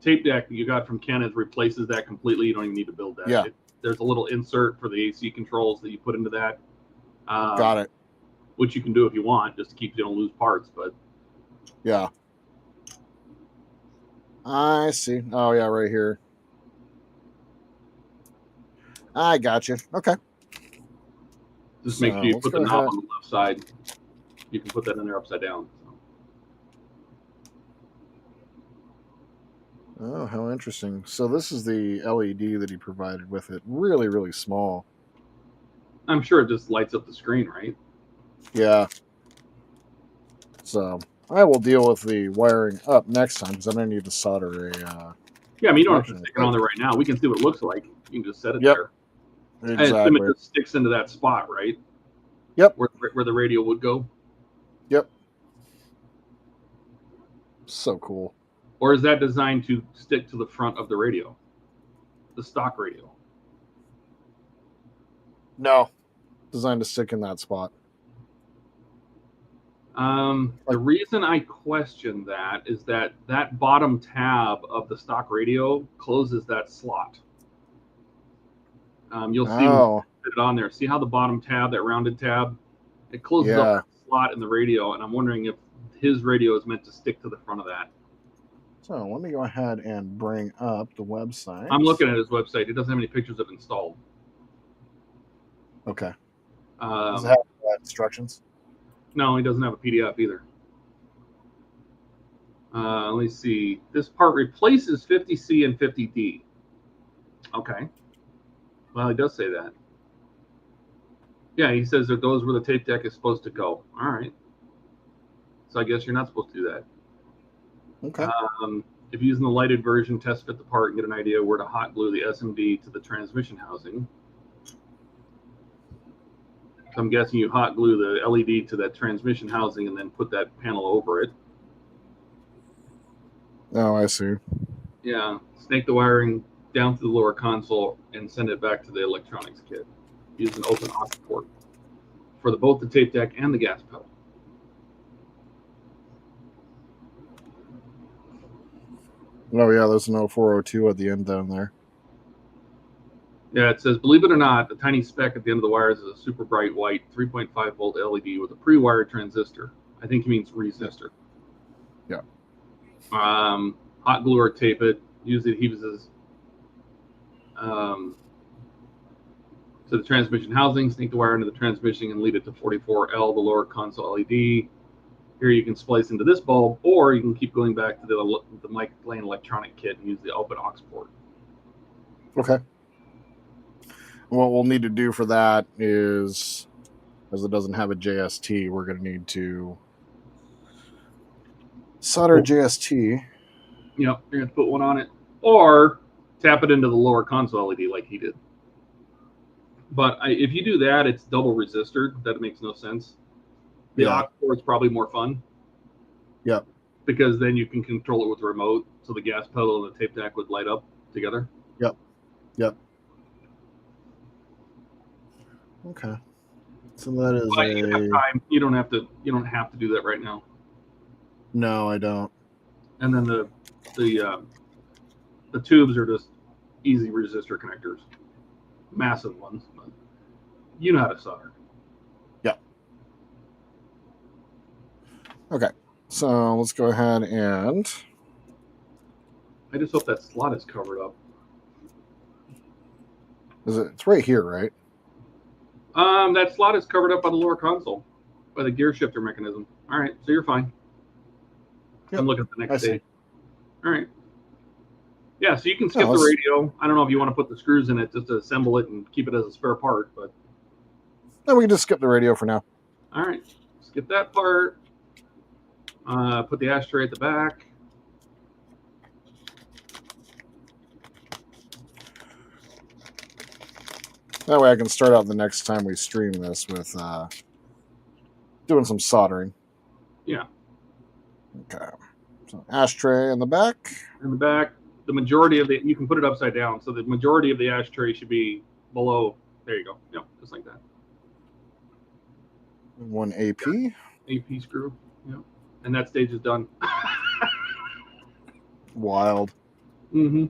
tape deck that you got from Kenneth replaces that completely, you don't even need to build that. Yeah. There's a little insert for the AC controls that you put into that. Got it. Which you can do if you want, just to keep you don't lose parts. But yeah, I see. Oh yeah, right here. I got you. Okay. Just make sure you put the knob on the left side. You can put that in there upside down. Oh, how interesting. So this is the LED that he provided with it. Really, really small. I'm sure it just lights up the screen, right? Yeah. So I will deal with the wiring up next time because I don't need to solder a... yeah, I mean, you don't have to stick it on there right now. We can see what it looks like. You can just set it there. Exactly. And it just sticks into that spot, right? Yep. Where the radio would go. Yep. So cool. Or is that designed to stick to the front of the radio? The stock radio? No. Designed to stick in that spot. The reason I question that is that bottom tab of the stock radio closes that slot. You'll see when you put it on there. See how the bottom tab, that rounded tab, it closes up that slot in the radio, and I'm wondering if his radio is meant to stick to the front of that. So let me go ahead and bring up the website. I'm looking at his website. It doesn't have any pictures of it installed. Okay. Does it have instructions? No, he doesn't have a PDF either. Let me see. This part replaces 50C and 50D. Okay. Well, he does say that. Yeah, he says that those where the tape deck is supposed to go. All right. So I guess you're not supposed to do that. Okay. If using the lighted version, test fit the part and get an idea where to hot glue the SMD to the transmission housing. So I'm guessing you hot glue the LED to that transmission housing and then put that panel over it. Oh, I see. Yeah. Snake the wiring down to the lower console and send it back to the electronics kit. Use an open aux port for both the tape deck and the gas pedal. Oh, yeah, there's an 0402 at the end down there. Yeah, it says, believe it or not, the tiny speck at the end of the wires is a super bright white 3.5 volt LED with a pre-wired transistor. I think he means resistor. Yeah. Hot glue or tape it. Use the adhesives to the transmission housing. Sneak the wire into the transmission and lead it to 44L, the lower console LED. Here you can splice into this bulb, or you can keep going back to the Mike Lane electronic kit and use the open aux port. Okay. What we'll need to do for that is, as it doesn't have a JST, we're going to need to solder a JST. Yep, you're going to put one on it, or tap it into the lower console LED like he did. But if you do that, it's double resistor. That makes no sense. The aux port's probably more fun. Yep. because then you can control it with the remote, so the gas pedal and the tape deck would light up together. Yep. Okay. So that is But you have time. You don't have to do that right now. No, I don't. And then the tubes are just easy resistor connectors, massive ones. But you know how to solder. Yeah. Okay. So let's go ahead and. I just hope that slot is covered up. It's right here, right? That slot is covered up by the lower console, by the gear shifter mechanism. All right, so you're fine. Yep. I'm looking at the next I see. stage. All right. Yeah, so you can skip the radio. I don't know if you want to put the screws in it just to assemble it and keep it as a spare part, but. No, we can just skip the radio for now. All right, skip that part. Put the ashtray at the back. That way I can start out the next time we stream this with doing some soldering. Yeah. Okay. So ashtray in the back. In the back, the majority of you can put it upside down, so the majority of the ashtray should be below. There you go. Yep, just like that. One AP. AP screw. Yep. And that stage is done. Wild. Mm-hmm.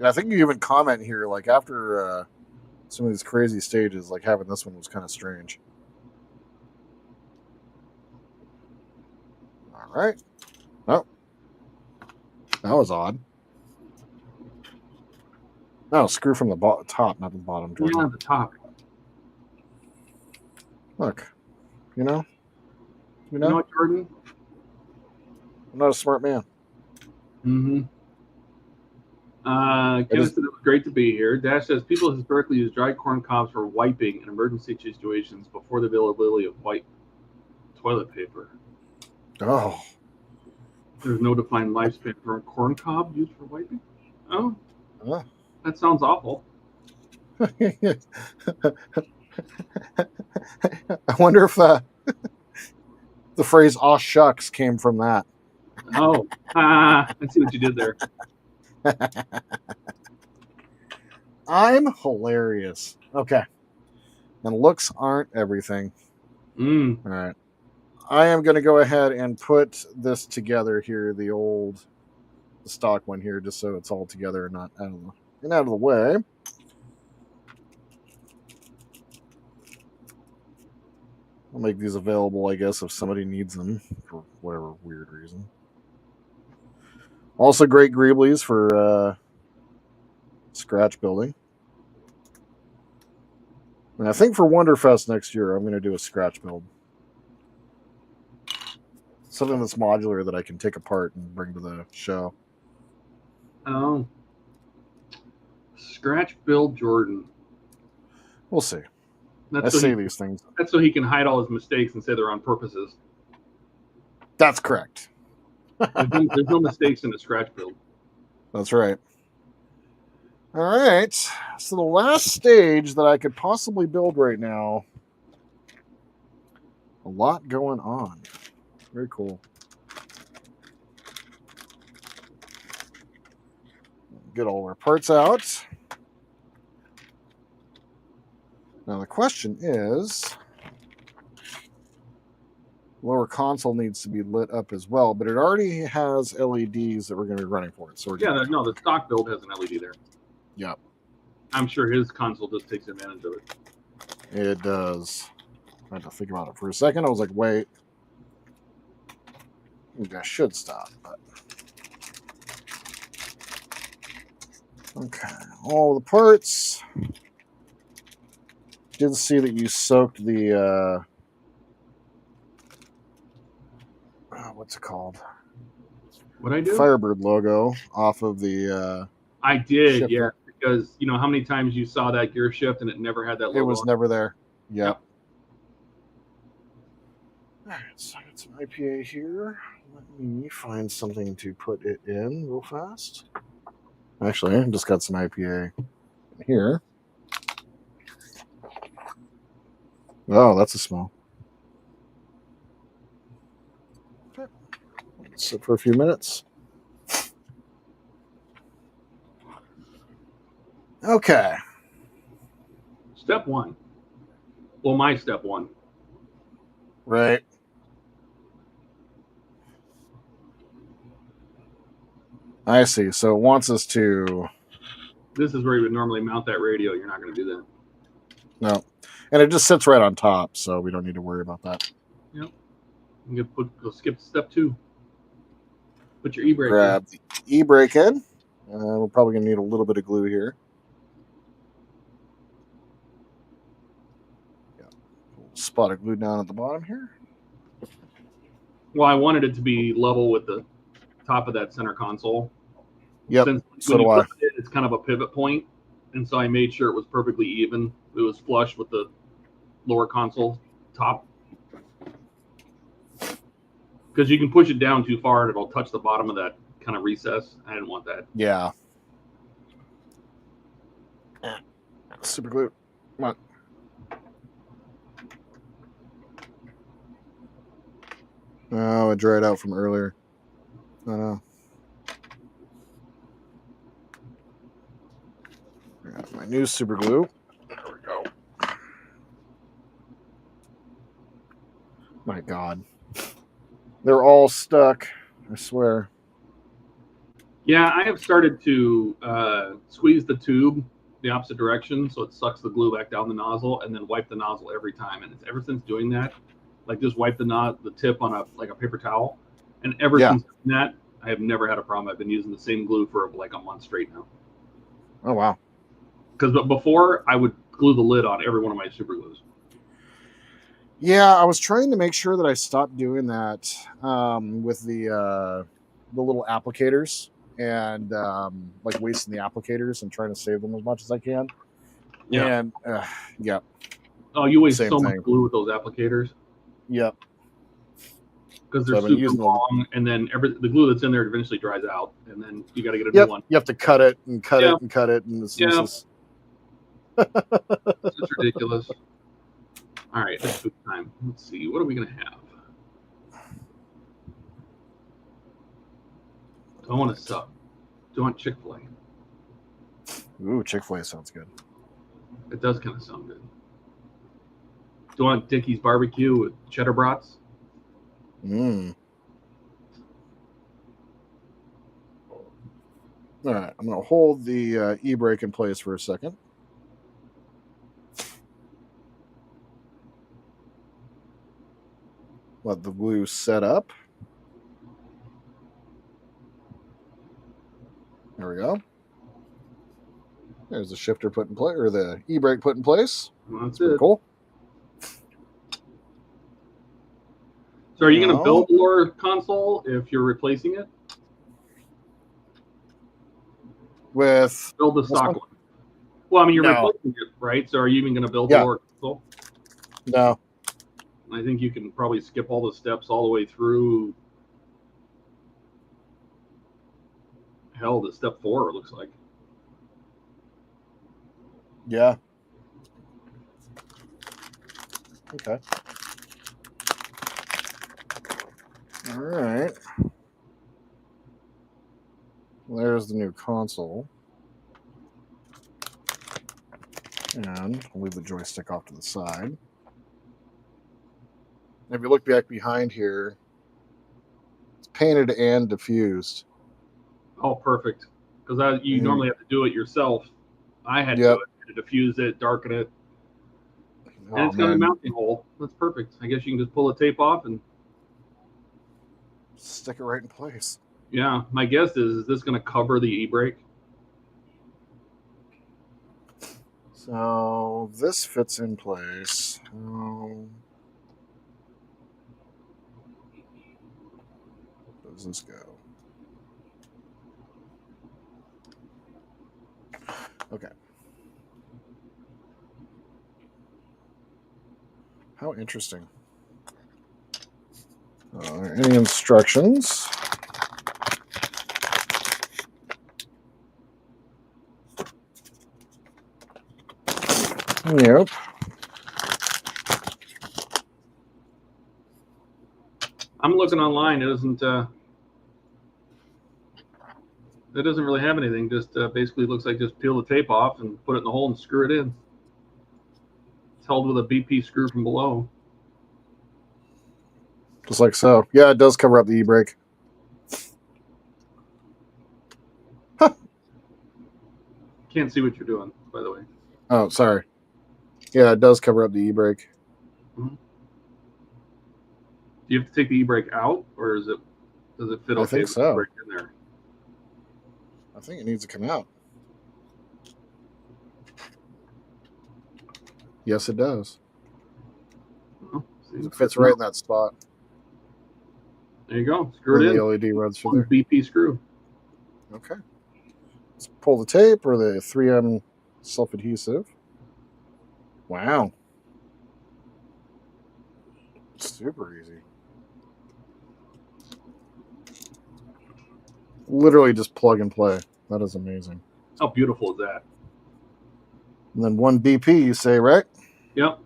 I think you even comment here, like after some of these crazy stages, like having this one was kind of strange. All right. Oh, that was odd. No, screw from the top, not the bottom. Jordan. Yeah, the top. Look, you know what, Jordan? I'm not a smart man. Mm-hmm. Kenneth said it was great to be here. Dash says people historically use dried corn cobs for wiping in emergency situations before the availability of white toilet paper. Oh. There's no defined lifespan for a corn cob used for wiping? Oh. That sounds awful. I wonder if the phrase "aw shucks" came from that. Oh. I see what you did there. I'm hilarious. Okay. And looks aren't everything. All right. I am going to go ahead and put this together here, the stock one here, just so it's all together and not out of the way. I'll make these available, I guess, if somebody needs them for whatever weird reason. Also, great greeblies for scratch building. And I think for Wonderfest next year, I'm going to do a scratch build. Something that's modular that I can take apart and bring to the show. Oh. Scratch build Jordan. We'll see. I say these things. That's so he can hide all his mistakes and say they're on purposes. That's correct. There's no mistakes in a scratch build. That's right. All right. So the last stage that I could possibly build right now. A lot going on. Very cool. Get all our parts out. Now the question is, lower console needs to be lit up as well, but it already has LEDs that we're going to be running for it. So the stock build has an LED there. Yep. I'm sure his console just takes advantage of it. It does. I had to think about it for a second. I was like, wait. Maybe I should stop, but okay. All the parts. Did see that you soaked the what's it called? What I do? Firebird logo off of the I did, shifter. yeah. Because you know how many times you saw that gear shift and it never had that logo. It was never there. Yep. All right, so I got some IPA here. Let me find something to put it in real fast. Actually, I just got some IPA here. Oh, that's a smell. Sit for a few minutes. Okay. Step one. Well, my step one. Right. I see. So it wants us to. This is where you would normally mount that radio. You're not going to do that. No. And it just sits right on top, so we don't need to worry about that. Yep. You can go skip step two. Put your e-brake Grab the e-brake in. We're probably going to need a little bit of glue here. Yeah. Spot of glue down at the bottom here. Well, I wanted it to be level with the top of that center console. Yep. Since So do I. It's kind of a pivot point, and so I made sure it was perfectly even. It was flush with the lower console top. Because you can push it down too far and it'll touch the bottom of that kind of recess. I didn't want that. Yeah. Super glue. Come on. Oh, it dried out from earlier. Oh no. Got my new super glue. There we go. My God. They're all stuck. I swear. Yeah, I have started to squeeze the tube the opposite direction so it sucks the glue back down the nozzle, and then wipe the nozzle every time. And it's ever since doing that, like just wipe the tip on a paper towel, and ever since doing that, I have never had a problem. I've been using the same glue for like a month straight now. Oh wow. Because before I would glue the lid on every one of my super glues. Yeah, I was trying to make sure that I stopped doing that with the little applicators and like wasting the applicators and trying to save them as much as I can. Yeah. And yeah. Oh, you waste Same so much thing. glue with those applicators. Yep. Because they're super long, and then the glue that's in there eventually dries out, and then you got to get a new one. You have to cut it and cut it and cut it, and it's It's ridiculous. All right, it's food time. Let's see. What are we going to have? Do I want a sub? Do I want Chick-fil-A? Ooh, Chick-fil-A sounds good. It does kind of sound good. Do I want Dickie's barbecue with cheddar brats? All right, I'm going to hold the e-brake in place for a second. Let the glue set up. There we go. There's the shifter put in place, or the e-brake put in place. That's pretty it. cool. So are you going to build the lower console if you're replacing it? Build the stock one. Well, I mean, you're replacing it, right? So are you even going to build the lower console? No. I think you can probably skip all the steps all the way through. Hell, to step 4, it looks like. Yeah. Okay. All right. There's the new console. And I'll leave the joystick off to the side. If you look back behind here, it's painted and diffused. Oh, perfect. Because you normally have to do it yourself. I had to do it, to diffuse it, darken it. And it's got a mounting hole. That's perfect. I guess you can just pull the tape off and stick it right in place. Yeah, my guess is this going to cover the e-brake? So this fits in place. Where does this go? Okay. How interesting. Any instructions? Yep. I'm looking online. It doesn't really have anything. Just basically looks like just peel the tape off and put it in the hole and screw it in. It's held with a BP screw from below. Just like so. Yeah, it does cover up the e-brake. Can't see what you're doing, by the way. Oh, sorry. Yeah, it does cover up the e-brake. Mm-hmm. Do you have to take the e-brake out, or does it fit okay I think with so. the brake in there? I think it needs to come out. Yes, it does. Oh, see, It fits right in that spot. There you go. Screw it in. The LED runs through there. BP screw. Okay. Let's pull the tape or the 3M self-adhesive. Wow. Super easy. Literally just plug and play. That is amazing. How beautiful is that? And then 1 BP, you say, right? Yep.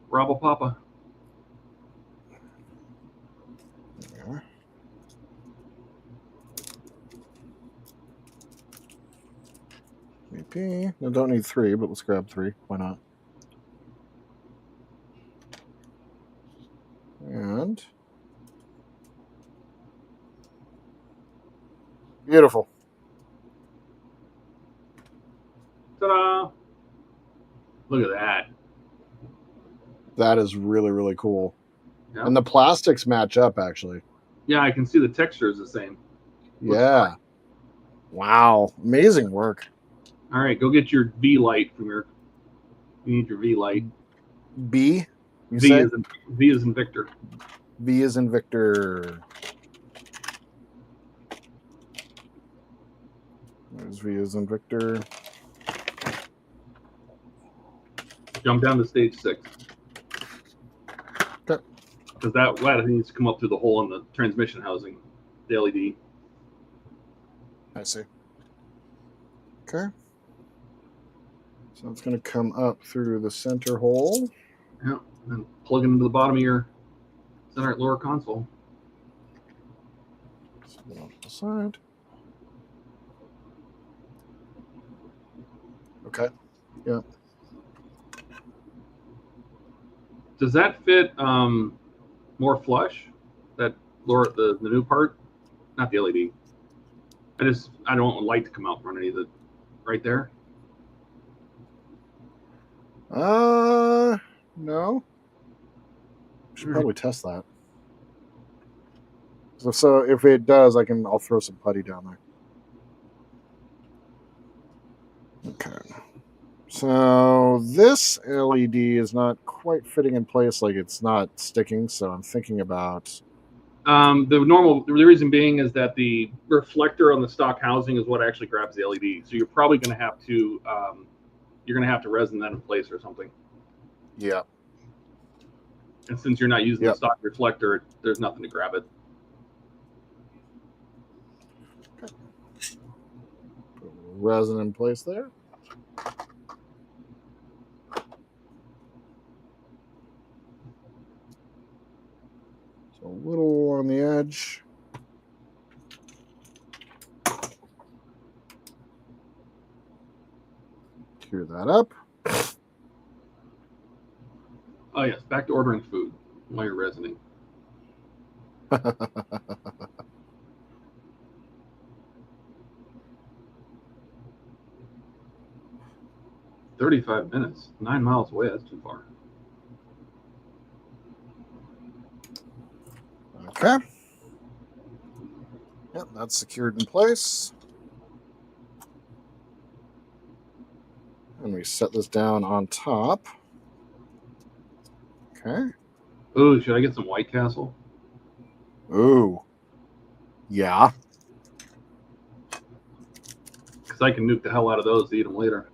Bravo Papa. Yeah. BP. I don't need 3, but let's grab 3. Why not? And beautiful. Ta-da! Look at that. That is really, really cool. Yep. And the plastics match up, actually. Yeah, I can see the texture is the same. Yeah. Wow. Amazing work. All right, go get your V light from your. You need your V light. B, you V say? is in Victor. V is in Victor. There's V is in Victor. Jump down to stage 6. Okay. Because that ladder needs to come up through the hole in the transmission housing, the LED. I see. Okay. So it's going to come up through the center hole. Yeah, and plug it into the bottom of your center lower console. Off the side. Okay. Yeah. Does that fit more flush? That lower the new part, not the LED. I don't want light to come out from underneath it. Right there. No. Should probably test that. So if it does, I'll throw some putty down there. Okay. So this LED is not quite fitting in place, like it's not sticking. So I'm thinking about. The reason being is that the reflector on the stock housing is what actually grabs the LED. So you're probably going to have to resin that in place or something. Yeah. And since you're not using the stock reflector, there's nothing to grab it. Okay. Put resin in place there. So a little on the edge. Cure that up. Oh yes, back to ordering food while you're resining. 35 minutes, 9 miles away. That's too far. Okay. Yep, that's secured in place. And we set this down on top. Okay. Ooh, should I get some White Castle? Ooh. Yeah. Because I can nuke the hell out of those to eat them later.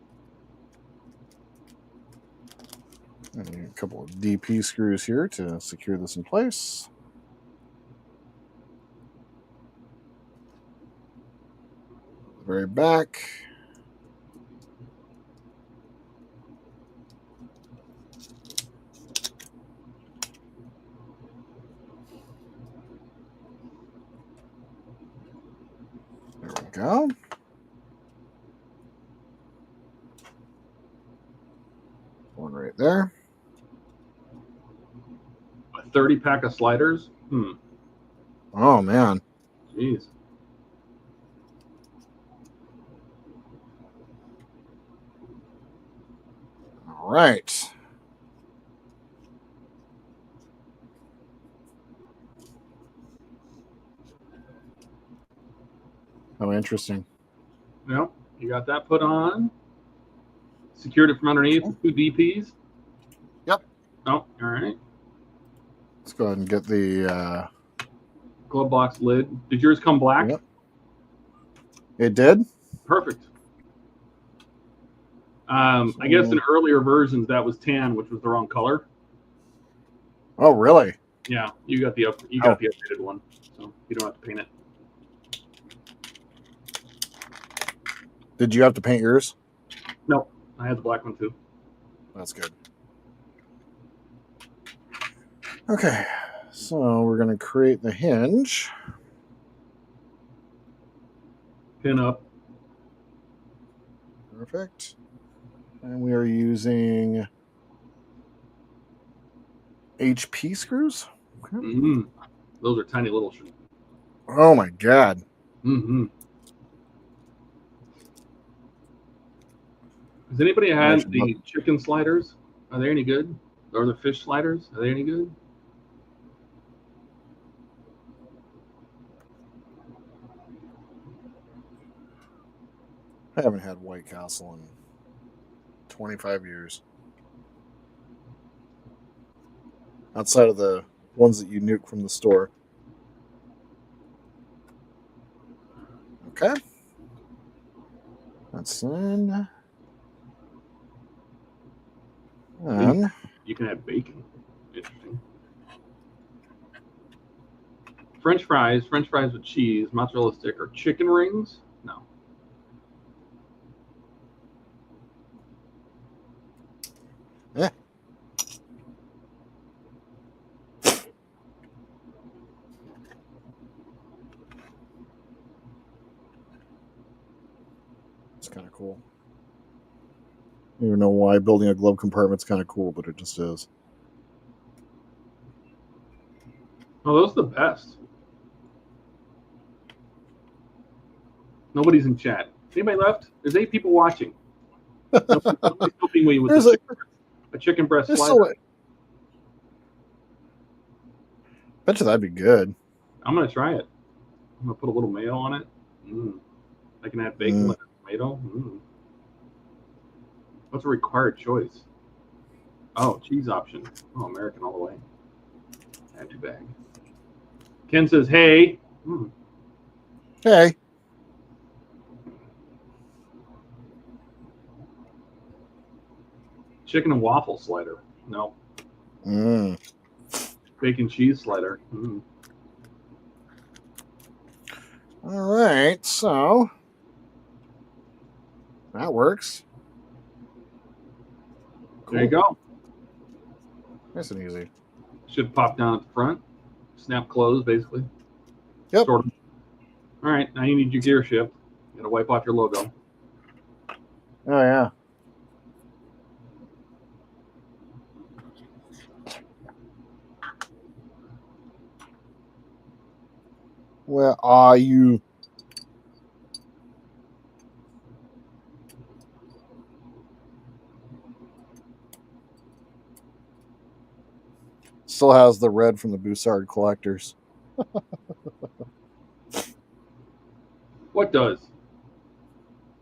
And a couple of DP screws here to secure this in place. Very back. go. One right there. A 30-pack of sliders? Oh, man. Jeez. All right. Oh, interesting. Yep, you got that put on. Secured it from underneath with 2 DPs. Yep. Oh, all right. Let's go ahead and get the Glove box lid. Did yours come black? Yep. It did. Perfect. I guess in earlier versions that was tan, which was the wrong color. Oh, really? Yeah, you got the updated one, so you don't have to paint it. Did you have to paint yours? No, I had the black one too. That's good. Okay, so we're going to create the hinge. Pin up. Perfect. And we are using HP screws. Okay. Mm-hmm. Those are tiny little. Oh my God. Mm-hmm. Has anybody had the chicken sliders? Are they any good? Or the fish sliders? Are they any good? I haven't had White Castle in 25 years. Outside of the ones that you nuke from the store. Okay. That's in. And you can have bacon. Interesting. French fries with cheese, mozzarella stick, or chicken rings? No. yeah. It's kind of cool. I don't even know why building a glove compartment's kind of cool, but it just is. Oh, those are the best. Nobody's in chat. Anybody left? There's 8 people watching. Nobody's helping me with a chicken breast slider. Bet you that'd be good. I'm going to try it. I'm going to put a little mayo on it. I can add bacon with tomato. What's a required choice? Oh, cheese option. Oh, American all the way. Add to bag. Ken says, hey. Hey. Chicken and waffle slider. No. Bacon cheese slider. All right, so that works. Cool. There you go. Nice and easy. Should pop down at the front. Snap closed, basically. Yep. Sort of. All right, now you need your gear shift. You gotta wipe off your logo. Oh, yeah. Where are you? Still has the red from the Boussard collectors. What does?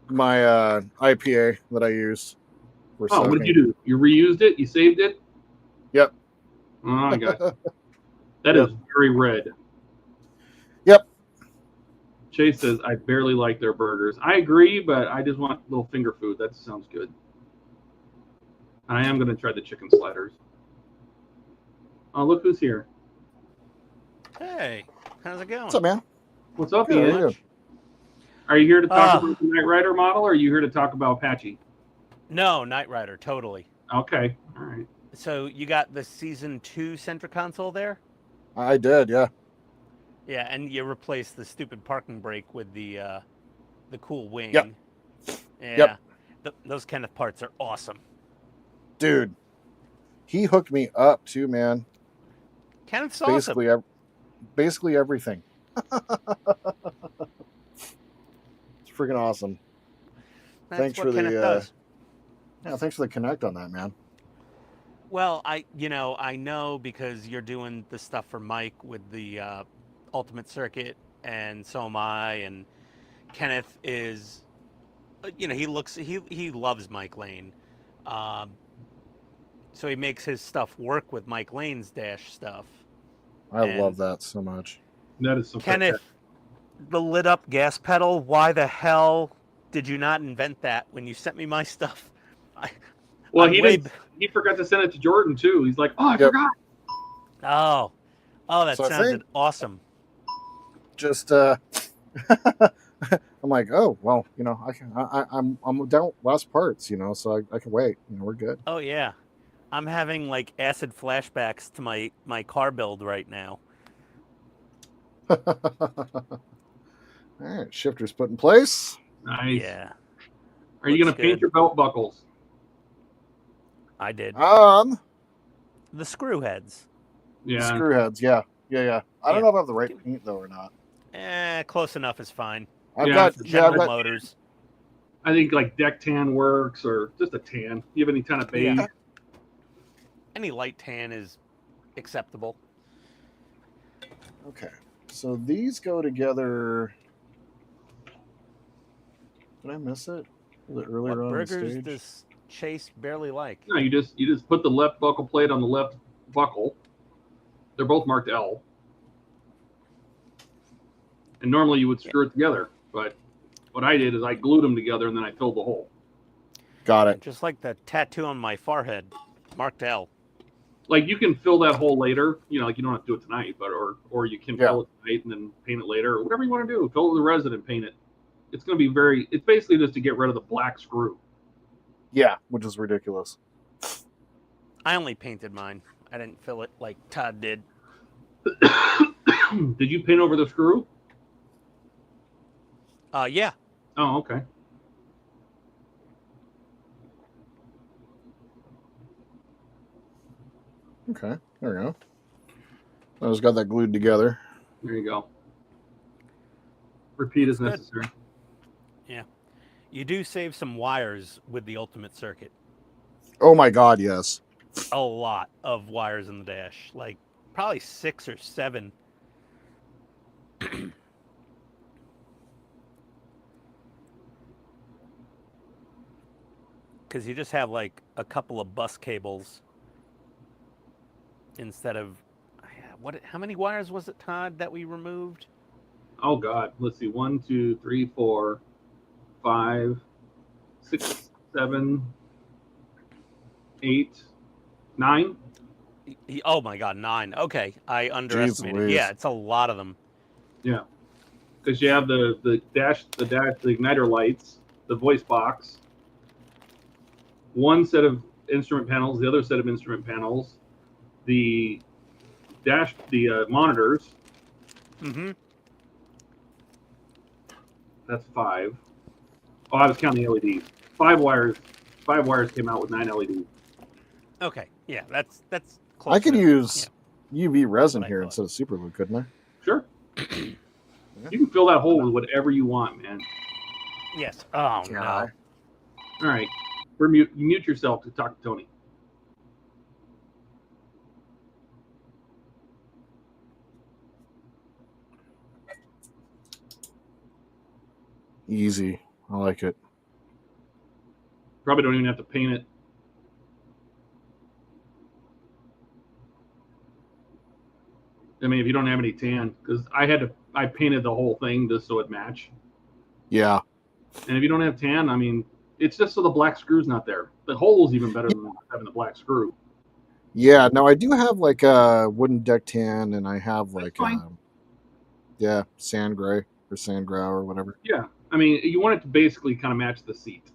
My IPA that I used. For what soaking. did you do? You reused it? You saved it? Yep. Oh, I got it. That is very red. Yep. Chase says, I barely like their burgers. I agree, but I just want a little finger food. That sounds good. I am going to try the chicken sliders. Oh, look who's here. Hey, how's it going? What's up, man? What's up, Good, Ian? good. Are you here to talk about the Knight Rider model, or are you here to talk about Apache? No, Knight Rider, totally. Okay, all right. So you got the Season 2 center console there? I did, yeah. Yeah, and you replaced the stupid parking brake with the the cool wing. Yep. Yeah. Yep. Those Kenneth parts are awesome. Dude, he hooked me up too, man. Kenneth's awesome. Basically everything. It's freaking awesome. That's Thanks what for Kenneth the does. yeah, thanks for the connect on that, man. Well, I know because you're doing the stuff for Mike with the Ultimate Circuit, and so am I. And Kenneth is, he loves Mike Lane, um, so he makes his stuff work with Mike Lane's dash stuff. I And love that so much. That is so Kenneth, fantastic. the lit up gas pedal. Why the hell did you not invent that when you sent me my stuff? Well, I'm he way didn't. He forgot to send it to Jordan too. He's like, "Oh, I Yep. forgot." Oh, that So I sounded think- awesome. Just I'm like, oh well, I'm down last parts, so I can wait. We're good. Oh yeah, I'm having like acid flashbacks to my car build right now. All right, shifters put in place. Nice. Yeah, Are you going to looks paint good. your belt buckles? I did The the screw heads. Yeah. screw heads, yeah. I don't Yeah. know if I have the right paint though or not. Close enough is fine. I've Yeah, got General Motors. I think like deck tan works, or just a tan. You have any kind of beige? Yeah. Any light tan is acceptable. Okay, so these go together. Did I miss it? Was it earlier What on in the burgers stage? does Chase barely like? No, you just put the left buckle plate on the left buckle. They're both marked L. And normally you would screw it together, but what I did is I glued them together and then I filled the hole. Got it. Just like the tattoo on my forehead, marked L. Like you can fill that hole later, like you don't have to do it tonight, but or you can fill it tonight and then paint it later, or whatever you want to do. Fill it with resin and paint it. It's going to be it's basically just to get rid of the black screw. Yeah, which is ridiculous. I only painted mine. I didn't fill it like Todd did. Did you paint over the screw? Yeah. Oh, okay. Okay, there we go. I just got that glued together. There you go. Repeat as necessary. Yeah. You do save some wires with the Ultimate Circuit. Oh my God, yes. A lot of wires in the dash. Like probably 6 or 7. Because you just have like a couple of bus cables instead of how many wires was it, Todd, that we removed? Oh God, let's see. 1, 2, 3, 4, 5, 6, 7, 8, 9. Oh my God, 9. Okay, I underestimated. Louise. Yeah, it's a lot of them. Yeah, because you have the igniter lights, the voice box, one set of instrument panels, the other set of instrument panels, the monitors. Mm-hmm. That's 5. Oh, I was counting LEDs. 5 wires. 5 wires came out with 9 LEDs. Okay, yeah, that's close. I could enough. use UV resin What I here thought. instead of super glue, couldn't I? Sure. You can fill that hole with whatever you want, man. Yes. Oh Yeah. no. All right. Mute yourself to talk to Tony. Easy. I like it. Probably don't even have to paint it. I mean, if you don't have any tan, because I painted the whole thing just so it matched. Yeah. And if you don't have tan, I mean, it's just so the black screw's not there. The hole's even better than having the black screw. Yeah. No, I do have like a wooden deck tan, and I have like fine. sand gray or sand grow or whatever. Yeah, I mean, you want it to basically kind of match the seat.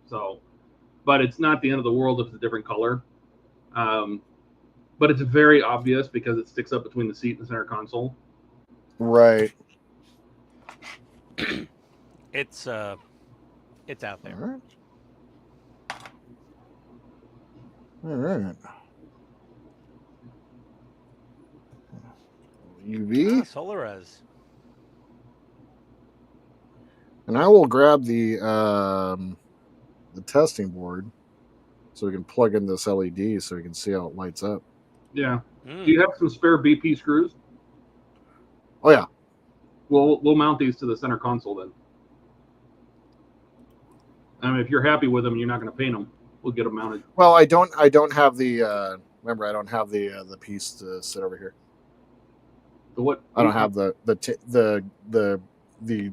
So, but it's not the end of the world if it's a different color. But it's very obvious because it sticks up between the seat and the center console. Right. It's out All there. right. All right. UV. Solares. And I will grab the testing board so we can plug in this LED so we can see how it lights up. Yeah. Do you have some spare BP screws? Oh yeah. We'll mount these to the center console then. I mean, if you're happy with them and you're not going to paint them, we'll get them mounted. Well, I don't have the remember I don't have the piece to sit over here. The what? I don't have the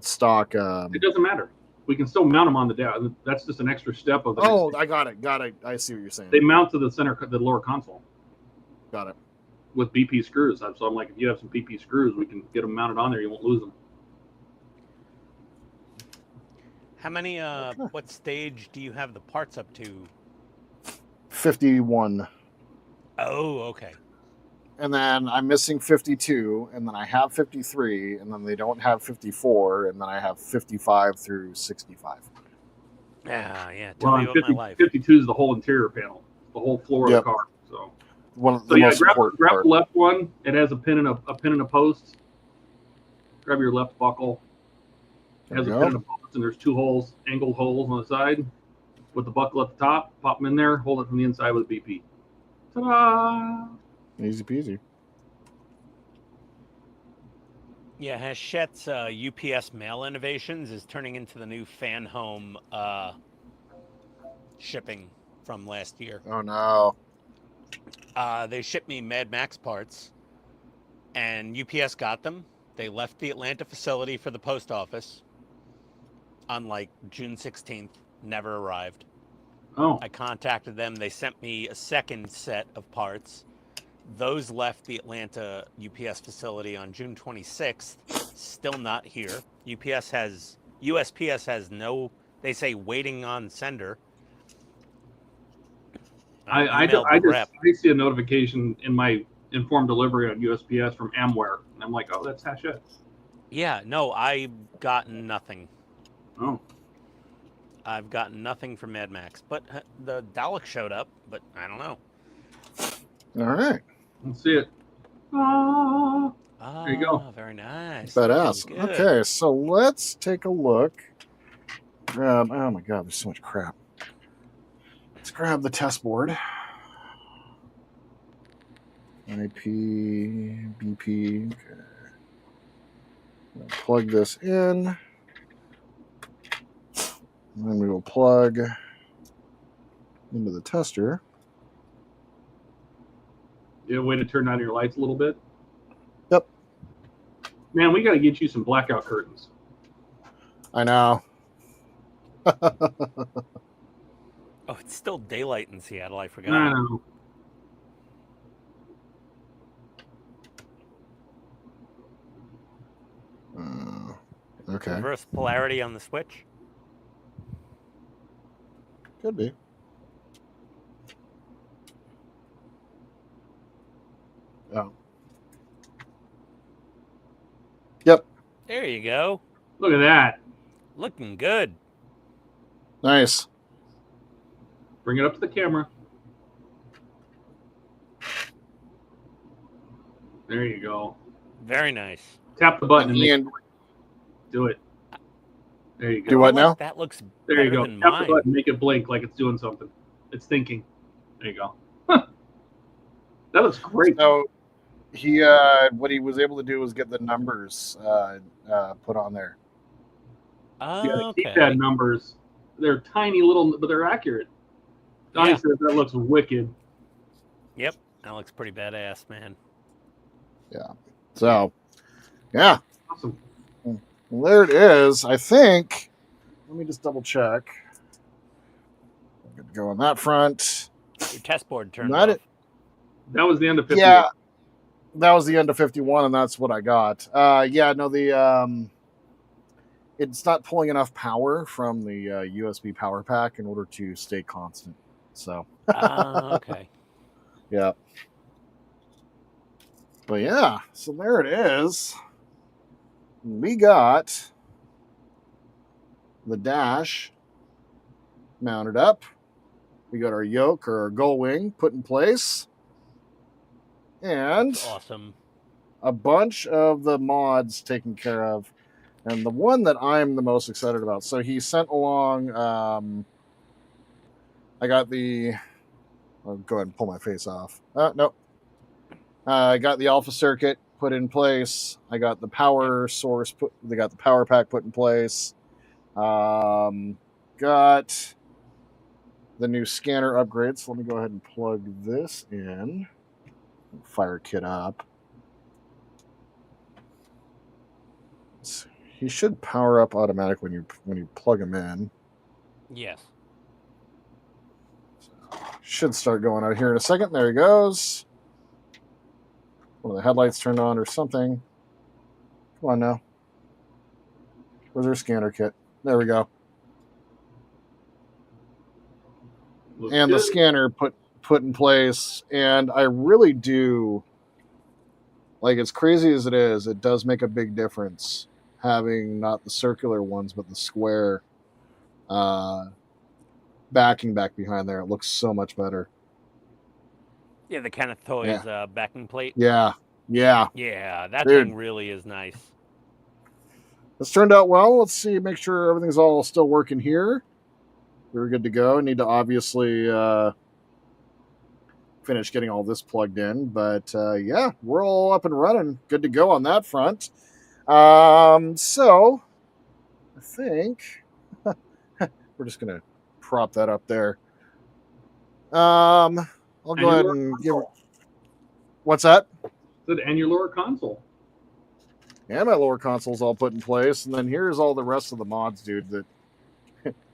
stock. It doesn't matter. We can still mount them on the down. That's just an extra step of the. Oh, I got it. I see what you're saying. They mount to the lower console. Got it. With BP screws. So I'm like, if you have some BP screws, we can get them mounted on there. You won't lose them. How many? What stage do you have the parts up to? 51. Oh, okay. And then I'm missing 52, and then I have 53, and then they don't have 54, and then I have 55 through 65. Yeah. Tell me about my life. 52 is the whole interior panel, the whole floor of the car. So, grab the left one. It has a pin and a post. Grab your left buckle. It has a pin and a post, and there's two holes, angled holes on the side, with the buckle at the top. Pop them in there. Hold it from the inside with a BP. Ta-da! Easy peasy. Yeah, Hachette's UPS Mail Innovations is turning into the new fan home shipping from last year. Oh no. They shipped me Mad Max parts, and UPS got them. They left the Atlanta facility for the post office on like June 16th, never arrived. Oh. I contacted them. They sent me a second set of parts. Those left the Atlanta UPS facility on June 26th, still not here. USPS has no, they say waiting on sender. I see a notification in my informed delivery on USPS from Amware, and I'm like, oh, that's Hachette. Yeah, no, I've gotten nothing. Oh. I've gotten nothing from Mad Max, but the Dalek showed up, but I don't know. All right. Let's see it. There you go. Very nice. Badass. Okay, so let's take a look. Oh my god, there's so much crap. Let's grab the test board. IP, BP. Okay. Plug this in. And then we will plug into the tester. You have a way to turn on your lights a little bit? Yep. Man, we got to get you some blackout curtains. I know. Oh, it's still daylight in Seattle. I forgot. I know. Okay. Reverse polarity on the switch? Could be. Oh. Yep. There you go. Look at that. Looking good. Nice. Bring it up to the camera. There you go. Very nice. Tap the button And do it. There you go. Do what now? That looks There you better go. than Tap mine. the button, make it blink like it's doing something. It's thinking. There you go. That looks great. So he what he was able to do was get the numbers put on there. Oh, okay. Keypad numbers. They're tiny little, but they're accurate. Donnie says that looks wicked. Yep, that looks pretty badass, man. Yeah. So, yeah. Awesome. Well, there it is. I think. Let me just double check. I'm good to go on that front. Your test board turned Not off. it. That was the end of 50. Yeah. That was the end of 51, and that's what I got. Yeah, no, it's not pulling enough power from the USB power pack in order to stay constant. So. Okay. Yeah. But yeah, so there it is. We got the dash mounted up. We got our yoke or our gull wing put in place. And That's awesome. a bunch of the mods taken care of. And the one that I'm the most excited about. So he sent along, I got the, I'll go ahead and pull my face off. Nope. I got the alpha circuit put in place. I got the power source they got the power pack put in place. Got the new scanner upgrade. So let me go ahead and plug this in. Fire kit up. He should power up automatic when you plug him in. Yes. Should start going out here in a second. There he goes. One of the headlights turned on or something. Come on now. Where's our scanner kit? There we go. Looks And good. the scanner put in place. And I really do, like, as crazy as it is, it does make a big difference having not the circular ones but the square backing back behind there. It looks so much better. Yeah, the Kenneth Toys backing plate. Yeah. Yeah, that Dude. thing really is nice. This turned out well. Let's see, make sure everything's all still working here. We're good to go. Need to obviously finish getting all this plugged in. But yeah, we're all up and running. Good to go on that front. So I think we're just going to prop that up there. I'll go ahead and give... What's that? And your lower console. And my lower console's all put in place. And then here's all the rest of the mods, dude, that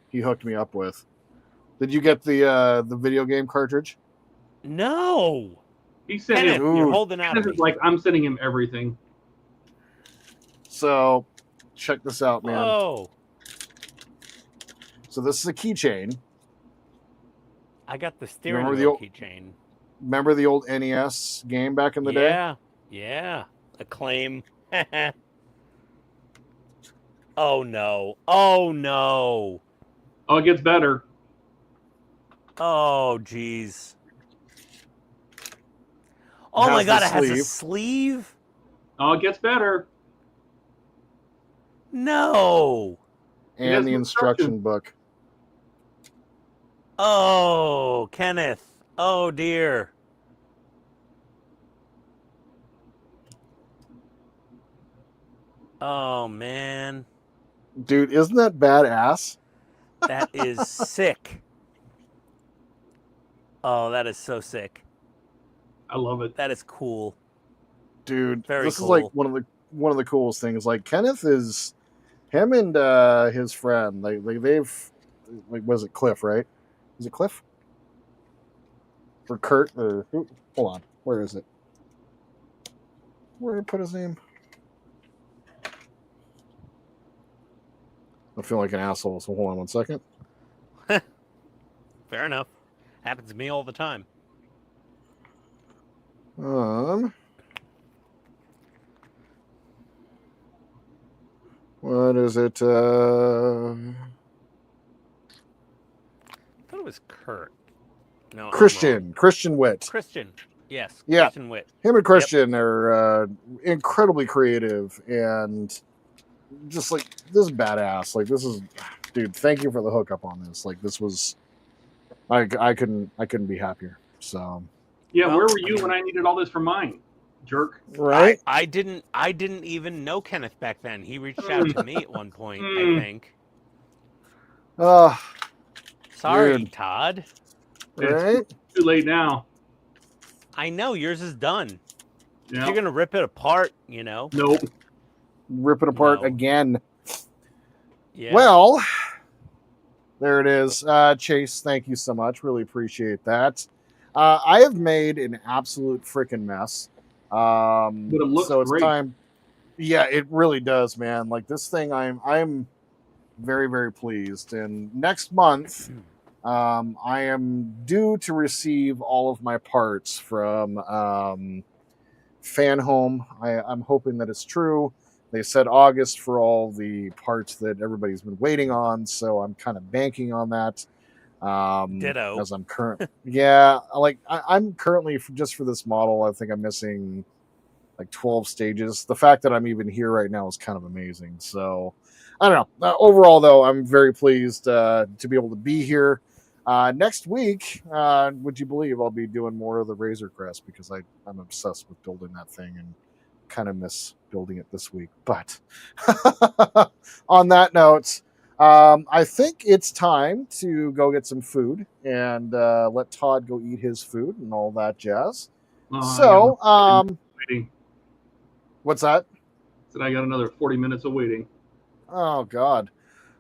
he hooked me up with. Did you get the video game cartridge? No. He said Kenneth, it. you're holding out of me. Like, I'm sending him everything. So check this out, man. Oh. So this is a keychain. I got the steering Remember wheel the keychain. Remember the old NES game back in the day? Yeah. Acclaim. Oh no. Oh, it gets better. Oh, jeez. Oh my god, it has a sleeve? Oh, it gets better. No. And the instruction book. Oh, Kenneth. Oh, dear. Oh, man. Dude, isn't that badass? That is sick. Oh, that is so sick. I love it. That is cool. Dude, Very this cool. is like one of the coolest things. Like Kenneth is him and his friend. They've like, was it Cliff, right? Is it Cliff? Or Kurt? Or hold on, where is it? Where did I put his name? I feel like an asshole, so hold on one second. Fair enough. Happens to me all the time. What is it? I thought it was Kurt. No, Christian Witt. Christian. Yes. Yeah. Christian Witt. Him and Christian are incredibly creative and just like this is badass. Like this is, dude. Thank you for the hookup on this. Like this was, I couldn't be happier. So yeah, where were you when I needed all this for mine, jerk? Right? I didn't even know Kenneth back then. He reached out to me at one point, I think. Sorry, dude. Todd. Right? It's too late now. I know yours is done. Yeah. You're gonna rip it apart, you know. Nope. Rip it apart again. Yeah. Well, there it is. Chase, thank you so much. Really appreciate that. I have made an absolute freaking mess. But it looks so it's great. time. Yeah, it really does, man. Like this thing, I'm very, very pleased. And next month, I am due to receive all of my parts from Fan Home. I'm hoping that it's true. They said August for all the parts that everybody's been waiting on, so I'm kind of banking on that. Ditto. As I'm current, yeah, like I'm currently just for this model, I think I'm missing like 12 stages. The fact that I'm even here right now is kind of amazing. So I don't know. Overall, though, I'm very pleased to be able to be here. Next week, would you believe I'll be doing more of the Razor Crest because I'm obsessed with building that thing and kind of miss building it this week. But on that note, I think it's time to go get some food and let Todd go eat his food and all that jazz. So, waiting. What's that? Said I got another 40 minutes of waiting. Oh God.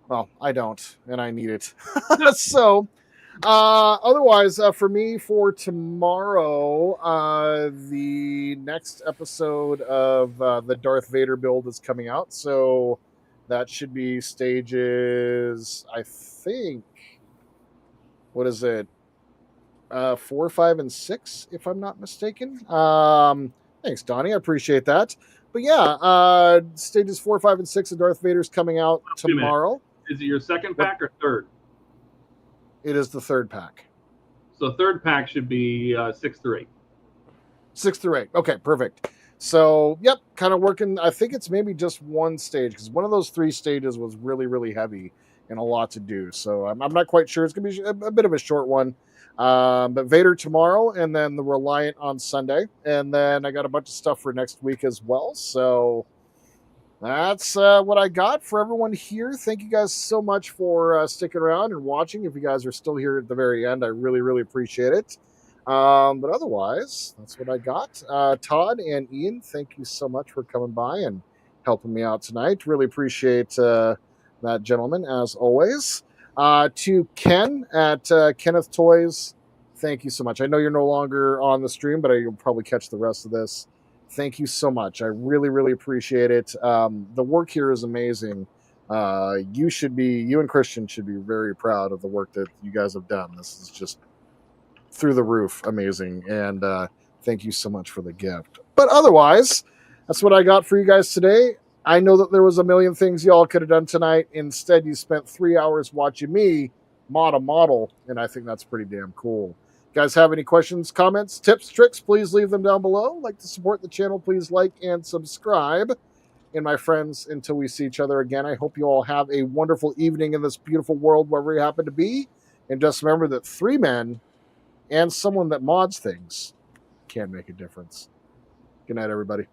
Well, I don't, and I need it. So, otherwise, for me, for tomorrow, the next episode of the Darth Vader build is coming out. So that should be stages, I think. What is it? 4, 5, and 6, if I'm not mistaken. Thanks, Donnie. I appreciate that. But yeah, stages 4, 5, and 6 of Darth Vader's coming out tomorrow. Is it your second pack or third? It is the third pack. So third pack should be 6 through 8. 6 through 8. Okay, perfect. So, yep, kind of working. I think it's maybe just one stage because one of those 3 stages was really, really heavy and a lot to do. So I'm not quite sure. It's going to be a bit of a short one. But Vader tomorrow, and then the Reliant on Sunday. And then I got a bunch of stuff for next week as well. So that's what I got for everyone here. Thank you guys so much for sticking around and watching. If you guys are still here at the very end, I really, really appreciate it. But otherwise, that's what I got. Todd and Ian, thank you so much for coming by and helping me out tonight. Really appreciate that, gentleman, as always. To Ken at Kenneth Toys, thank you so much. I know you're no longer on the stream, but you'll probably catch the rest of this. Thank you so much. I really, really appreciate it. The work here is amazing. You and Christian should be very proud of the work that you guys have done. This is just through the roof amazing. And thank you so much for the gift. But otherwise, that's what I got for you guys today. I know that there was a million things y'all could have done tonight. Instead, you spent 3 hours watching me mod a model, and I think that's pretty damn cool. Guys have any questions, comments, tips, tricks, please leave them down below. Like to support the channel, please like and subscribe. And my friends, until we see each other again, I hope you all have a wonderful evening in this beautiful world wherever you happen to be. And just remember that 3 men and someone that mods things can make a difference. Good night, everybody.